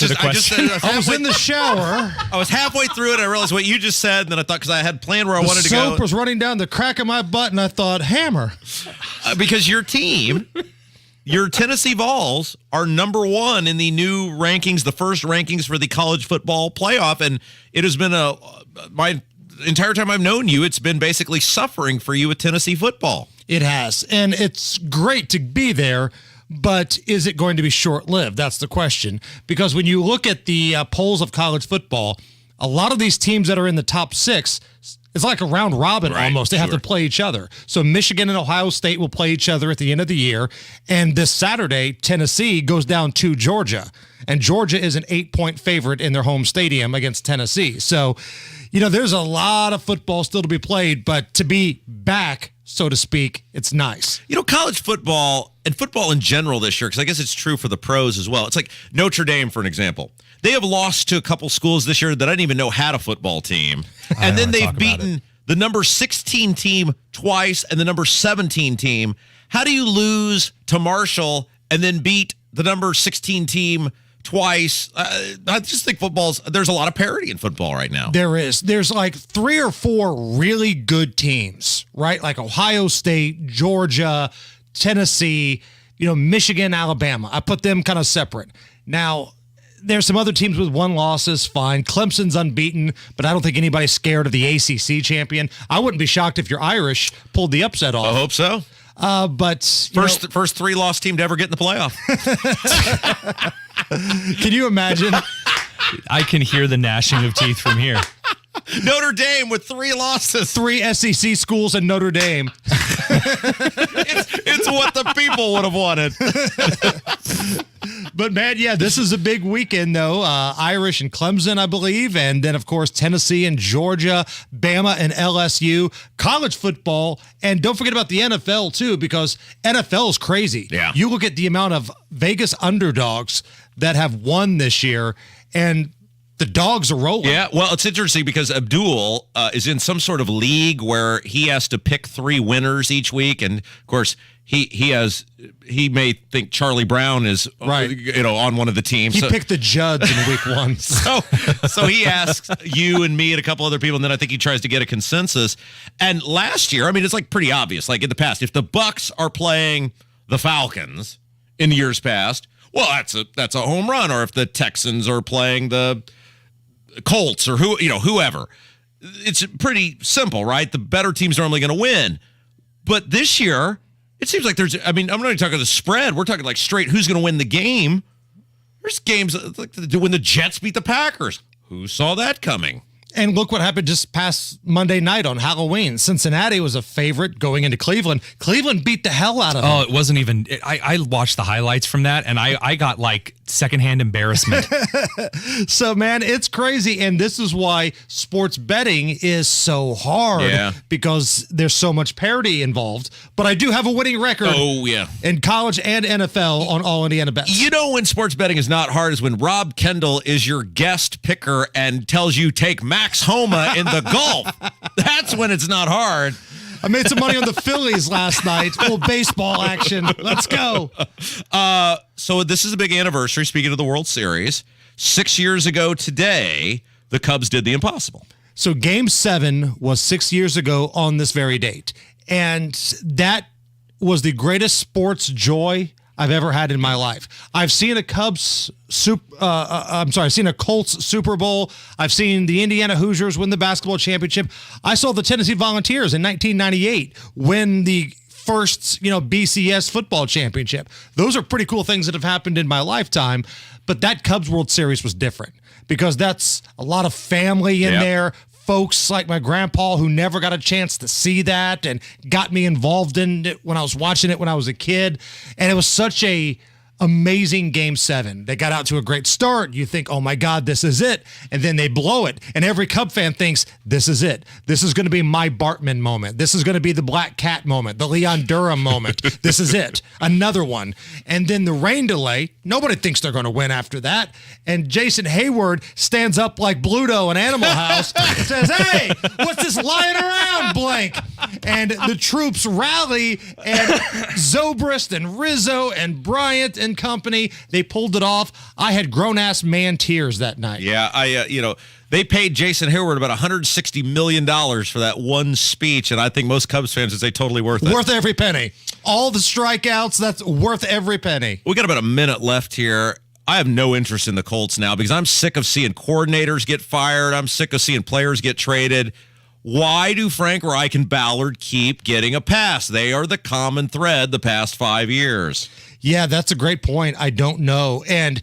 the question. I was in the shower. I was halfway through it. I realized what you just said, and then I thought, because I had planned where I wanted to go. The soap was running down the crack of my butt, and I thought, Hammer. Because your team, your Tennessee Vols, are number 1 in the new rankings, the first rankings for the college football playoff, and it has been my entire time I've known you, it's been basically suffering for you with Tennessee football. It has, and it's great to be there, But is it going to be short-lived? That's the question. Because when you look at the polls of college football, a lot of these teams that are in the top 6, it's like a round robin almost. They have to play each other. So Michigan and Ohio State will play each other at the end of the year. And this Saturday, Tennessee goes down to Georgia. And Georgia is an 8-point favorite in their home stadium against Tennessee. So, there's a lot of football still to be played, but to be back, so to speak, it's nice. College football and football in general this year, because I guess it's true for the pros as well. It's like Notre Dame, for an example. They have lost to a couple schools this year that I didn't even know had a football team. And then they've beaten the number 16 team twice and the number 17 team. How do you lose to Marshall and then beat the number 16 team twice? I just think there's a lot of parity in football right now. There is. There's like 3 or 4 really good teams, right? Like Ohio State, Georgia, Tennessee, Michigan, Alabama. I put them kind of separate. Now, there's some other teams with 1 losses, fine. Clemson's unbeaten, but I don't think anybody's scared of the ACC champion. I wouldn't be shocked if your Irish pulled the upset off. I hope so. But first 3-loss team to ever get in the playoff. Can you imagine? I can hear the gnashing of teeth from here. Notre Dame with 3 losses. 3 SEC schools and Notre Dame. It's what the people would have wanted. But, man, this is a big weekend, though. Irish and Clemson, I believe. And then, of course, Tennessee and Georgia, Bama and LSU, college football. And don't forget about the NFL, too, because NFL is crazy. Yeah. You look at the amount of Vegas underdogs that have won this year, and the dogs are rolling. Yeah, well, it's interesting because Abdul is in some sort of league where he has to pick 3 winners each week. And, of course, he may think Charlie Brown is on one of the teams. He picked the Judds in week 1. So he asks you and me and a couple other people, and then I think he tries to get a consensus. And last year, it's like pretty obvious. Like in the past, if the Bucks are playing the Falcons in years past, well, that's a home run. Or if the Texans are playing the Colts or whoever, it's pretty simple, right? The better team's normally going to win. But this year, it seems like I'm not even talking the spread. We're talking like straight who's going to win the game. There's games like when the Jets beat the Packers. Who saw that coming? And look what happened just past Monday night on Halloween. Cincinnati was a favorite going into Cleveland. Cleveland beat the hell out of them. Oh, it wasn't even... I watched the highlights from that, and I got, like, secondhand embarrassment. So, man, it's crazy. And this is why sports betting is so hard. Because there's so much parity involved. But I do have a winning record in college and NFL on All Indiana Bets. When sports betting is not hard is when Rob Kendall is your guest picker and tells you take Max Homa in the golf. That's when it's not hard. I made some money on the Phillies last night. A little baseball action. Let's go. So this is a big anniversary, speaking of the World Series. 6 years ago today, the Cubs did the impossible. So Game 7 was 6 years ago on this very date. And that was the greatest sports joy I've ever had in my life. I've seen a Colts Super Bowl. I've seen the Indiana Hoosiers win the basketball championship. I saw the Tennessee Volunteers in 1998 win the first, BCS football championship. Those are pretty cool things that have happened in my lifetime. But that Cubs World Series was different because that's a lot of family in there. Folks like my grandpa who never got a chance to see that and got me involved in it when I was watching it when I was a kid. And it was such a amazing Game 7. They got out to a great start. You think, oh my God, this is it. And then they blow it. And every Cub fan thinks, this is it. This is going to be my Bartman moment. This is going to be the Black Cat moment, the Leon Durham moment. This is it. Another one. And then the rain delay, nobody thinks they're going to win after that. And Jason Hayward stands up like Bluto in Animal House and says, hey, what's this lying around blank? And the troops rally, and Zobrist and Rizzo and Bryant and company, they pulled it off. I had grown-ass man tears that night. Yeah, they paid Jason Hayward about $160 million for that one speech, and I think most Cubs fans would say totally worth it. Worth every penny. All the strikeouts, that's worth every penny. We got about a minute left here. I have no interest in the Colts now because I'm sick of seeing coordinators get fired. I'm sick of seeing players get traded. Why do Frank Reich and Ballard keep getting a pass? They are the common thread the past 5 years. Yeah, that's a great point. I don't know. And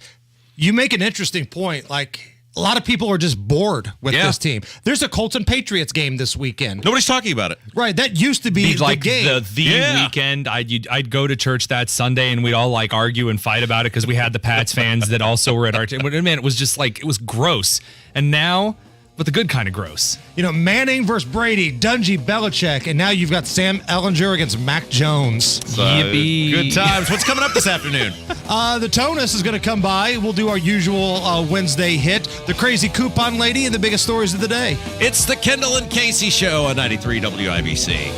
you make an interesting point. Like, a lot of people are just bored with this team. There's a Colts and Patriots game this weekend. Nobody's talking about it. Right. That used to be the game. The weekend. I'd go to church that Sunday and we'd all like argue and fight about it because we had the Pats fans that also were at our team. Man, it was just like, it was gross. And now, but the good kind of gross. You know, Manning versus Brady, Dungy, Belichick, and now you've got Sam Ehlinger against Mac Jones. Yippee. Good times. What's coming up this afternoon? The Tonus is going to come by. We'll do our usual Wednesday hit, the crazy coupon lady, and the biggest stories of the day. It's the Kendall and Casey Show on 93 WIBC.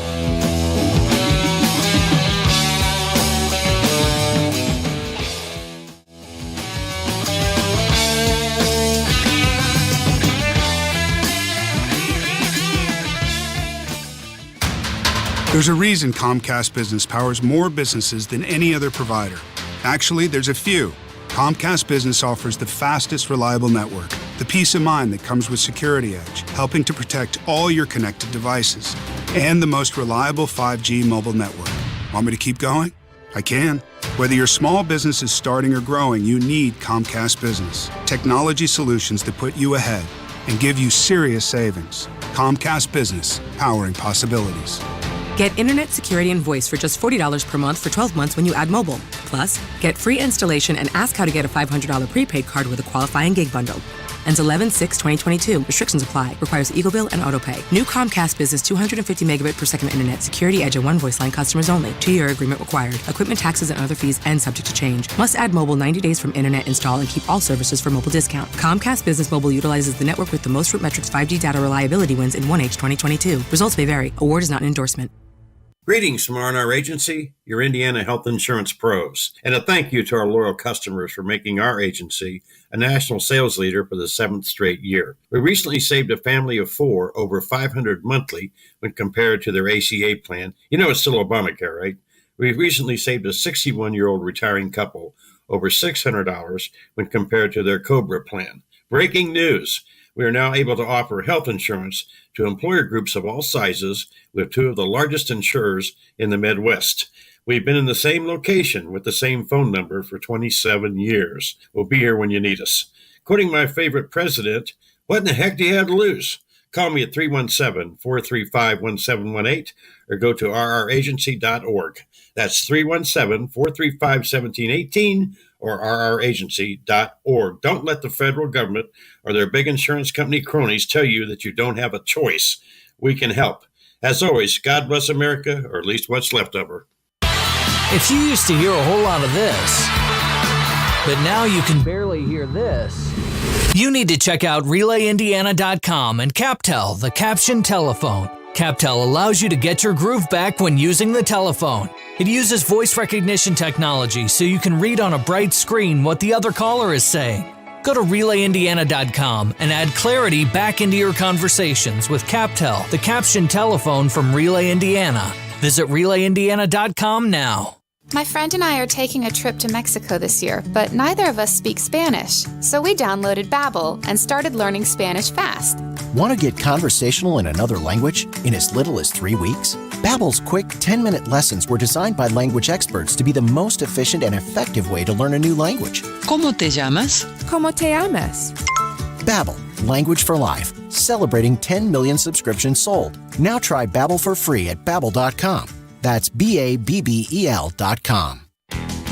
There's a reason Comcast Business powers more businesses than any other provider. Actually, there's a few. Comcast Business offers the fastest, reliable network, the peace of mind that comes with Security Edge, helping to protect all your connected devices, and the most reliable 5G mobile network. Want me to keep going? I can. Whether your small business is starting or growing, you need Comcast Business. Technology solutions that put you ahead and give you serious savings. Comcast Business, powering possibilities. Get internet, security, and voice for just $40 per month for 12 months when you add mobile. Plus, get free installation and ask how to get a $500 prepaid card with a qualifying gig bundle. Ends 11/6/2022. Restrictions apply. Requires Eagle Bill and AutoPay. New Comcast Business 250 megabit per second internet. Security Edge and one voice line customers only. 2-year agreement required. Equipment taxes and other fees and subject to change. Must add mobile 90 days from internet install and keep all services for mobile discount. Comcast Business Mobile utilizes the network with the most RootMetrics 5G data reliability wins in 1H 2022. Results may vary. Award is not an endorsement. Greetings from R&R Agency, your Indiana health insurance pros, and a thank you to our loyal customers for making our agency a national sales leader for the 7th straight year. We recently saved a family of 4 over $500 monthly when compared to their ACA plan. You know it's still Obamacare, right? We recently saved a 61-year-old retiring couple over $600 when compared to their COBRA plan. Breaking news! We are now able to offer health insurance to employer groups of all sizes with 2 of the largest insurers in the Midwest. We've been in the same location with the same phone number for 27 years. We'll be here when you need us. Quoting my favorite president, what in the heck do you have to lose? Call me at 317-435-1718 or go to rragency.org. That's 317-435-1718 or rragency.org. Don't let the federal government or their big insurance company cronies tell you that you don't have a choice. We can help. As always, God bless America, or at least what's left of her. If you used to hear a whole lot of this, but now you can barely hear this, you need to check out RelayIndiana.com and CapTel, the caption telephone. CapTel allows you to get your groove back when using the telephone. It uses voice recognition technology so you can read on a bright screen what the other caller is saying. Go to RelayIndiana.com and add clarity back into your conversations with CapTel, the caption telephone from Relay Indiana. Visit RelayIndiana.com now. My friend and I are taking a trip to Mexico this year, but neither of us speak Spanish. So we downloaded Babbel and started learning Spanish fast. Want to get conversational in another language in as little as 3 weeks? Babbel's quick 10-minute lessons were designed by language experts to be the most efficient and effective way to learn a new language. ¿Cómo te llamas? ¿Cómo te llamas? Babbel, language for life, celebrating 10 million subscriptions sold. Now try Babbel for free at Babbel.com. That's Babbel.com.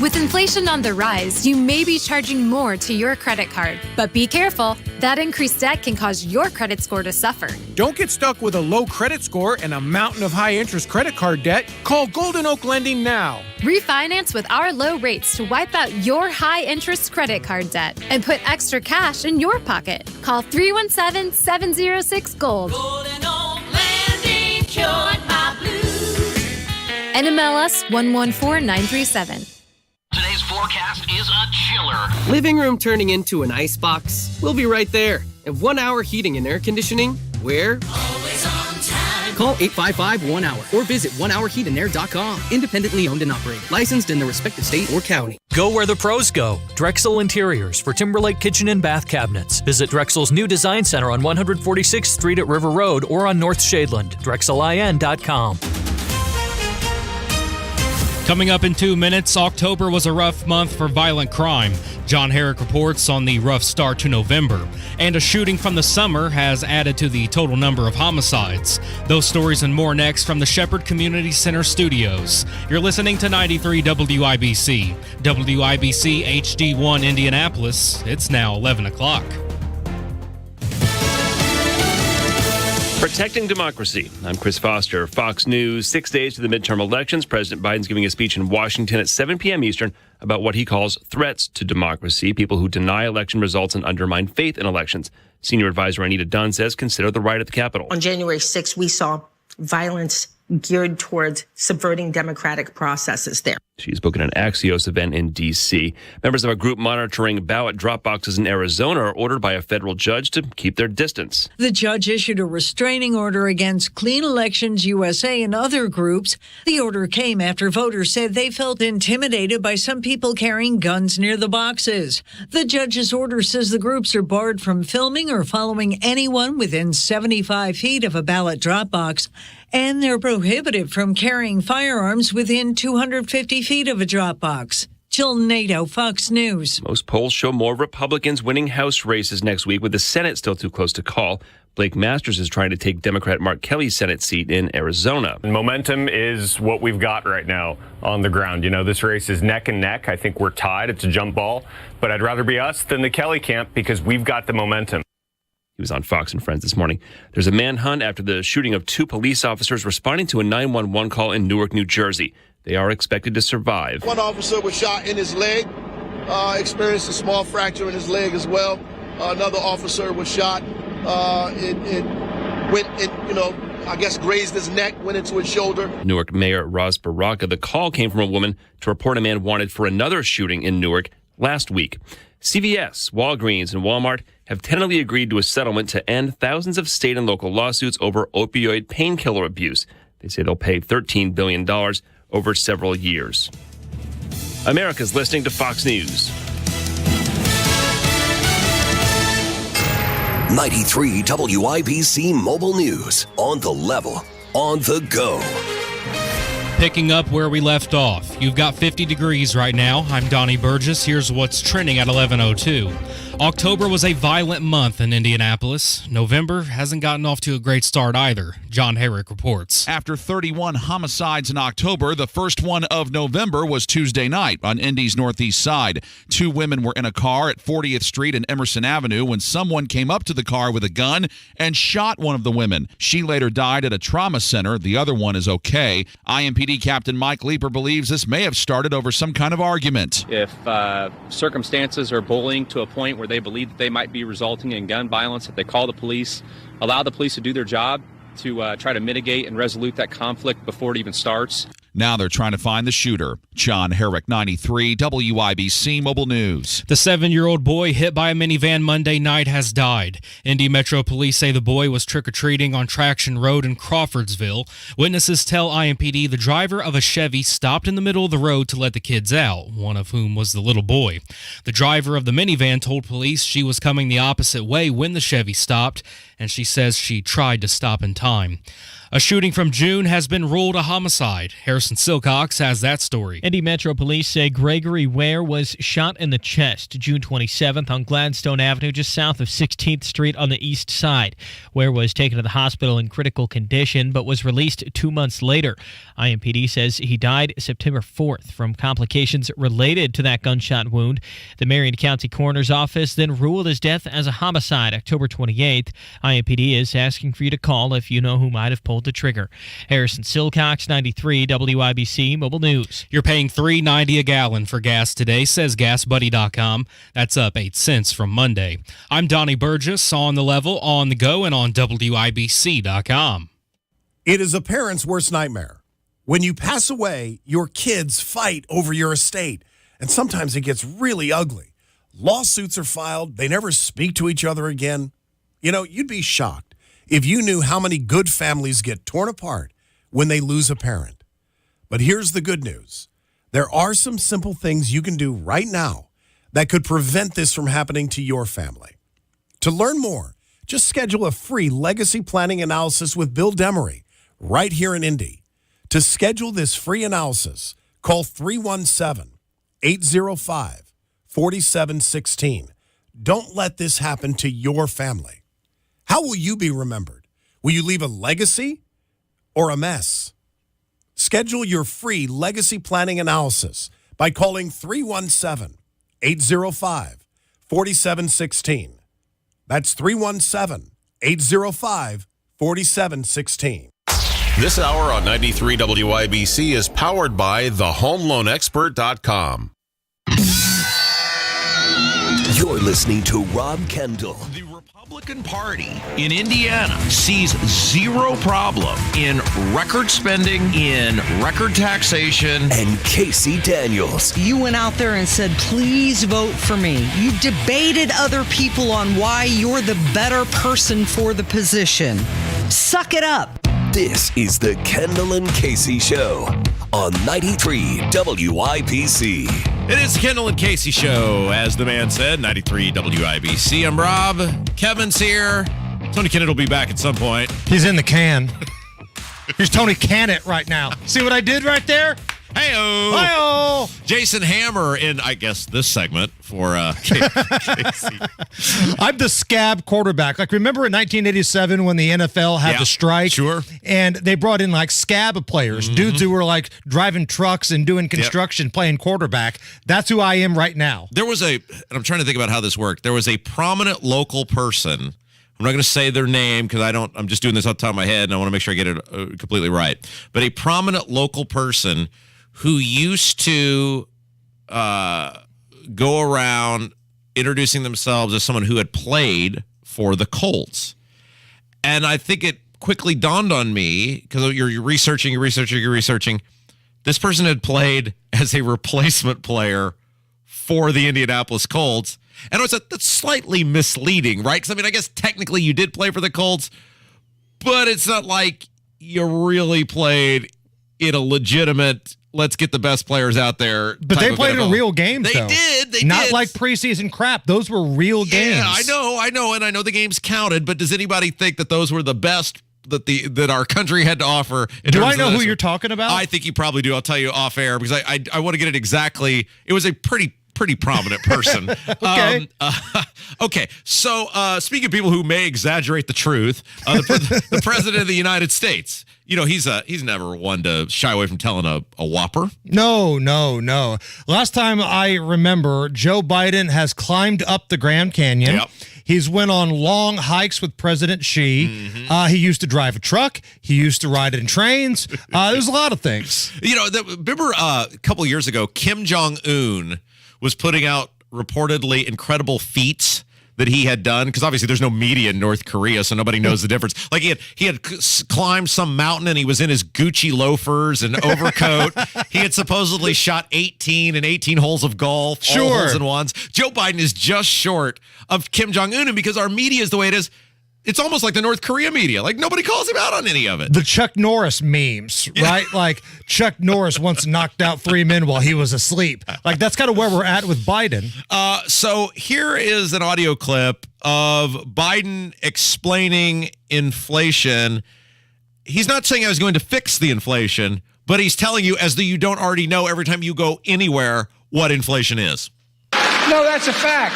With inflation on the rise, you may be charging more to your credit card. But be careful. That increased debt can cause your credit score to suffer. Don't get stuck with a low credit score and a mountain of high-interest credit card debt. Call Golden Oak Lending now. Refinance with our low rates to wipe out your high-interest credit card debt and put extra cash in your pocket. Call 317-706-GOLD. Golden Oak Lending cured my blues. NMLS 114937. Today's forecast is a chiller. Living room turning into an icebox? We'll be right there. And 1 hour heating and air conditioning? We're always on time. Call 855-1-HOUR or visit onehourheatandair.com. Independently owned and operated. Licensed in the respective state or county. Go where the pros go. Drexel Interiors for Timberlake Kitchen and Bath Cabinets. Visit Drexel's new design center on 146th Street at River Road or on North Shadeland. DrexelIN.com. Coming up in 2 minutes, October was a rough month for violent crime. John Herrick reports on the rough start to November. And a shooting from the summer has added to the total number of homicides. Those stories and more next from the Shepherd Community Center studios. You're listening to 93 WIBC. WIBC HD1 Indianapolis. It's now 11 o'clock. Protecting democracy. I'm Chris Foster. Fox News. 6 days to the midterm elections. President Biden's giving a speech in Washington at 7 p.m. Eastern about what he calls threats to democracy, people who deny election results and undermine faith in elections. Senior advisor Anita Dunn says consider the riot at the Capitol. On January 6th, we saw violence geared towards subverting democratic processes there. She spoke at an Axios event in D.C. Members of a group monitoring ballot drop boxes in Arizona are ordered by a federal judge to keep their distance. The judge issued a restraining order against Clean Elections USA and other groups. The order came after voters said they felt intimidated by some people carrying guns near the boxes. The judge's order says the groups are barred from filming or following anyone within 75 feet of a ballot drop box, and they're prohibited from carrying firearms within 250 feet of a drop box. Jill Nato, Fox News. Most polls show more Republicans winning House races next week, with the Senate still too close to call. Blake Masters is trying to take Democrat Mark Kelly's Senate seat in Arizona. Momentum is what we've got right now on the ground. You know, this race is neck and neck. I think we're tied. It's a jump ball. But I'd rather be us than the Kelly camp because we've got the momentum. He was on Fox and Friends this morning. There's a manhunt after the shooting of 2 police officers responding to a 911 call in Newark, New Jersey. They are expected to survive. One officer was shot in his leg, experienced a small fracture in his leg as well. Another officer was shot. Grazed his neck, went into his shoulder. Newark Mayor Roz Baraka. The call came from a woman to report a man wanted for another shooting in Newark last week. CVS, Walgreens, and Walmart have tentatively agreed to a settlement to end thousands of state and local lawsuits over opioid painkiller abuse. They say they'll pay $13 billion over several years. America's listening to Fox News. 93 WIBC Mobile News. On the level, on the go. Picking up where we left off. You've got 50 degrees right now. I'm Donnie Burgess. Here's what's trending at 11:02. October was a violent month in Indianapolis. November hasn't gotten off to a great start either. John Herrick reports. After 31 homicides in October, the first one of November was Tuesday night on Indy's northeast side. 2 women were in a car at 40th Street and Emerson Avenue when someone came up to the car with a gun and shot one of the women. She later died at a trauma center. The other one is okay. IMPD Captain Mike Leeper believes this may have started over some kind of argument. If circumstances are bullying to a point where they believe that they might be resulting in gun violence, if they call the police, allow the police to do their job to try to mitigate and resolve that conflict before it even starts. Now they're trying to find the shooter. John Herrick, 93 WIBC Mobile News. The 7-year-old boy hit by a minivan Monday night has died. Indy Metro Police say the boy was trick-or-treating on Traction Road in Crawfordsville. Witnesses tell IMPD the driver of a Chevy stopped in the middle of the road to let the kids out, one of whom was the little boy. The driver of the minivan told police she was coming the opposite way when the Chevy stopped, and she says she tried to stop in time. A shooting from June has been ruled a homicide. Harrison Silcox has that story. Indy Metro Police say Gregory Ware was shot in the chest June 27th on Gladstone Avenue, just south of 16th Street on the east side. Ware was taken to the hospital in critical condition, but was released 2 months later. IMPD says he died September 4th from complications related to that gunshot wound. The Marion County Coroner's Office then ruled his death as a homicide October 28th. IMPD is asking for you to call if you know who might have pulled the trigger. Harrison Silcox, 93 WIBC Mobile News. You're paying $3.90 a gallon for gas today, says GasBuddy.com. That's up 8 cents from Monday. I'm Donnie Burgess, on the level, on the go, and on WIBC.com. It is a parent's worst nightmare. When you pass away, your kids fight over your estate, and sometimes it gets really ugly. Lawsuits are filed. They never speak to each other again. You know, you'd be shocked if you knew how many good families get torn apart when they lose a parent. But here's the good news. There are some simple things you can do right now that could prevent this from happening to your family. To learn more, just schedule a free legacy planning analysis with Bill Demery right here in Indy. To schedule this free analysis, call 317-805-4716. Don't let this happen to your family. How will you be remembered? Will you leave a legacy or a mess? Schedule your free legacy planning analysis by calling 317-805-4716. That's 317-805-4716. This hour on 93 WIBC is powered by thehomeloanexpert.com. You're listening to Rob Kendall. The Republican Party in Indiana sees zero problem in record spending, in record taxation. And Casey Daniels. You went out there and said, please vote for me. You debated other people on why you're the better person for the position. Suck it up. This is the Kendall and Casey Show on 93 WIBC. It is the Kendall and Casey Show, as the man said, 93 WIBC. I'm Rob. Kevin's here. Tony Kennett will be back at some point. He's in the can. Here's Tony Kennett right now. See what I did right there? Hey-o. Hi-o. Jason Hammer in, I guess, this segment for Casey. I'm the scab quarterback. Like, remember in 1987 when the NFL had the strike? Sure. And they brought in, like, scab players, dudes who were, like, driving trucks and doing construction, playing quarterback. That's who I am right now. There was and I'm trying to think about how this worked. There was a prominent local person. I'm not going to say their name because I'm just doing this off the top of my head and I want to make sure I get it completely right. But a prominent local person who used to go around introducing themselves as someone who had played for the Colts. And I think it quickly dawned on me, because you're researching. This person had played as a replacement player for the Indianapolis Colts. And I was like, that's slightly misleading, right? Because, I mean, I guess technically you did play for the Colts, but it's not like you really played in a legitimate, let's get the best players out there. But they played in real games, They though. did. Not like preseason crap. Those were real games. Yeah, I know, and I know the games counted, but does anybody think that those were the best that our country had to offer? Do I know who you're talking about? I think you probably do. I'll tell you off air because I want to get it exactly. It was a pretty prominent person. Okay. Okay. So speaking of people who may exaggerate the truth, the president of the United States, you know, he's never one to shy away from telling a whopper. No. Last time I remember, Joe Biden has climbed up the Grand Canyon. Yep. He's went on long hikes with President Xi. He used to drive a truck. He used to ride in trains. There's a lot of things. You know, remember a couple years ago, Kim Jong-un was putting out reportedly incredible feats that he had done, because obviously there's no media in North Korea, so nobody knows the difference. Like he had climbed some mountain and he was in his Gucci loafers and overcoat. He had supposedly shot 18 holes of golf, all holes in ones. Joe Biden is just short of Kim Jong-un, and because our media is the way it is, it's almost like the North Korea media. Like, nobody calls him out on any of it. The Chuck Norris memes, right? Like, Chuck Norris once knocked out 3 men while he was asleep. Like, that's kind of where we're at with Biden. So here is an audio clip of Biden explaining inflation. He's not saying I was going to fix the inflation, but he's telling you, as though you don't already know every time you go anywhere, what inflation is. No, that's a fact.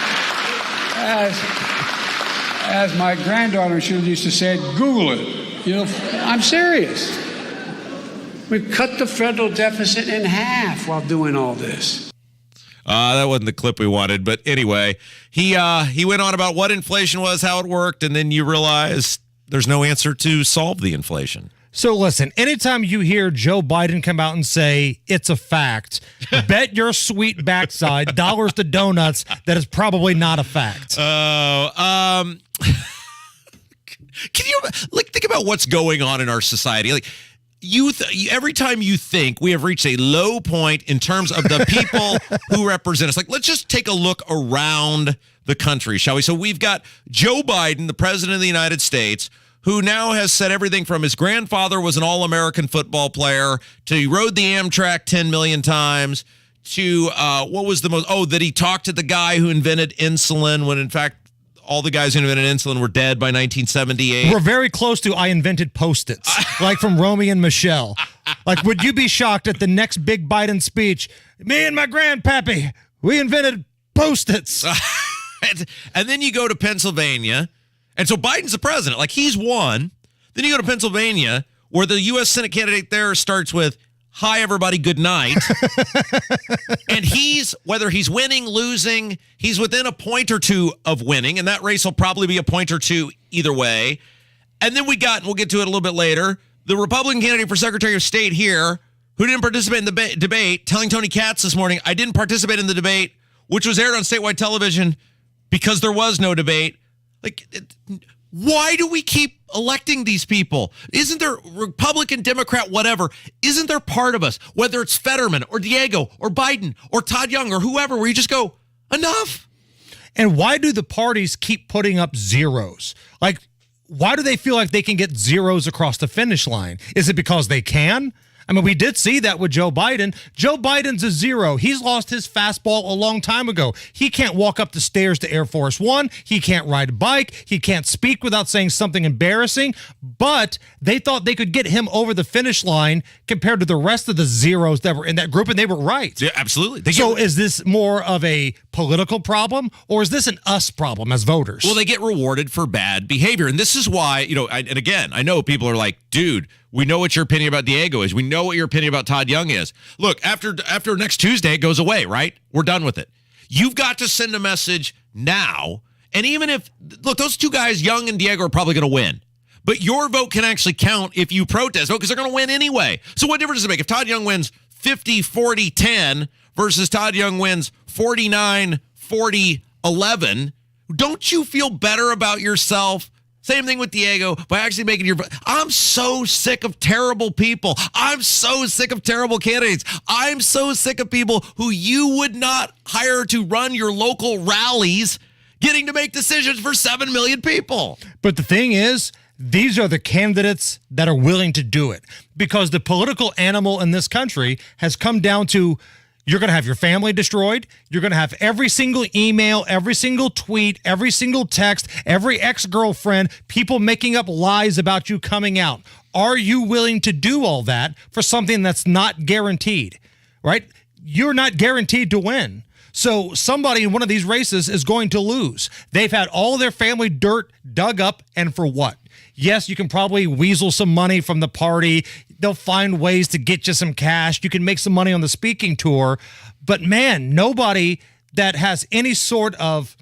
As my granddaughter used to say, Google it. You know, I'm serious. We cut the federal deficit in half while doing all this. That wasn't the clip we wanted, but anyway, he went on about what inflation was, how it worked, and then you realize there's no answer to solve the inflation. So listen, anytime you hear Joe Biden come out and say it's a fact, bet your sweet backside, dollars to donuts, that is probably not a fact. Can you think about what's going on in our society? Like, every time you think we have reached a low point in terms of the people who represent us, like, let's just take a look around the country, shall we? So we've got Joe Biden, the president of the United States, who now has said everything from his grandfather was an All-American football player to he rode the Amtrak 10 million times to that he talked to the guy who invented insulin when in fact all the guys who invented insulin were dead by 1978. We're very close to I invented Post-its, like from Romy and Michelle. Like, would you be shocked at the next big Biden speech? Me and my grandpappy, we invented Post-its. And then you go to Pennsylvania, and so Biden's the president. Like, he's won. Then you go to Pennsylvania, where the U.S. Senate candidate there starts with, "Hi, everybody, good night." And whether he's winning, losing, he's within a point or two of winning, and that race will probably be a point or two either way. And then we'll get to it a little bit later, the Republican candidate for Secretary of State here, who didn't participate in the debate, telling Tony Katz this morning, "I didn't participate in the debate," which was aired on statewide television because there was no debate. Like, why do we keep electing these people? Isn't there Republican, Democrat, whatever? Isn't there part of us, whether it's Fetterman or Diego or Biden or Todd Young or whoever, where you just go, enough? And why do the parties keep putting up zeros? Like, why do they feel like they can get zeros across the finish line? Is it because they can? I mean, we did see that with Joe Biden. Joe Biden's a zero. He's lost his fastball a long time ago. He can't walk up the stairs to Air Force One. He can't ride a bike. He can't speak without saying something embarrassing. But they thought they could get him over the finish line compared to the rest of the zeros that were in that group, and they were right. Yeah, absolutely. So is this more of a political problem, or is this an us problem as voters? Well, they get rewarded for bad behavior. And this is why, and again, I know people are like, dude, we know what your opinion about Diego is. We know what your opinion about Todd Young is. Look, after next Tuesday, it goes away, right? We're done with it. You've got to send a message now. And even if, look, those two guys, Young and Diego, are probably going to win. But your vote can actually count if you protest vote because they're going to win anyway. So what difference does it make if Todd Young wins 50-40-10 versus Todd Young wins 49-40-11? Don't you feel better about yourself? Same thing with Diego by actually making your. I'm so sick of terrible people. I'm so sick of terrible candidates. I'm so sick of people who you would not hire to run your local rallies getting to make decisions for 7 million people. But the thing is, these are the candidates that are willing to do it because the political animal in this country has come down to you're going to have your family destroyed. You're going to have every single email, every single tweet, every single text, every ex-girlfriend, people making up lies about you coming out. Are you willing to do all that for something that's not guaranteed, right? You're not guaranteed to win. So somebody in one of these races is going to lose. They've had all their family dirt dug up, and for what? Yes, you can probably weasel some money from the party. They'll find ways to get you some cash. You can make some money on the speaking tour. But man, nobody that has any sort of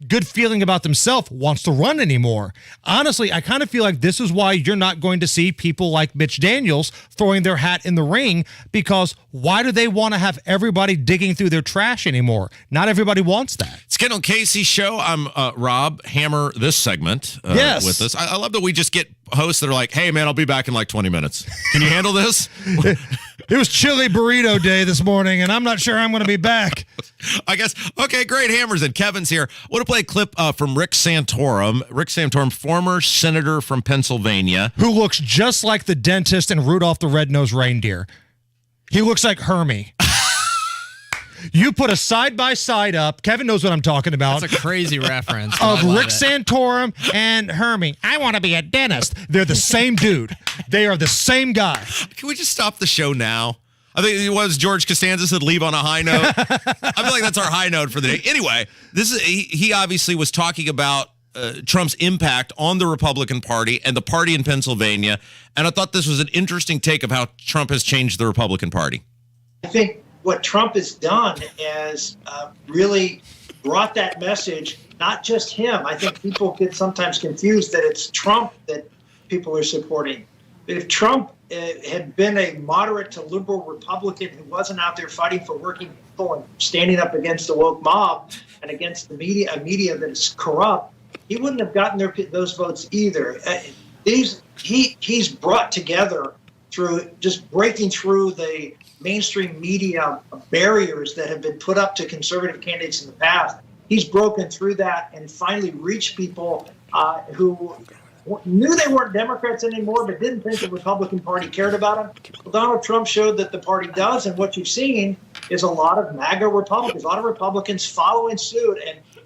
good feeling about themselves wants to run anymore. Honestly, I kind of feel like this is why you're not going to see people like Mitch Daniels throwing their hat in the ring, because why do they want to have everybody digging through their trash anymore? Not everybody wants that. It's Kendall Casey's show. I'm Rob. Hammer this segment yes. with us. I love that we just get hosts that are like, hey, man, I'll be back in like 20 minutes. Can you handle this? It was chili burrito day this morning, and I'm not sure I'm going to be back. I guess. Okay, great. Hammers and Kevin's here. I want to play a clip from Rick Santorum. Rick Santorum, former senator from Pennsylvania. Who looks just like the dentist in Rudolph the Red-Nosed Reindeer. He looks like Hermie. You put a side-by-side up. Kevin knows what I'm talking about. That's a crazy reference. Of Rick Santorum and Hermie. I want to be a dentist. They're the same dude. They are the same guy. Can we just stop the show now? I think it was George Costanza said leave on a high note. I feel like that's our high note for the day. Anyway, he obviously was talking about Trump's impact on the Republican Party and the party in Pennsylvania. And I thought this was an interesting take of how Trump has changed the Republican Party. I think what Trump has done is really brought that message, not just him. I think people get sometimes confused that it's Trump that people are supporting. But if Trump had been a moderate to liberal Republican who wasn't out there fighting for working people and standing up against the woke mob and against the media, a media that is corrupt, he wouldn't have gotten those votes either. He's brought together through just breaking through the mainstream media barriers that have been put up to conservative candidates in the past. He's broken through that and finally reached people who knew they weren't Democrats anymore, but didn't think the Republican Party cared about them. Well, Donald Trump showed that the party does, and what you've seen is a lot of MAGA Republicans, a lot of Republicans following suit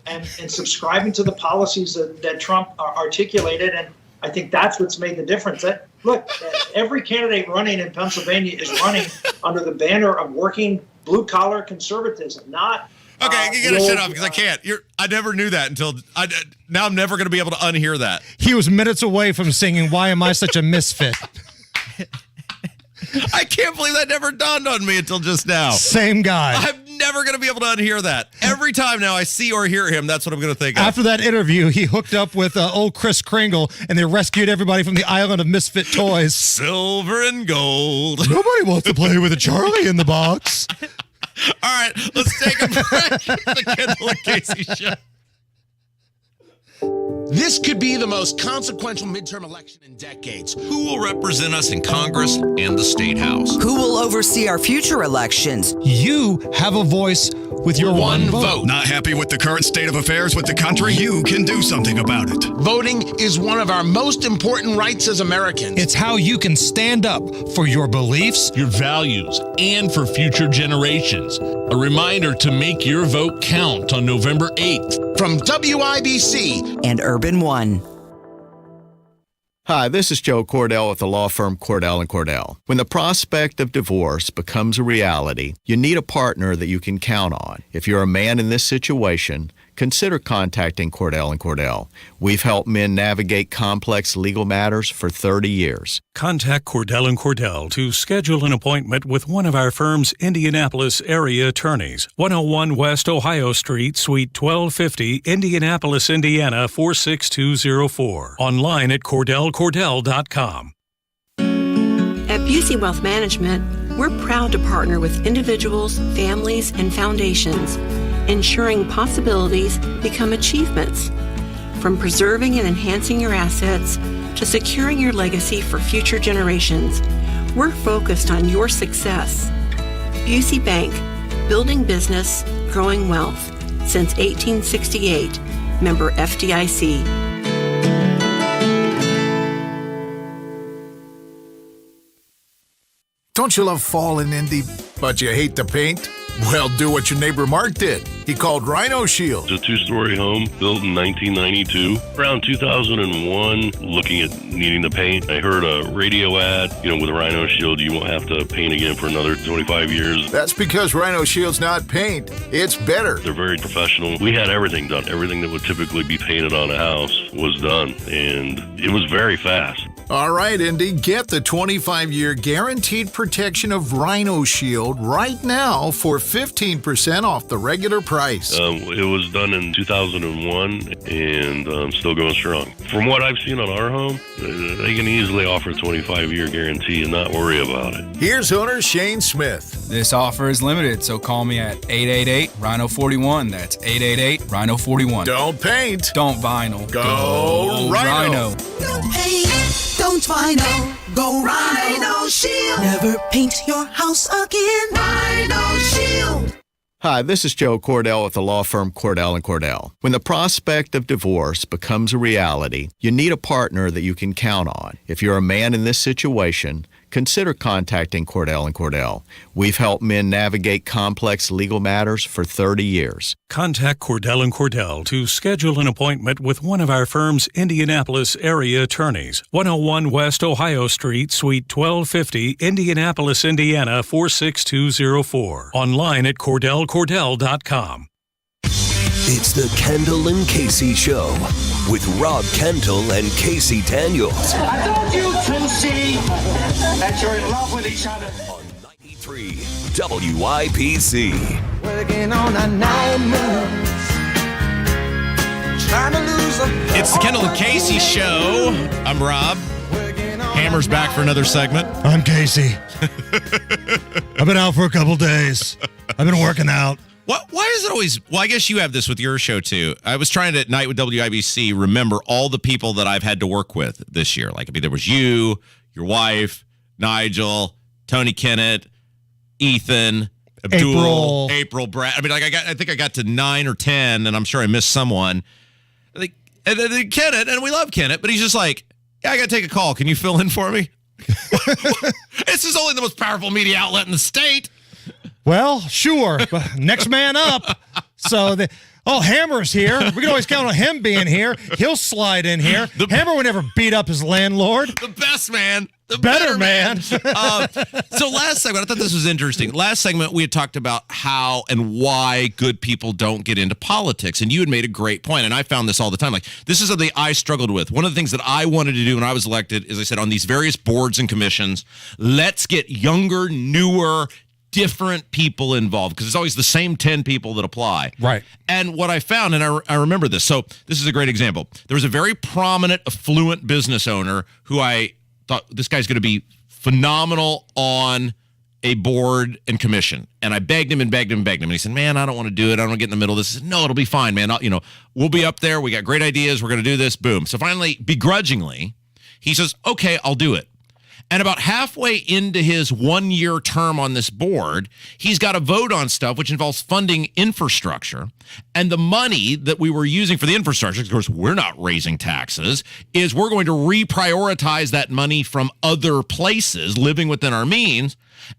and subscribing to the policies that Trump articulated, and I think that's what's made the difference. Look, every candidate running in Pennsylvania is running under the banner of working blue-collar conservatism, not... Okay, you gotta shut up because I can't. I never knew that until now. I'm never gonna be able to unhear that. He was minutes away from singing "Why Am I Such a Misfit." I can't believe that never dawned on me until just now. Same guy. I'm never gonna be able to unhear that. Every time now I see or hear him, that's what I'm gonna think of. After that interview, he hooked up with old Kris Kringle, and they rescued everybody from the island of misfit toys. Silver and gold. Nobody wants to play with a Charlie in the box. All right, let's take a break. The Kendall and Casey Show. This could be the most consequential midterm election in decades. Who will represent us in Congress and the State House? Who will oversee our future elections? You have a voice with your one vote. Not happy with the current state of affairs with the country? You can do something about it. Voting is one of our most important rights as Americans. It's how you can stand up for your beliefs, your values, and for future generations. A reminder to make your vote count on November 8th. From WIBC and Urban One. Hi, this is Joe Cordell with the law firm Cordell & Cordell. When the prospect of divorce becomes a reality, you need a partner that you can count on. If you're a man in this situation, consider contacting Cordell & Cordell. We've helped men navigate complex legal matters for 30 years. Contact Cordell & Cordell to schedule an appointment with one of our firm's Indianapolis area attorneys. 101 West Ohio Street, Suite 1250, Indianapolis, Indiana 46204. Online at CordellCordell.com. At Busey Wealth Management, we're proud to partner with individuals, families, and foundations, ensuring possibilities become achievements. From preserving and enhancing your assets to securing your legacy for future generations, we're focused on your success. Busey Bank, building business, growing wealth. Since 1868, member FDIC. Don't you love fall in Indy, but you hate the paint? Well, do what your neighbor Mark did. He called Rhino Shield. It's a two-story home built in 1992. Around 2001, looking at needing to paint, I heard a radio ad, with Rhino Shield, you won't have to paint again for another 25 years. That's because Rhino Shield's not paint. It's better. They're very professional. We had everything done. Everything that would typically be painted on a house was done, and it was very fast. All right, Indy, get the 25-year guaranteed protection of Rhino Shield right now for 15% off the regular price. It was done in 2001 and still going strong. From what I've seen on our home, they can easily offer a 25-year guarantee and not worry about it. Here's owner Shane Smith. This offer is limited, so call me at 888-RHINO-41. That's 888-RHINO-41. Don't paint. Don't vinyl. Go Rhino. Don't paint. Don't vinyl. Go Rhino Shield. Never paint your house again. Rhino Shield. Hi, this is Joe Cordell with the law firm Cordell & Cordell. When the prospect of divorce becomes a reality, you need a partner that you can count on. If you're a man in this situation, consider contacting Cordell & Cordell. We've helped men navigate complex legal matters for 30 years. Contact Cordell & Cordell to schedule an appointment with one of our firm's Indianapolis area attorneys. 101 West Ohio Street, Suite 1250, Indianapolis, Indiana 46204. Online at CordellCordell.com. It's the Kendall and Casey Show with Rob Kendall and Casey Daniels. I told you to see that you're in love with each other. On 93 WIBC. Working on a 9 months. Trying to lose a It's the Kendall and Casey Show. I'm Rob. Hammer's back for another segment. I'm Casey. I've been out for a couple days. I've been working out. Why is it always... Well, I guess you have this with your show, too. I was trying to, at night with WIBC, remember all the people that I've had to work with this year. Like, there was you, your wife, Nigel, Tony Kennett, Ethan, Abdul, April, Brad. I think I got to 9 or 10, and I'm sure I missed someone. And then Kennett, and we love Kennett, but he's just like, Yeah, I got to take a call. Can you fill in for me? This is only the most powerful media outlet in the state. Well, sure. But next man up. So Hammer's here. We can always count on him being here. He'll slide in here. Hammer would never beat up his landlord. The best man. The better man. So last segment, I thought this was interesting. Last segment, we had talked about how and why good people don't get into politics. And you had made a great point, and I found this all the time. Like, this is something I struggled with. One of the things that I wanted to do when I was elected is I said, on these various boards and commissions, let's get younger, newer, different people involved, because it's always the same 10 people that apply. Right. And what I found, and I remember this, so this is a great example. There was a very prominent, affluent business owner who I thought, this guy's going to be phenomenal on a board and commission. And I begged him and begged him and begged him. And he said, man, I don't want to do it. I don't want to get in the middle of this. I said, no, it'll be fine, man. We'll be up there. We got great ideas. We're going to do this. Boom. So finally, begrudgingly, he says, okay, I'll do it. And about halfway into his 1-year term on this board, he's got to vote on stuff which involves funding infrastructure. And the money that we were using for the infrastructure, of course, we're not raising taxes, is we're going to reprioritize that money from other places, living within our means.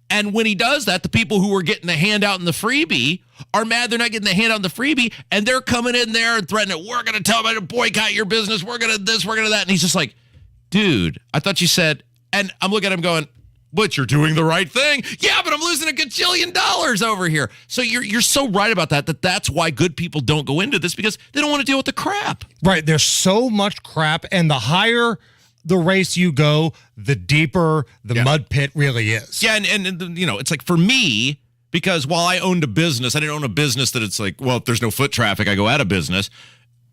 And when he does that, the people who are getting the handout and the freebie are mad they're not getting the handout and the freebie, and they're coming in there and threatening, we're going to tell them to boycott your business, we're going to this, we're going to that. And he's just like, dude, I thought you said... And I'm looking at him going, but you're doing the right thing. Yeah, but I'm losing $1 gajillion over here. So you're so right about that that's why good people don't go into this, because they don't want to deal with the crap. Right. There's so much crap, and the higher the race you go, the deeper the mud pit really is. Yeah, and it's like for me, because while I owned a business, I didn't own a business that it's like, well, if there's no foot traffic, I go out of business.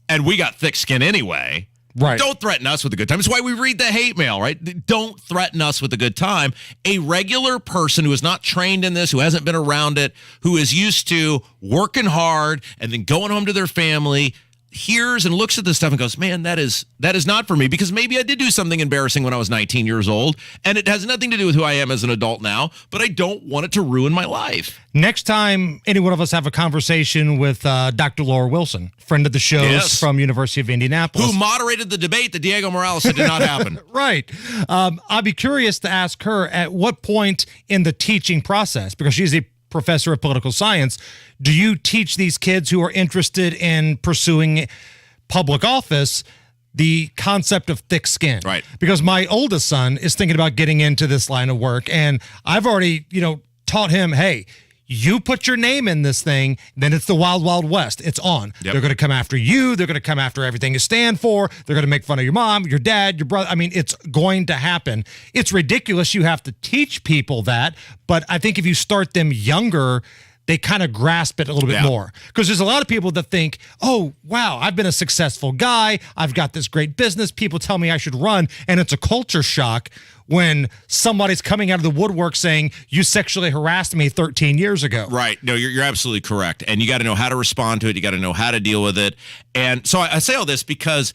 And we got thick skin anyway. Right. Don't threaten us with a good time. It's why we read the hate mail, right? Don't threaten us with a good time. A regular person who is not trained in this, who hasn't been around it, who is used to working hard and then going home to their family, hears and looks at this stuff and goes, man, that is not for me, because maybe I did do something embarrassing when I was 19 years old, and it has nothing to do with who I am as an adult now, but I don't want it to ruin my life. Next time any one of us have a conversation with Dr. Laura Wilson, friend of the shows from University of Indianapolis. Who moderated the debate that Diego Morales said did not happen. Right. I'd be curious to ask her at what point in the teaching process, because she's a professor of political science, do you teach these kids who are interested in pursuing public office the concept of thick skin? Right. Because my oldest son is thinking about getting into this line of work, and I've already, taught him, hey, you put your name in this thing, then it's the wild, wild west. It's on. Yep. They're going to come after you. They're going to come after everything you stand for. They're going to make fun of your mom, your dad, your brother. I mean, it's going to happen. It's ridiculous. You have to teach people that. But I think if you start them younger, they kind of grasp it a little bit more. Because there's a lot of people that think, oh, wow, I've been a successful guy. I've got this great business. People tell me I should run. And it's a culture shock when somebody's coming out of the woodwork saying, you sexually harassed me 13 years ago. Right. No, you're absolutely correct. And you got to know how to respond to it. You got to know how to deal with it. And so I say all this because,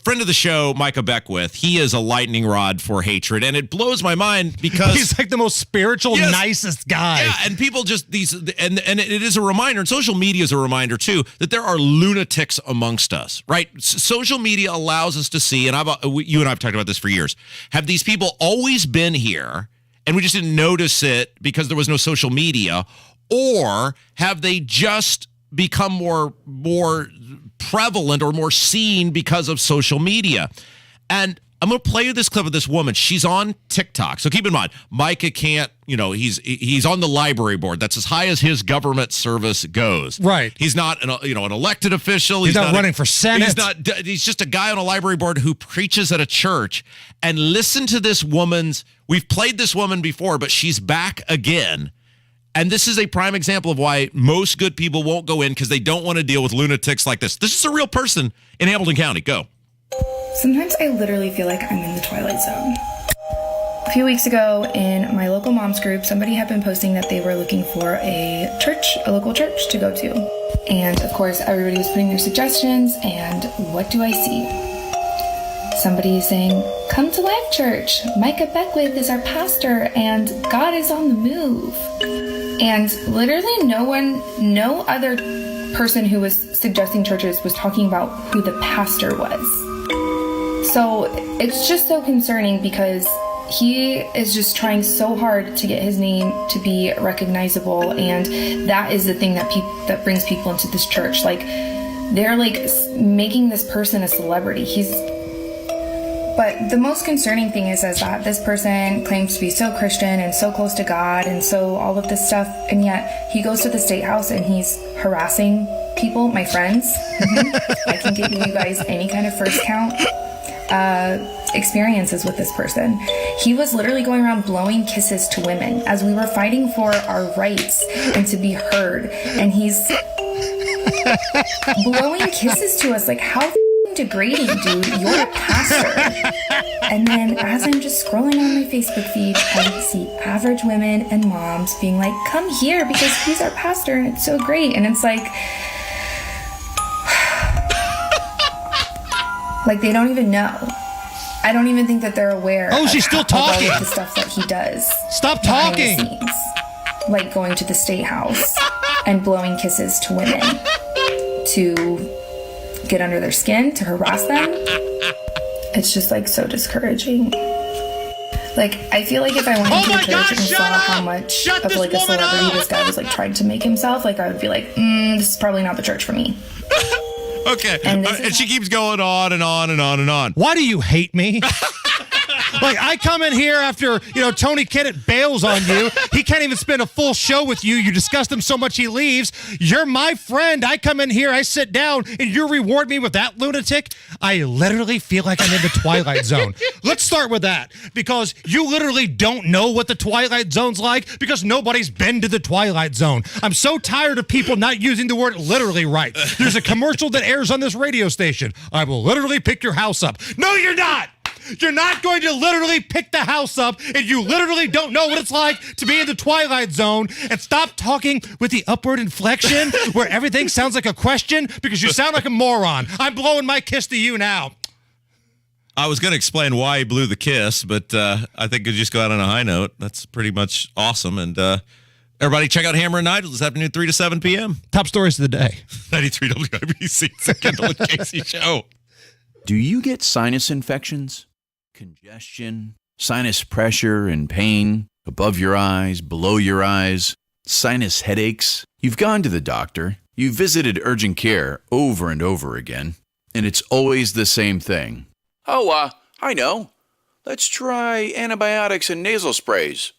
friend of the show, Micah Beckwith, he is a lightning rod for hatred. And it blows my mind because he's like the most spiritual, nicest guy. Yeah. And people just and it is a reminder, and social media is a reminder too, that there are lunatics amongst us, right? Social media allows us to see, and you and I have talked about this for years, have these people always been here and we just didn't notice it because there was no social media, or have they just become more prevalent or more seen because of social media? And I'm going to play you this clip of this woman. She's on TikTok. So keep in mind, Micah can't, he's on the library board. That's as high as his government service goes. Right. He's not an elected official. He's not running for Senate. He's just a guy on a library board who preaches at a church. And listen to this woman's, we've played this woman before, but she's back again. And this is a prime example of why most good people won't go in, because they don't want to deal with lunatics like this. This is a real person in Hamilton County. Go. Sometimes I literally feel like I'm in the Twilight Zone. A few weeks ago in my local moms group, somebody had been posting that they were looking for a local church to go to. And of course, everybody was putting their suggestions, and what do I see? Somebody saying, come to Life Church. Micah Beckwith is our pastor, and God is on the move. And literally no other person who was suggesting churches was talking about who the pastor was. So it's just so concerning because he is just trying so hard to get his name to be recognizable, and that is the thing that brings people into this church. Like, they're like making this person a celebrity. But the most concerning thing is that this person claims to be so Christian and so close to God and so all of this stuff, and yet he goes to the state house and he's harassing people, my friends. I can give you guys any kind of first count experiences with this person. He was literally going around blowing kisses to women as we were fighting for our rights and to be heard, and he's blowing kisses to us. Like, how degrading, dude. You're a pastor. And then as I'm just scrolling on my Facebook feed, I see average women and moms being like, come here because he's our pastor and it's so great. And it's like they don't even know. I don't even think that they're aware. Oh, she's still talking. Of the stuff that he does. Stop talking. Like going to the state house and blowing kisses to women to get under their skin, to harass them. It's just like so discouraging. Like, I feel like if I went into the church and saw how much of like a celebrity this guy was like trying to make himself, like I would be like, this is probably not the church for me. Okay. And she keeps going on and on and on and on. Why do you hate me? Like, I come in here after, Tony Kinnett bails on you. He can't even spend a full show with you. You disgust him so much he leaves. You're my friend. I come in here, I sit down, and you reward me with that lunatic? I literally feel like I'm in the Twilight Zone. Let's start with that, because you literally don't know what the Twilight Zone's like because nobody's been to the Twilight Zone. I'm so tired of people not using the word literally right. There's a commercial that airs on this radio station. I will literally pick your house up. No, you're not. You're not going to literally pick the house up, and you literally don't know what it's like to be in the Twilight Zone. And stop talking with the upward inflection where everything sounds like a question because you sound like a moron. I'm blowing my kiss to you now. I was going to explain why he blew the kiss, but I think we'll just go out on a high note. That's pretty much awesome. And everybody check out Hammer and Nigel this afternoon, 3 to 7 p.m. Top stories of the day. 93 WIBC. It's the Kendall and Casey Show. Do you get sinus infections? Congestion, sinus pressure and pain, above your eyes, below your eyes, sinus headaches? You've gone to the doctor, you've visited urgent care over and over again, and it's always the same thing. Oh, I know. Let's try antibiotics and nasal sprays.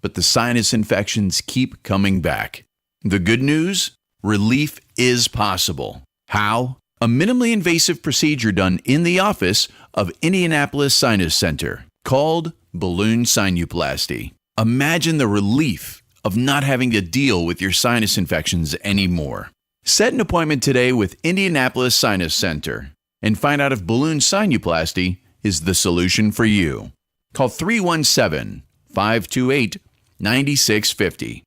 But the sinus infections keep coming back. The good news? Relief is possible. How? A minimally invasive procedure done in the office of Indianapolis Sinus Center called balloon sinuplasty. Imagine the relief of not having to deal with your sinus infections anymore. Set an appointment today with Indianapolis Sinus Center and find out if balloon sinuplasty is the solution for you. Call 317-528-9650.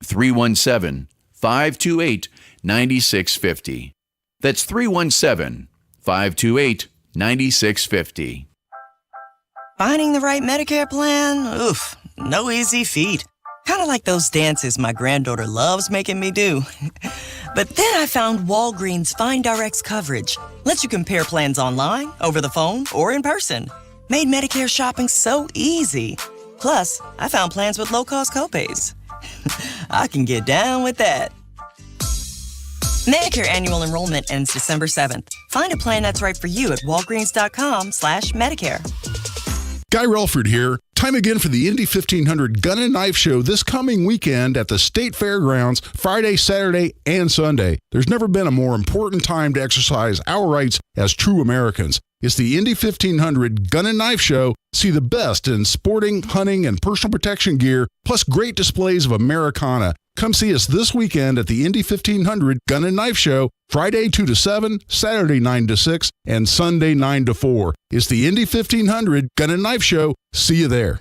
317-528-9650. That's 317-528-9650. Finding the right Medicare plan? Oof, no easy feat. Kind of like those dances my granddaughter loves making me do. But then I found Walgreens Find Rx coverage. Lets you compare plans online, over the phone, or in person. Made Medicare shopping so easy. Plus, I found plans with low-cost copays. I can get down with that. Medicare annual enrollment ends December 7th. Find a plan that's right for you at walgreens.com/Medicare. Guy Relford here. Time again for the Indy 1500 Gun and Knife Show this coming weekend at the State Fairgrounds, Friday, Saturday, and Sunday. There's never been a more important time to exercise our rights as true Americans. It's the Indy 1500 Gun and Knife Show. See the best in sporting, hunting, and personal protection gear, plus great displays of Americana. Come see us this weekend at the Indy 1500 Gun and Knife Show, Friday 2 to 7, Saturday 9 to 6, and Sunday 9 to 4. It's the Indy 1500 Gun and Knife Show. See you there.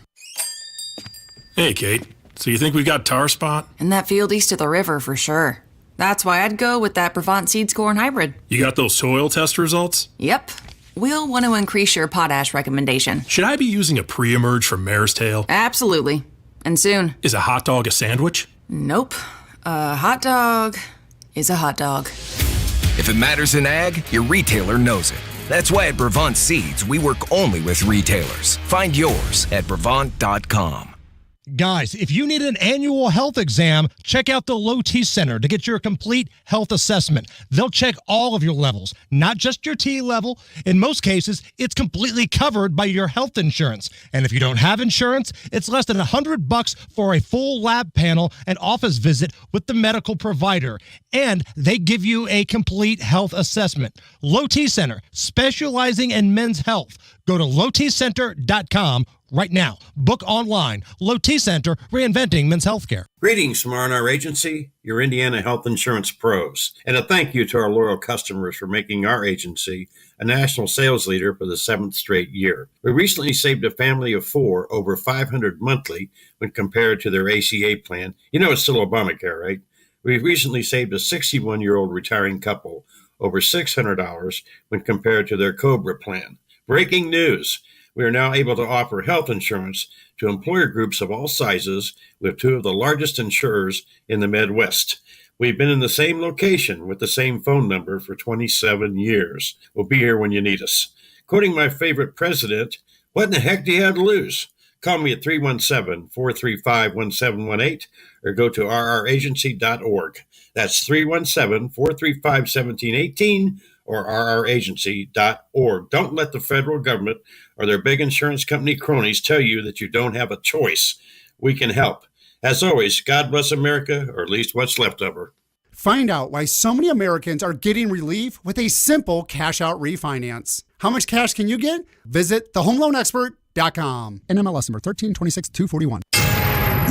Hey, Kate. So you think we got tar spot? In that field east of the river, for sure. That's why I'd go with that Brevant Seeds Corn Hybrid. You got those soil test results? Yep. We'll want to increase your potash recommendation. Should I be using a pre-emerge from Mare's Tail? Absolutely. And soon. Is a hot dog a sandwich? Nope. A hot dog is a hot dog. If it matters in ag, your retailer knows it. That's why at Brevant Seeds, we work only with retailers. Find yours at Brevant.com. Guys, if you need an annual health exam, check out the Low T Center to get your complete health assessment. They'll check all of your levels, not just your T level. In most cases, it's completely covered by your health insurance. And if you don't have insurance, it's less than $100 for a full lab panel and office visit with the medical provider. And they give you a complete health assessment. Low T Center, specializing in men's health. Go to lowtcenter.com right now. Book online. Low T Center, reinventing men's healthcare. Greetings from R&R Agency, your Indiana health insurance pros. And a thank you to our loyal customers for making our agency a national sales leader for the 7th straight year. We recently saved a family of 4 over $500 monthly when compared to their ACA plan. You know it's still Obamacare, right? We recently saved a 61-year-old retiring couple over $600 when compared to their COBRA plan. Breaking news. We are now able to offer health insurance to employer groups of all sizes with 2 of the largest insurers in the Midwest. We've been in the same location with the same phone number for 27 years. We'll be here when you need us. Quoting my favorite president, what in the heck do you have to lose? Call me at 317-435-1718 or go to rragency.org. That's 317-435-1718 or rragency.org. Don't let the federal government or their big insurance company cronies tell you that you don't have a choice. We can help. As always, God bless America, or at least what's left of her. Find out why so many Americans are getting relief with a simple cash-out refinance. How much cash can you get? Visit thehomeloanexpert.com. NMLS number 1326241.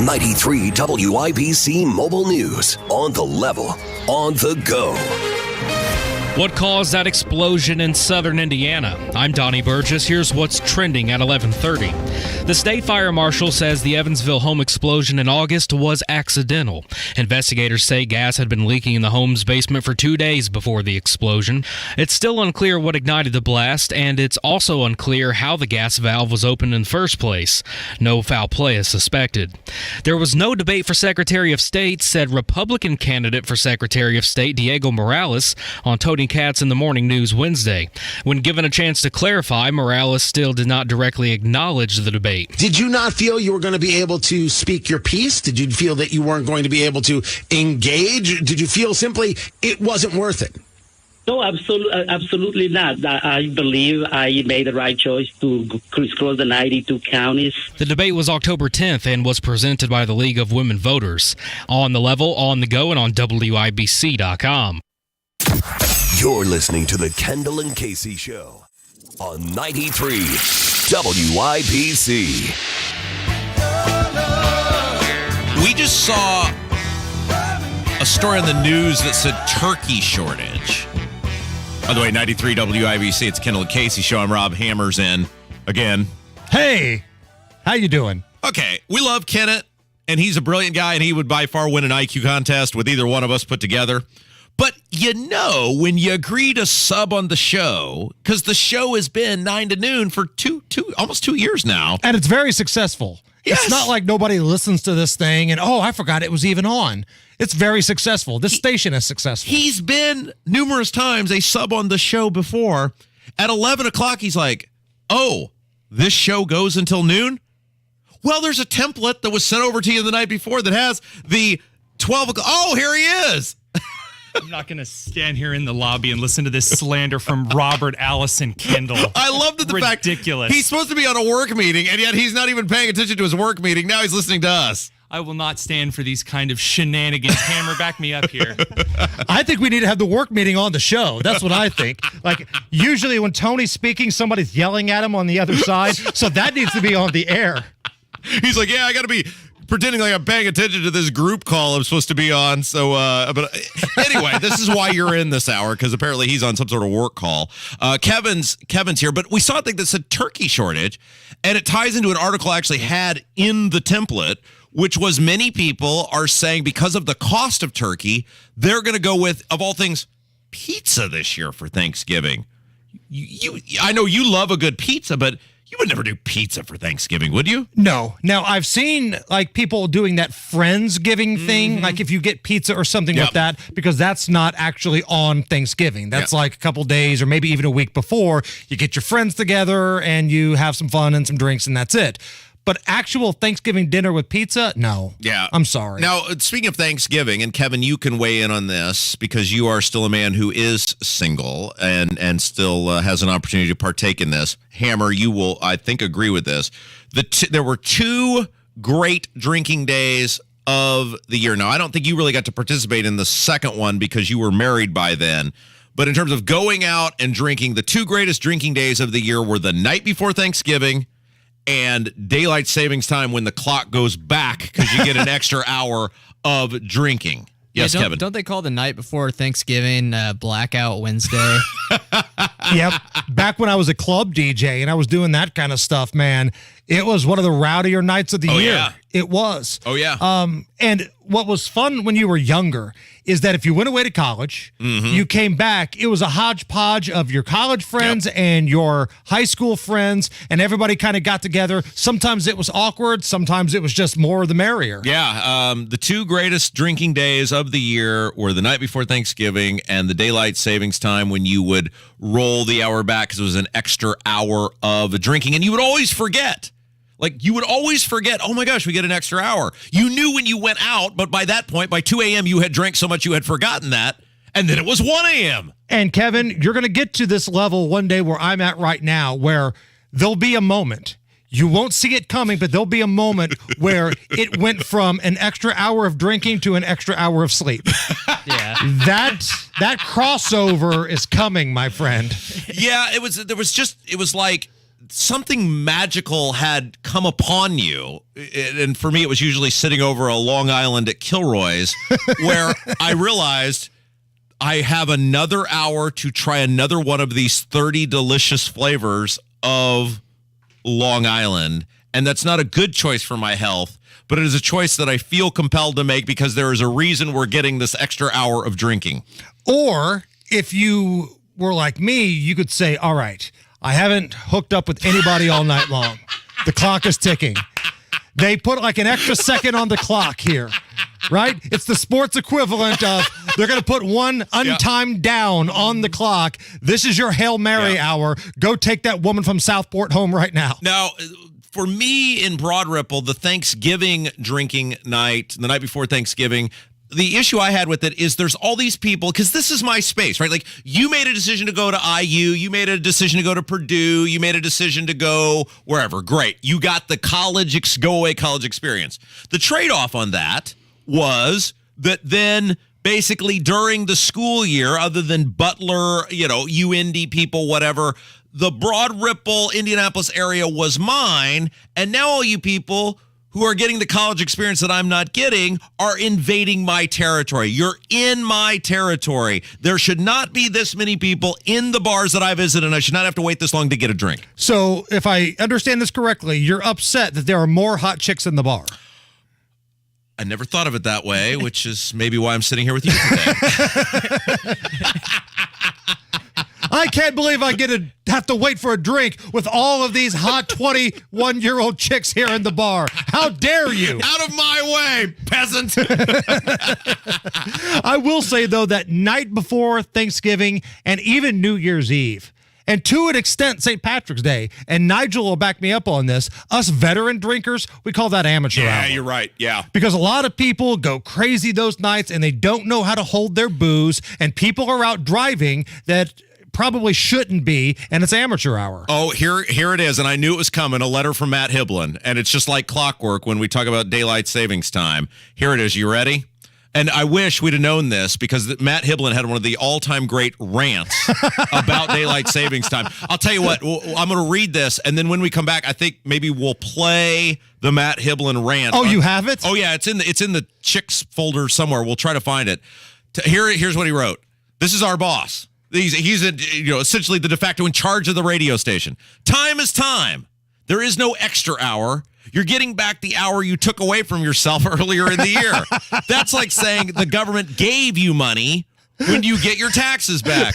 93 WIBC Mobile News. On the level, on the go. What caused that explosion in southern Indiana? I'm Donnie Burgess. Here's what's trending at 11:30. The state fire marshal says the Evansville home explosion in August was accidental. Investigators say gas had been leaking in the home's basement for 2 days before the explosion. It's still unclear what ignited the blast, and it's also unclear how the gas valve was opened in the first place. No foul play is suspected. There was no debate for Secretary of State, said Republican candidate for Secretary of State Diego Morales on Tony Katz in the Morning News Wednesday. When given a chance to clarify, Morales still did not directly acknowledge the debate. Did you not feel you were going to be able to speak your piece? Did you feel that you weren't going to be able to engage? Did you feel simply it wasn't worth it? No, absolutely not. I believe I made the right choice to crisscross the 92 counties. The debate was October 10th and was presented by the League of Women Voters. On the level, on the go, and on WIBC.com. You're listening to the Kendall and Casey Show on 93 WIBC. We just saw a story on the news that said turkey shortage. By the way, 93 WIBC, it's Kendall and Casey Show. I'm Rob Hammers in again. Hey, how you doing? Okay, we love Kenneth, and he's a brilliant guy, and he would by far win an IQ contest with either one of us put together. But you know, when you agree to sub on the show, because the show has been 9 to noon for almost 2 years now. And it's very successful. Yes. It's not like nobody listens to this thing and, oh, I forgot it was even on. It's very successful. This station is successful. He's been numerous times a sub on the show before. At 11 o'clock, he's like, oh, this show goes until noon? Well, there's a template that was sent over to you the night before that has the 12 o'clock. Oh, here he is. I'm not going to stand here in the lobby and listen to this slander from Robert Allison Kendall. I loved the fact he's supposed to be on a work meeting, and yet he's not even paying attention to his work meeting. Now he's listening to us. I will not stand for these kind of shenanigans. Hammer, back me up here. I think we need to have the work meeting on the show. That's what I think. Like, usually when Tony's speaking, somebody's yelling at him on the other side, so that needs to be on the air. He's like, yeah, I got to be pretending like I'm paying attention to this group call I'm supposed to be on. So, but anyway, this is why you're in this hour, because apparently he's on some sort of work call. Kevin's here, but we saw a thing that said turkey shortage, and it ties into an article I actually had in the template, which was many people are saying because of the cost of turkey, they're going to go with, of all things, pizza this year for Thanksgiving. I know you love a good pizza, but You would never do pizza for Thanksgiving, would you? No. Now, I've seen like people doing that Friendsgiving thing, like if you get pizza or something like that, because that's not actually on Thanksgiving. That's like a couple days or maybe even a week before. You get your friends together and you have some fun and some drinks and that's it. But actual Thanksgiving dinner with pizza, no. Yeah. I'm sorry. Now, speaking of Thanksgiving, and Kevin, you can weigh in on this because you are still a man who is single and still has an opportunity to partake in this. Hammer, you will, I think, agree with this. There were 2 great drinking days of the year. Now, I don't think you really got to participate in the second one because you were married by then. But in terms of going out and drinking, the 2 greatest drinking days of the year were the night before Thanksgiving and daylight savings time when the clock goes back because you get an extra hour of drinking. Yes, Kevin. Don't they call the night before Thanksgiving Blackout Wednesday? Yep. Back when I was a club DJ and I was doing that kind of stuff, man, it was one of the rowdier nights of the year. Yeah. It was. Oh, yeah. And what was fun when you were younger is that if you went away to college, you came back, it was a hodgepodge of your college friends and your high school friends, and everybody kind of got together. Sometimes it was awkward. Sometimes it was just more the merrier. Yeah. The 2 greatest drinking days of the year were the night before Thanksgiving and the daylight savings time when you would roll the hour back because it was an extra hour of drinking. And you would always forget. Like, you would always forget, oh, my gosh, we get an extra hour. You knew when you went out, but by that point, by 2 a.m., you had drank so much you had forgotten that, and then it was 1 a.m. And, Kevin, you're going to get to this level one day where I'm at right now where there'll be a moment. You won't see it coming, but there'll be a moment where it went from an extra hour of drinking to an extra hour of sleep. Yeah. That crossover is coming, my friend. Yeah, it was like something magical had come upon you. And for me, it was usually sitting over a Long Island at Kilroy's where I realized I have another hour to try another one of these 30 delicious flavors of Long Island. And that's not a good choice for my health, but it is a choice that I feel compelled to make because there is a reason we're getting this extra hour of drinking. Or if you were like me, you could say, all right, I haven't hooked up with anybody all night long. The clock is ticking. They put like an extra second on the clock here, right? It's the sports equivalent of they're going to put one untimed down on the clock. This is your Hail Mary hour. Go take that woman from Southport home right now. Now, for me in Broad Ripple, the Thanksgiving drinking night, the night before Thanksgiving, the issue I had with it is there's all these people, because this is my space, right? Like, you made a decision to go to IU, you made a decision to go to Purdue, you made a decision to go wherever. Great. You got the go-away college experience. The trade-off on that was that then basically during the school year, other than Butler, UIndy people, whatever, the Broad Ripple, Indianapolis area was mine, and now all you people who are getting the college experience that I'm not getting are invading my territory. You're in my territory. There should not be this many people in the bars that I visit, and I should not have to wait this long to get a drink. So if I understand this correctly, you're upset that there are more hot chicks in the bar. I never thought of it that way, which is maybe why I'm sitting here with you today. I can't believe I have to wait for a drink with all of these hot 21-year-old chicks here in the bar. How dare you? Out of my way, peasant. I will say, though, that night before Thanksgiving and even New Year's Eve, and to an extent, St. Patrick's Day, and Nigel will back me up on this, us veteran drinkers, we call that amateur hour. Yeah, you're right. Yeah. Because a lot of people go crazy those nights and they don't know how to hold their booze, and people are out driving that probably shouldn't be, and it's amateur hour. Oh, here it is, and I knew it was coming, a letter from Matt Hiblin, and it's just like clockwork when we talk about daylight savings time. Here it is. You ready? And I wish we'd have known this because Matt Hiblin had one of the all-time great rants about daylight savings time. I'll tell you what, I'm going to read this, and then when we come back, I think maybe we'll play the Matt Hiblin rant. Oh, you have it? Oh, yeah, it's in the chicks folder somewhere. We'll try to find it. Here's what he wrote. This is our boss. He's essentially the de facto in charge of the radio station. Time is time. There is no extra hour. You're getting back the hour you took away from yourself earlier in the year. That's like saying the government gave you money, When do you get your taxes back?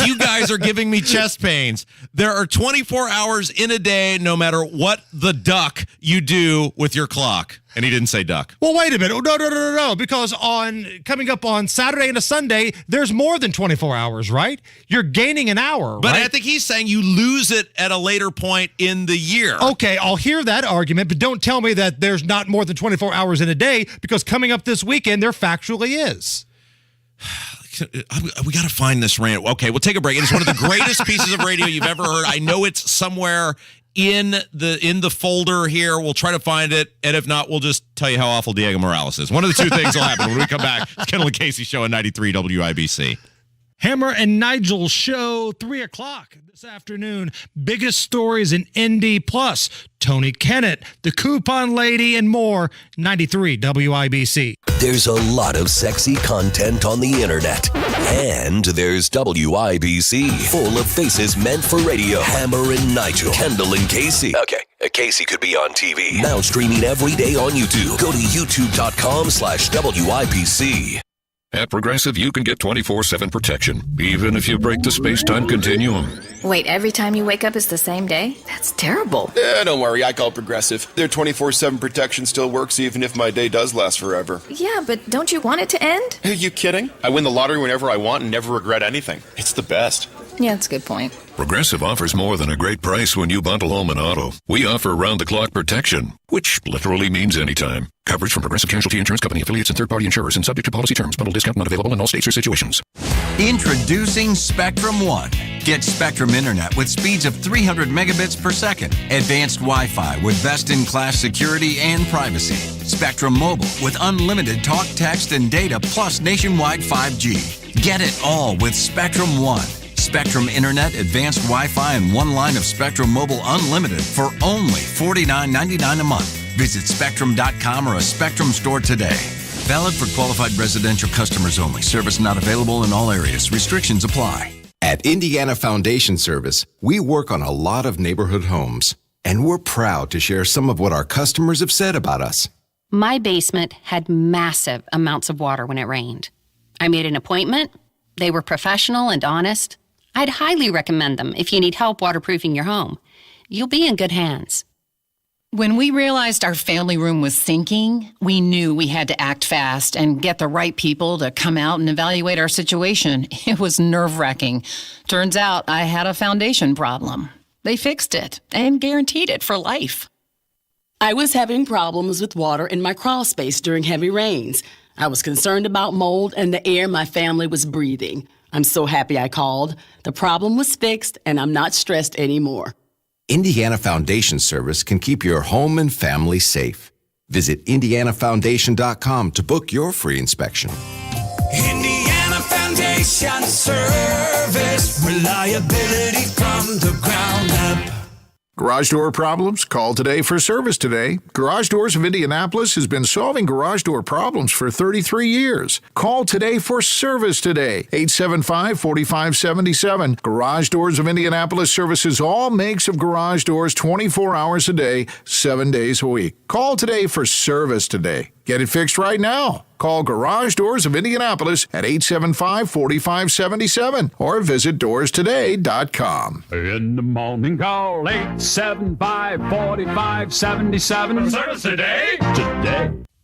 You guys are giving me chest pains. There are 24 hours in a day, no matter what the duck you do with your clock. And he didn't say duck. Well, wait a minute. No. Because coming up on Saturday and a Sunday, there's more than 24 hours, right? You're gaining an hour, But right? I think he's saying you lose it at a later point in the year. Okay, I'll hear that argument, but don't tell me that there's not more than 24 hours in a day, because coming up this weekend, there factually is. We got to find this rant. Okay, we'll take a break. It is one of the greatest pieces of radio you've ever heard. I know it's somewhere in the folder here. We'll try to find it, and if not, we'll just tell you how awful Diego Morales is. One of the two things will happen when we come back. It's Kendall and Casey show on 93 WIBC. Hammer and Nigel show, 3 o'clock this afternoon. Biggest stories in Indy, plus Tony Kennett, the Coupon Lady, and more. 93 WIBC. There's a lot of sexy content on the internet. And there's WIBC, full of faces meant for radio. Hammer and Nigel, Kendall and Casey. Okay, Casey could be on TV. Now streaming every day on YouTube. Go to youtube.com/WIBC. At Progressive, you can get 24/7 protection, even if you break the space-time continuum. Wait, every time you wake up is the same day? That's terrible. Don't worry, I call Progressive. Their 24/7 protection still works even if my day does last forever. Yeah, but don't you want it to end? Are you kidding? I win the lottery whenever I want and never regret anything. It's the best. Yeah, that's a good point. Progressive offers more than a great price when you bundle home and auto. We offer round-the-clock protection, which literally means anytime. Coverage from Progressive Casualty Insurance Company, affiliates, and third-party insurers, and subject to policy terms. Bundle discount not available in all states or situations. Introducing Spectrum One. Get Spectrum Internet with speeds of 300 megabits per second. Advanced Wi-Fi with best-in-class security and privacy. Spectrum Mobile with unlimited talk, text, and data, plus nationwide 5G. Get it all with Spectrum One. Spectrum Internet, advanced Wi-Fi, and one line of Spectrum Mobile Unlimited for only $49.99 a month. Visit Spectrum.com or a Spectrum store today. Valid for qualified residential customers only. Service not available in all areas. Restrictions apply. At Indiana Foundation Service, we work on a lot of neighborhood homes, and we're proud to share some of what our customers have said about us. My basement had massive amounts of water when it rained. I made an appointment. They were professional and honest. I'd highly recommend them if you need help waterproofing your home. You'll be in good hands. When we realized our family room was sinking, we knew we had to act fast and get the right people to come out and evaluate our situation. It was nerve-wracking. Turns out I had a foundation problem. They fixed it and guaranteed it for life. I was having problems with water in my crawl space during heavy rains. I was concerned about mold and the air my family was breathing. I'm so happy I called. The problem was fixed, and I'm not stressed anymore. Indiana Foundation Service can keep your home and family safe. Visit indianafoundation.com to book your free inspection. Indiana Foundation Service. Reliability from the ground up. Garage door problems? Call today for service today. Garage Doors of Indianapolis has been solving garage door problems for 33 years. Call today for service today. 875-4577. Garage Doors of Indianapolis services all makes of garage doors 24 hours a day, 7 days a week. Call today for service today. Get it fixed right now. Call Garage Doors of Indianapolis at 875-4577 or visit doorstoday.com. In the morning, call 875-4577. Service today.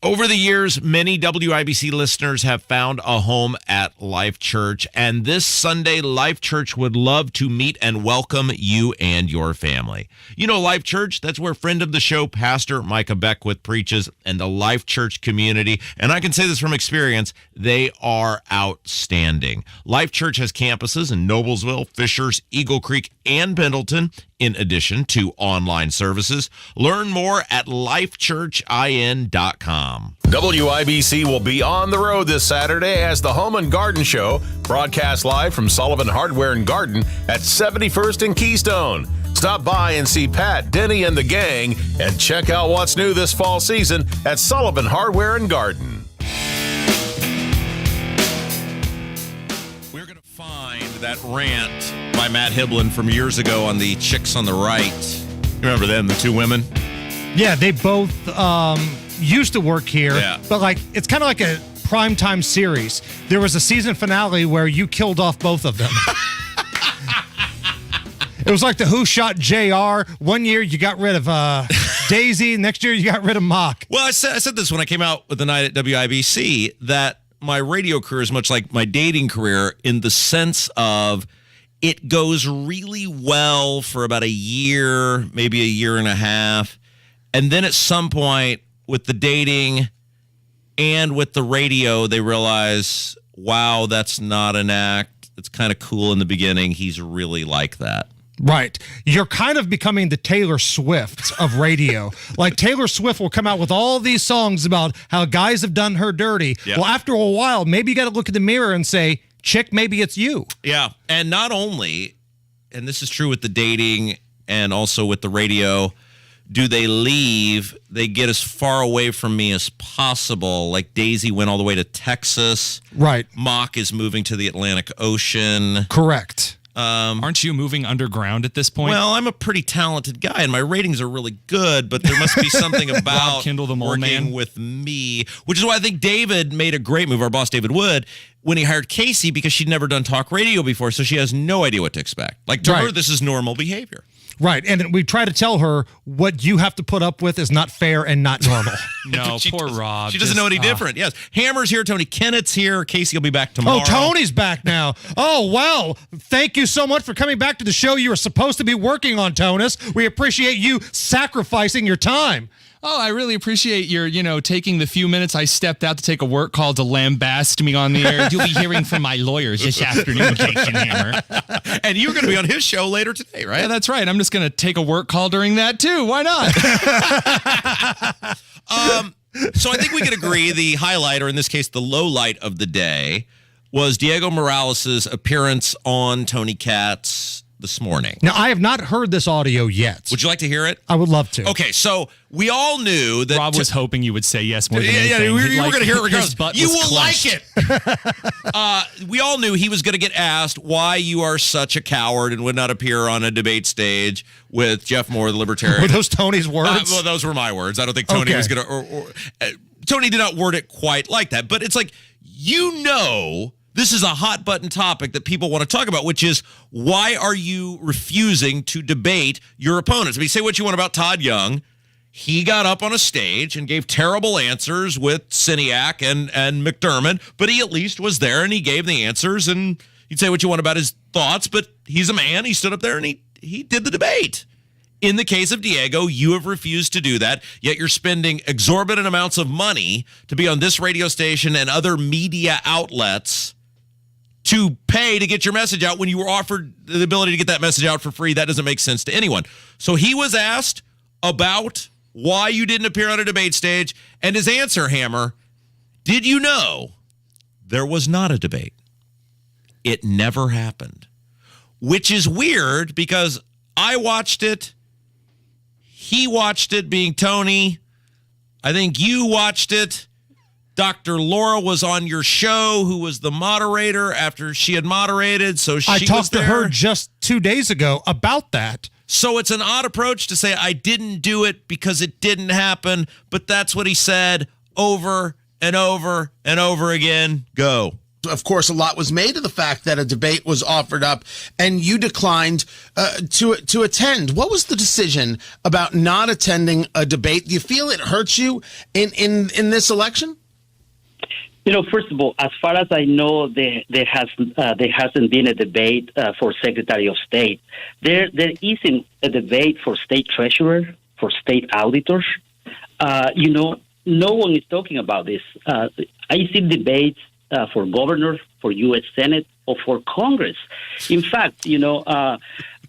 Over the years, many WIBC listeners have found a home at Life Church, and this Sunday, Life Church would love to meet and welcome you and your family. You know Life Church? That's where friend of the show, Pastor Micah Beckwith, preaches, and the Life Church community, and I can say this from experience, they are outstanding. Life Church has campuses in Noblesville, Fishers, Eagle Creek, and Pendleton, in addition to online services. Learn more at lifechurchin.com. WIBC will be on the road this Saturday as the Home and Garden Show broadcasts live from Sullivan Hardware and Garden at 71st and Keystone. Stop by and see Pat, Denny, and the gang, and check out what's new this fall season at Sullivan Hardware and Garden. We're going to find that rant by Matt Hiblin from years ago on the Chicks on the Right. Remember them, the two women? Yeah, they both used to work here, but like it's kind of like a primetime series. There was a season finale where you killed off both of them. It was like the Who Shot JR. One year you got rid of Daisy. Next year you got rid of Mock. Well, I said this when I came out with the night at WIBC, that my radio career is much like my dating career in the sense of it goes really well for about a year, maybe a year and a half. And then at some point with the dating and with the radio, they realize, wow, that's not an act. It's kind of cool in the beginning. He's really like that. Right. You're kind of becoming the Taylor Swift of radio. Like Taylor Swift will come out with all these songs about how guys have done her dirty. Yeah. Well, after a while, maybe you got to look in the mirror and say, chick, maybe it's you. Yeah. And not only, and this is true with the dating and also with the radio, do they leave? They get as far away from me as possible. Like Daisy went all the way to Texas. Right. Mock is moving to the Atlantic Ocean. Correct. Aren't you moving underground at this point? Well, I'm a pretty talented guy, and my ratings are really good, but there must be something about Kendall, the mole working man. with me, which is why I think David made a great move, our boss David Wood, when he hired Casey, because she'd never done talk radio before, so she has no idea what to expect. Like, to her, this is normal behavior. Right. And we try to tell her what you have to put up with is not fair and not normal. No, poor Rob. She doesn't know any different. Yes. Hammer's here. Tony Kennett's here. Casey will be back tomorrow. Oh, Tony's back now. Oh, wow. Thank you so much for coming back to the show you were supposed to be working on, Tonus. We appreciate you sacrificing your time. Oh, I really appreciate your, taking the few minutes I stepped out to take a work call to lambast me on the air. You'll be hearing from my lawyers this afternoon, Jason Hammer. And you're going to be on his show later today, right? Yeah, that's right. I'm just going to take a work call during that, too. Why not? So I think we can agree the highlight, or in this case, the low light of the day, was Diego Morales' appearance on Tony Katz this morning. Now, I have not heard this audio yet. Would you like to hear it? I would love to. Okay, so we all knew that... Rob was hoping you would say yes more than anything. Yeah, we were going to hear it regardless. You will clenched. like it. We all knew he was going to get asked why you are such a coward and would not appear on a debate stage with Jeff Moore, the Libertarian. Were those Tony's words? Well, those were my words. I don't think Tony was going to... Tony did not word it quite like that, but it's like, this is a hot button topic that people want to talk about, which is, why are you refusing to debate your opponents? I mean, say what you want about Todd Young. He got up on a stage and gave terrible answers with Siniak and McDermott, but he at least was there and he gave the answers, and you'd say what you want about his thoughts, but he's a man. He stood up there and he did the debate. In the case of Diego, you have refused to do that, yet you're spending exorbitant amounts of money to be on this radio station and other media outlets to pay to get your message out when you were offered the ability to get that message out for free. That doesn't make sense to anyone. So he was asked about why you didn't appear on a debate stage, and his answer, Hammer, did you know there was not a debate? It never happened, which is weird because I watched it. He watched it, being Tony. I think you watched it. Dr. Laura was on your show, who was the moderator after she had moderated. So she I talked was to her just 2 days ago about that. So it's an odd approach to say, I didn't do it because it didn't happen, but that's what he said over and over and over again. Go. Of course, a lot was made of the fact that a debate was offered up and you declined to attend. What was the decision about not attending a debate? Do you feel it hurts you in this election? First of all, as far as I know, there hasn't been a debate for Secretary of State. There isn't a debate for state treasurer, for state auditors. No one is talking about this. I see debates for governor, for U.S. Senate, or for Congress. In fact,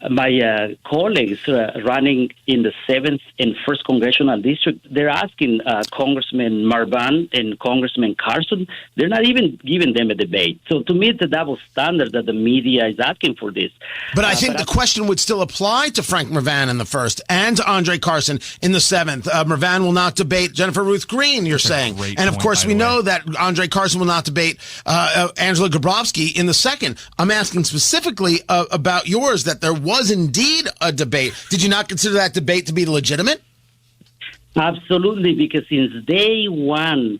my colleagues running in the 7th and 1st Congressional District, they're asking Congressman Marvan and Congressman Carson, they're not even giving them a debate. So to me, it's a double standard that the media is asking for this. But I think the question would still apply to Frank Marvan in the 1st and to Andre Carson in the 7th. Marvan will not debate Jennifer Ruth Green, you're saying. And of course, we know that Andre Carson will not debate Angela Grabowski in the 2nd. I'm asking specifically about yours, that there was indeed a debate. Did you not consider that debate to be legitimate? Absolutely, because since day one,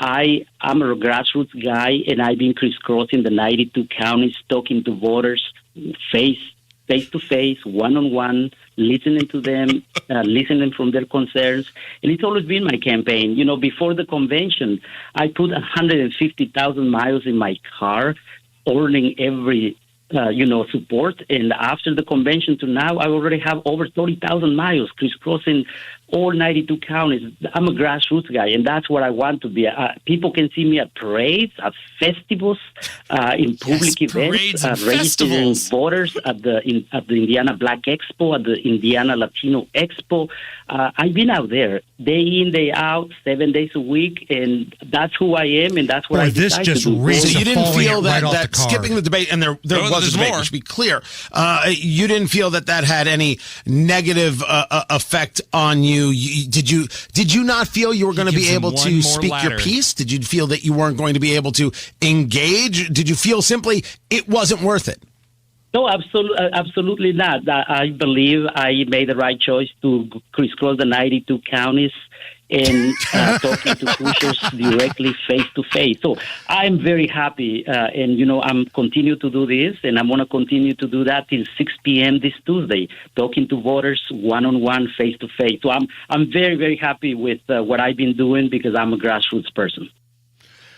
I'm a grassroots guy, and I've been crisscrossing the 92 counties, talking to voters face to face, one-on-one, listening to them, listening from their concerns. And it's always been my campaign. You know, before the convention, I put 150,000 miles in my car, earning every support. And after the convention to now, I already have over 30,000 miles crisscrossing all 92 counties. I'm a grassroots guy, and that's what I want to be. People can see me at parades, at festivals, in public events, registering voters at the Indiana Black Expo, at the Indiana Latino Expo. I've been out there day in, day out, 7 days a week, and that's who I am, and that's what I decide to do. So you didn't feel that skipping skipping the debate, and there was a debate, to be clear, you didn't feel that had any negative effect on you? Did you not feel you were going to be able to speak your piece? Did you feel that you weren't going to be able to engage? Did you feel simply it wasn't worth it? No, absolutely not. I believe I made the right choice to crisscross the 92 counties and talking to pushers directly face to face. So I'm very happy, and I'm continue to do this, and I'm going to continue to do that till 6 p.m. this Tuesday, talking to voters one-on-one, face to face. So I'm very, very happy with what I've been doing because I'm a grassroots person.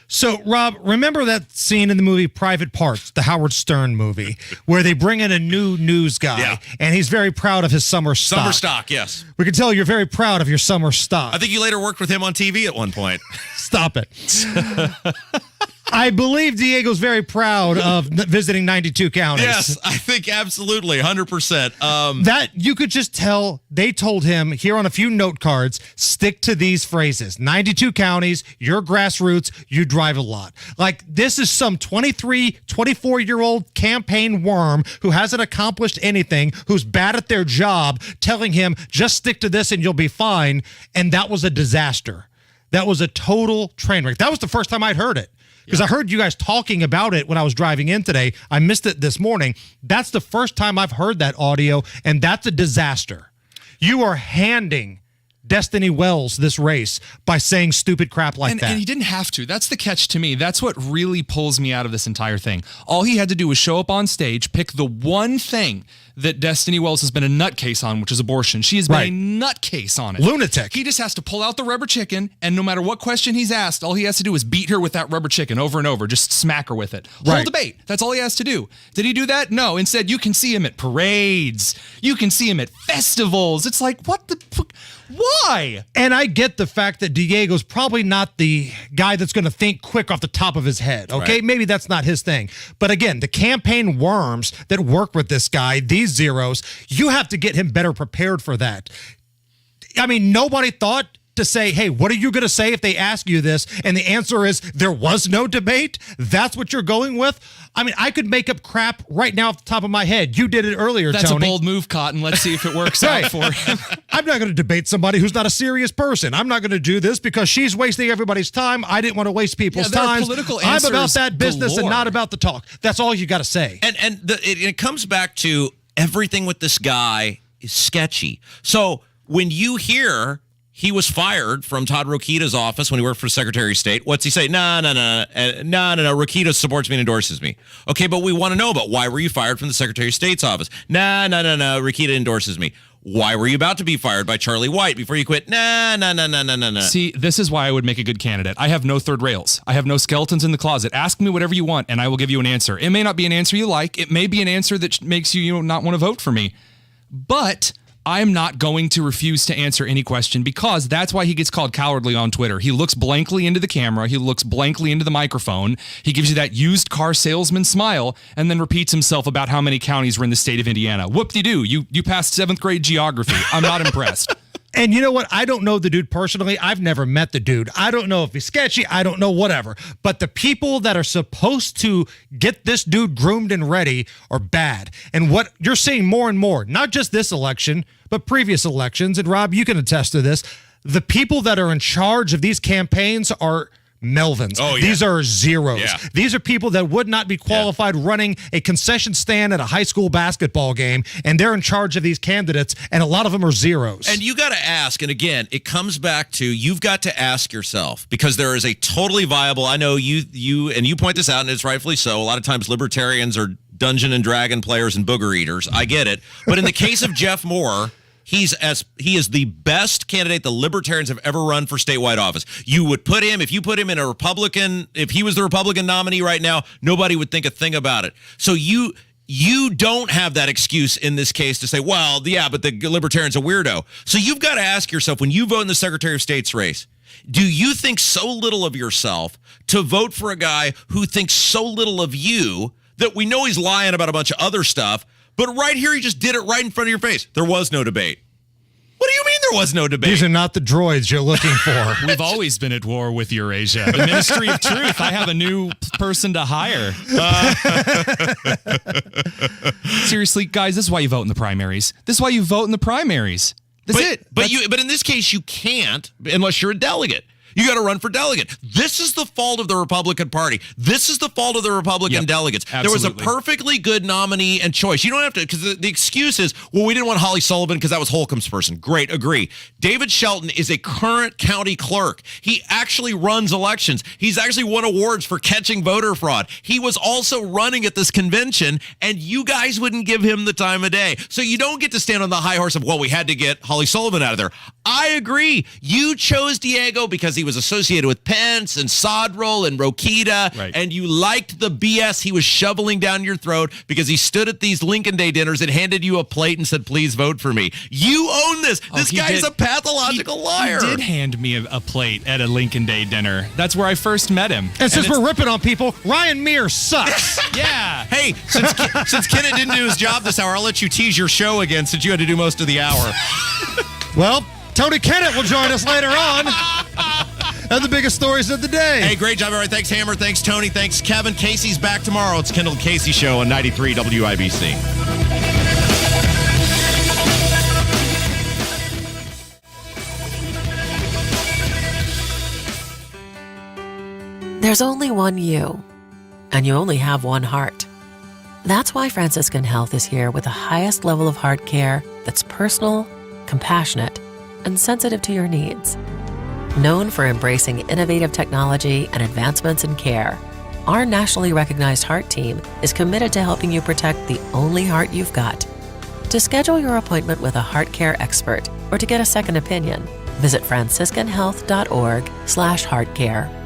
So, Rob, remember that scene in the movie Private Parts, the Howard Stern movie, where they bring in a new news guy, and he's very proud of his summer stock. Summer stock, yes. We can tell you're very proud of your summer stock. I think you later worked with him on TV at one point. Stop it. I believe Diego's very proud of visiting 92 counties. Yes, I think absolutely, 100%. That you could just tell they told him here on a few note cards, stick to these phrases. 92 counties, you're grassroots, you drive a lot. Like this is some 23, 24-year-old campaign worm who hasn't accomplished anything, who's bad at their job, telling him just stick to this and you'll be fine. And that was a disaster. That was a total train wreck. That was the first time I'd heard it. Because I heard you guys talking about it when I was driving in today. I missed it this morning. That's the first time I've heard that audio, and that's a disaster. You are handing Destiny Wells this race by saying stupid crap like that. And he didn't have to. That's the catch to me. That's what really pulls me out of this entire thing. All he had to do was show up on stage, pick the one thing that Destiny Wells has been a nutcase on, which is abortion. She has been a nutcase on it. Lunatic. He just has to pull out the rubber chicken, and no matter what question he's asked, all he has to do is beat her with that rubber chicken over and over. Just smack her with it. Whole debate. That's all he has to do. Did he do that? No. Instead, you can see him at parades. You can see him at festivals. It's like, what the fuck? Why? And I get the fact that Diego's probably not the guy that's going to think quick off the top of his head, okay? Right. Maybe that's not his thing. But again, the campaign worms that work with this guy, these zeros, you have to get him better prepared for that. I mean, nobody thought to say, hey, what are you going to say if they ask you this? And the answer is there was no debate. That's what you're going with. I mean, I could make up crap right now off the top of my head. You did it earlier, That's Tony. a bold move, Cotton. Let's see if it works out for him. I'm not going to debate somebody who's not a serious person. I'm not going to do this because she's wasting everybody's time. I didn't want to waste people's time. I'm about that business and not about the talk. That's all you got to say. And it comes back to everything with this guy is sketchy. So when you hear he was fired from Todd Rokita's office when he worked for Secretary of State, what's he say? No. Rokita supports me and endorses me. Okay, but we want to know about why were you fired from the Secretary of State's office? No. Rokita endorses me. Why were you about to be fired by Charlie White before you quit? No. See, this is why I would make a good candidate. I have no third rails. I have no skeletons in the closet. Ask me whatever you want, and I will give you an answer. It may not be an answer you like. It may be an answer that makes you not want to vote for me. But I'm not going to refuse to answer any question because that's why he gets called cowardly on Twitter. He looks blankly into the camera. He looks blankly into the microphone. He gives you that used car salesman smile and then repeats himself about how many counties were in the state of Indiana. Whoop-de-doo. You passed 7th grade geography. I'm not impressed. And you know what? I don't know the dude personally. I've never met the dude. I don't know if he's sketchy. I don't know whatever. But the people that are supposed to get this dude groomed and ready are bad. And what you're seeing more and more, not just this election, but previous elections, and Rob, you can attest to this, the people that are in charge of these campaigns are Melvins. Oh, yeah. These are zeros. Yeah. These are people that would not be qualified running a concession stand at a high school basketball game, and they're in charge of these candidates, and a lot of them are zeros. And you got to ask, and again, it comes back to you've got to ask yourself, because there is a totally viable, I know you point this out, and it's rightfully so, a lot of times libertarians are Dungeon and Dragon players and booger eaters. I get it. But in the case of Jeff Moore, he is the best candidate the libertarians have ever run for statewide office. You would put him, if you put him in a Republican, if he was the Republican nominee right now, nobody would think a thing about it. So you don't have that excuse in this case to say, well, yeah, but the libertarian's a weirdo. So you've got to ask yourself, when you vote in the Secretary of State's race, do you think so little of yourself to vote for a guy who thinks so little of you that we know he's lying about a bunch of other stuff, but right here he just did it right in front of your face? There was no debate. What do you mean there was no debate? These are not the droids you're looking for. We've always been at war with Eurasia. The Ministry of Truth. I have a new person to hire. Seriously, guys, this is why you vote in the primaries. This is why you vote in the primaries. That's it. But in this case, you can't unless you're a delegate. You got to run for delegate. This is the fault of the Republican Party. This is the fault of the Republican delegates. Absolutely. There was a perfectly good nominee and choice. You don't have to, because the excuse is, well, we didn't want Holly Sullivan because that was Holcomb's person. Great, agree. David Shelton is a current county clerk. He actually runs elections. He's actually won awards for catching voter fraud. He was also running at this convention, and you guys wouldn't give him the time of day. So you don't get to stand on the high horse of, well, we had to get Holly Sullivan out of there. I agree. You chose Diego because he was associated with Pence and Sodrol and Rokita, and you liked the BS he was shoveling down your throat because he stood at these Lincoln Day dinners and handed you a plate and said, please vote for me. You own this. This guy's a pathological liar. He did hand me a plate at a Lincoln Day dinner. That's where I first met him. And since we're ripping on people, Ryan Mears sucks. Yeah. Hey, since Kenneth didn't do his job this hour, I'll let you tease your show again since you had to do most of the hour. Well, Tony Kennett will join us later on. And the biggest stories of the day. Hey, great job, everybody. Thanks, Hammer. Thanks, Tony. Thanks, Kevin. Casey's back tomorrow. It's Kendall and Casey Show on 93 WIBC. There's only one you, and you only have one heart. That's why Franciscan Health is here with the highest level of heart care that's personal, compassionate, and sensitive to your needs. Known for embracing innovative technology and advancements in care, our nationally recognized heart team is committed to helping you protect the only heart you've got. To schedule your appointment with a heart care expert or to get a second opinion, visit franciscanhealth.org/heartcare.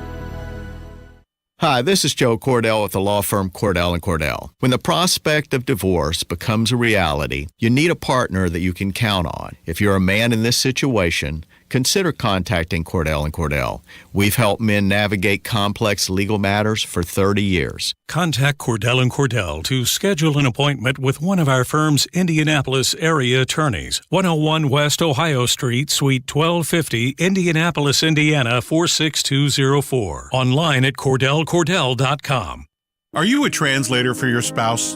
Hi, this is Joe Cordell with the law firm Cordell & Cordell. When the prospect of divorce becomes a reality, you need a partner that you can count on. If you're a man in this situation, consider contacting Cordell & Cordell. We've helped men navigate complex legal matters for 30 years. Contact Cordell & Cordell to schedule an appointment with one of our firm's Indianapolis area attorneys. 101 West Ohio Street, Suite 1250, Indianapolis, Indiana 46204. Online at CordellCordell.com. Are you a translator for your spouse?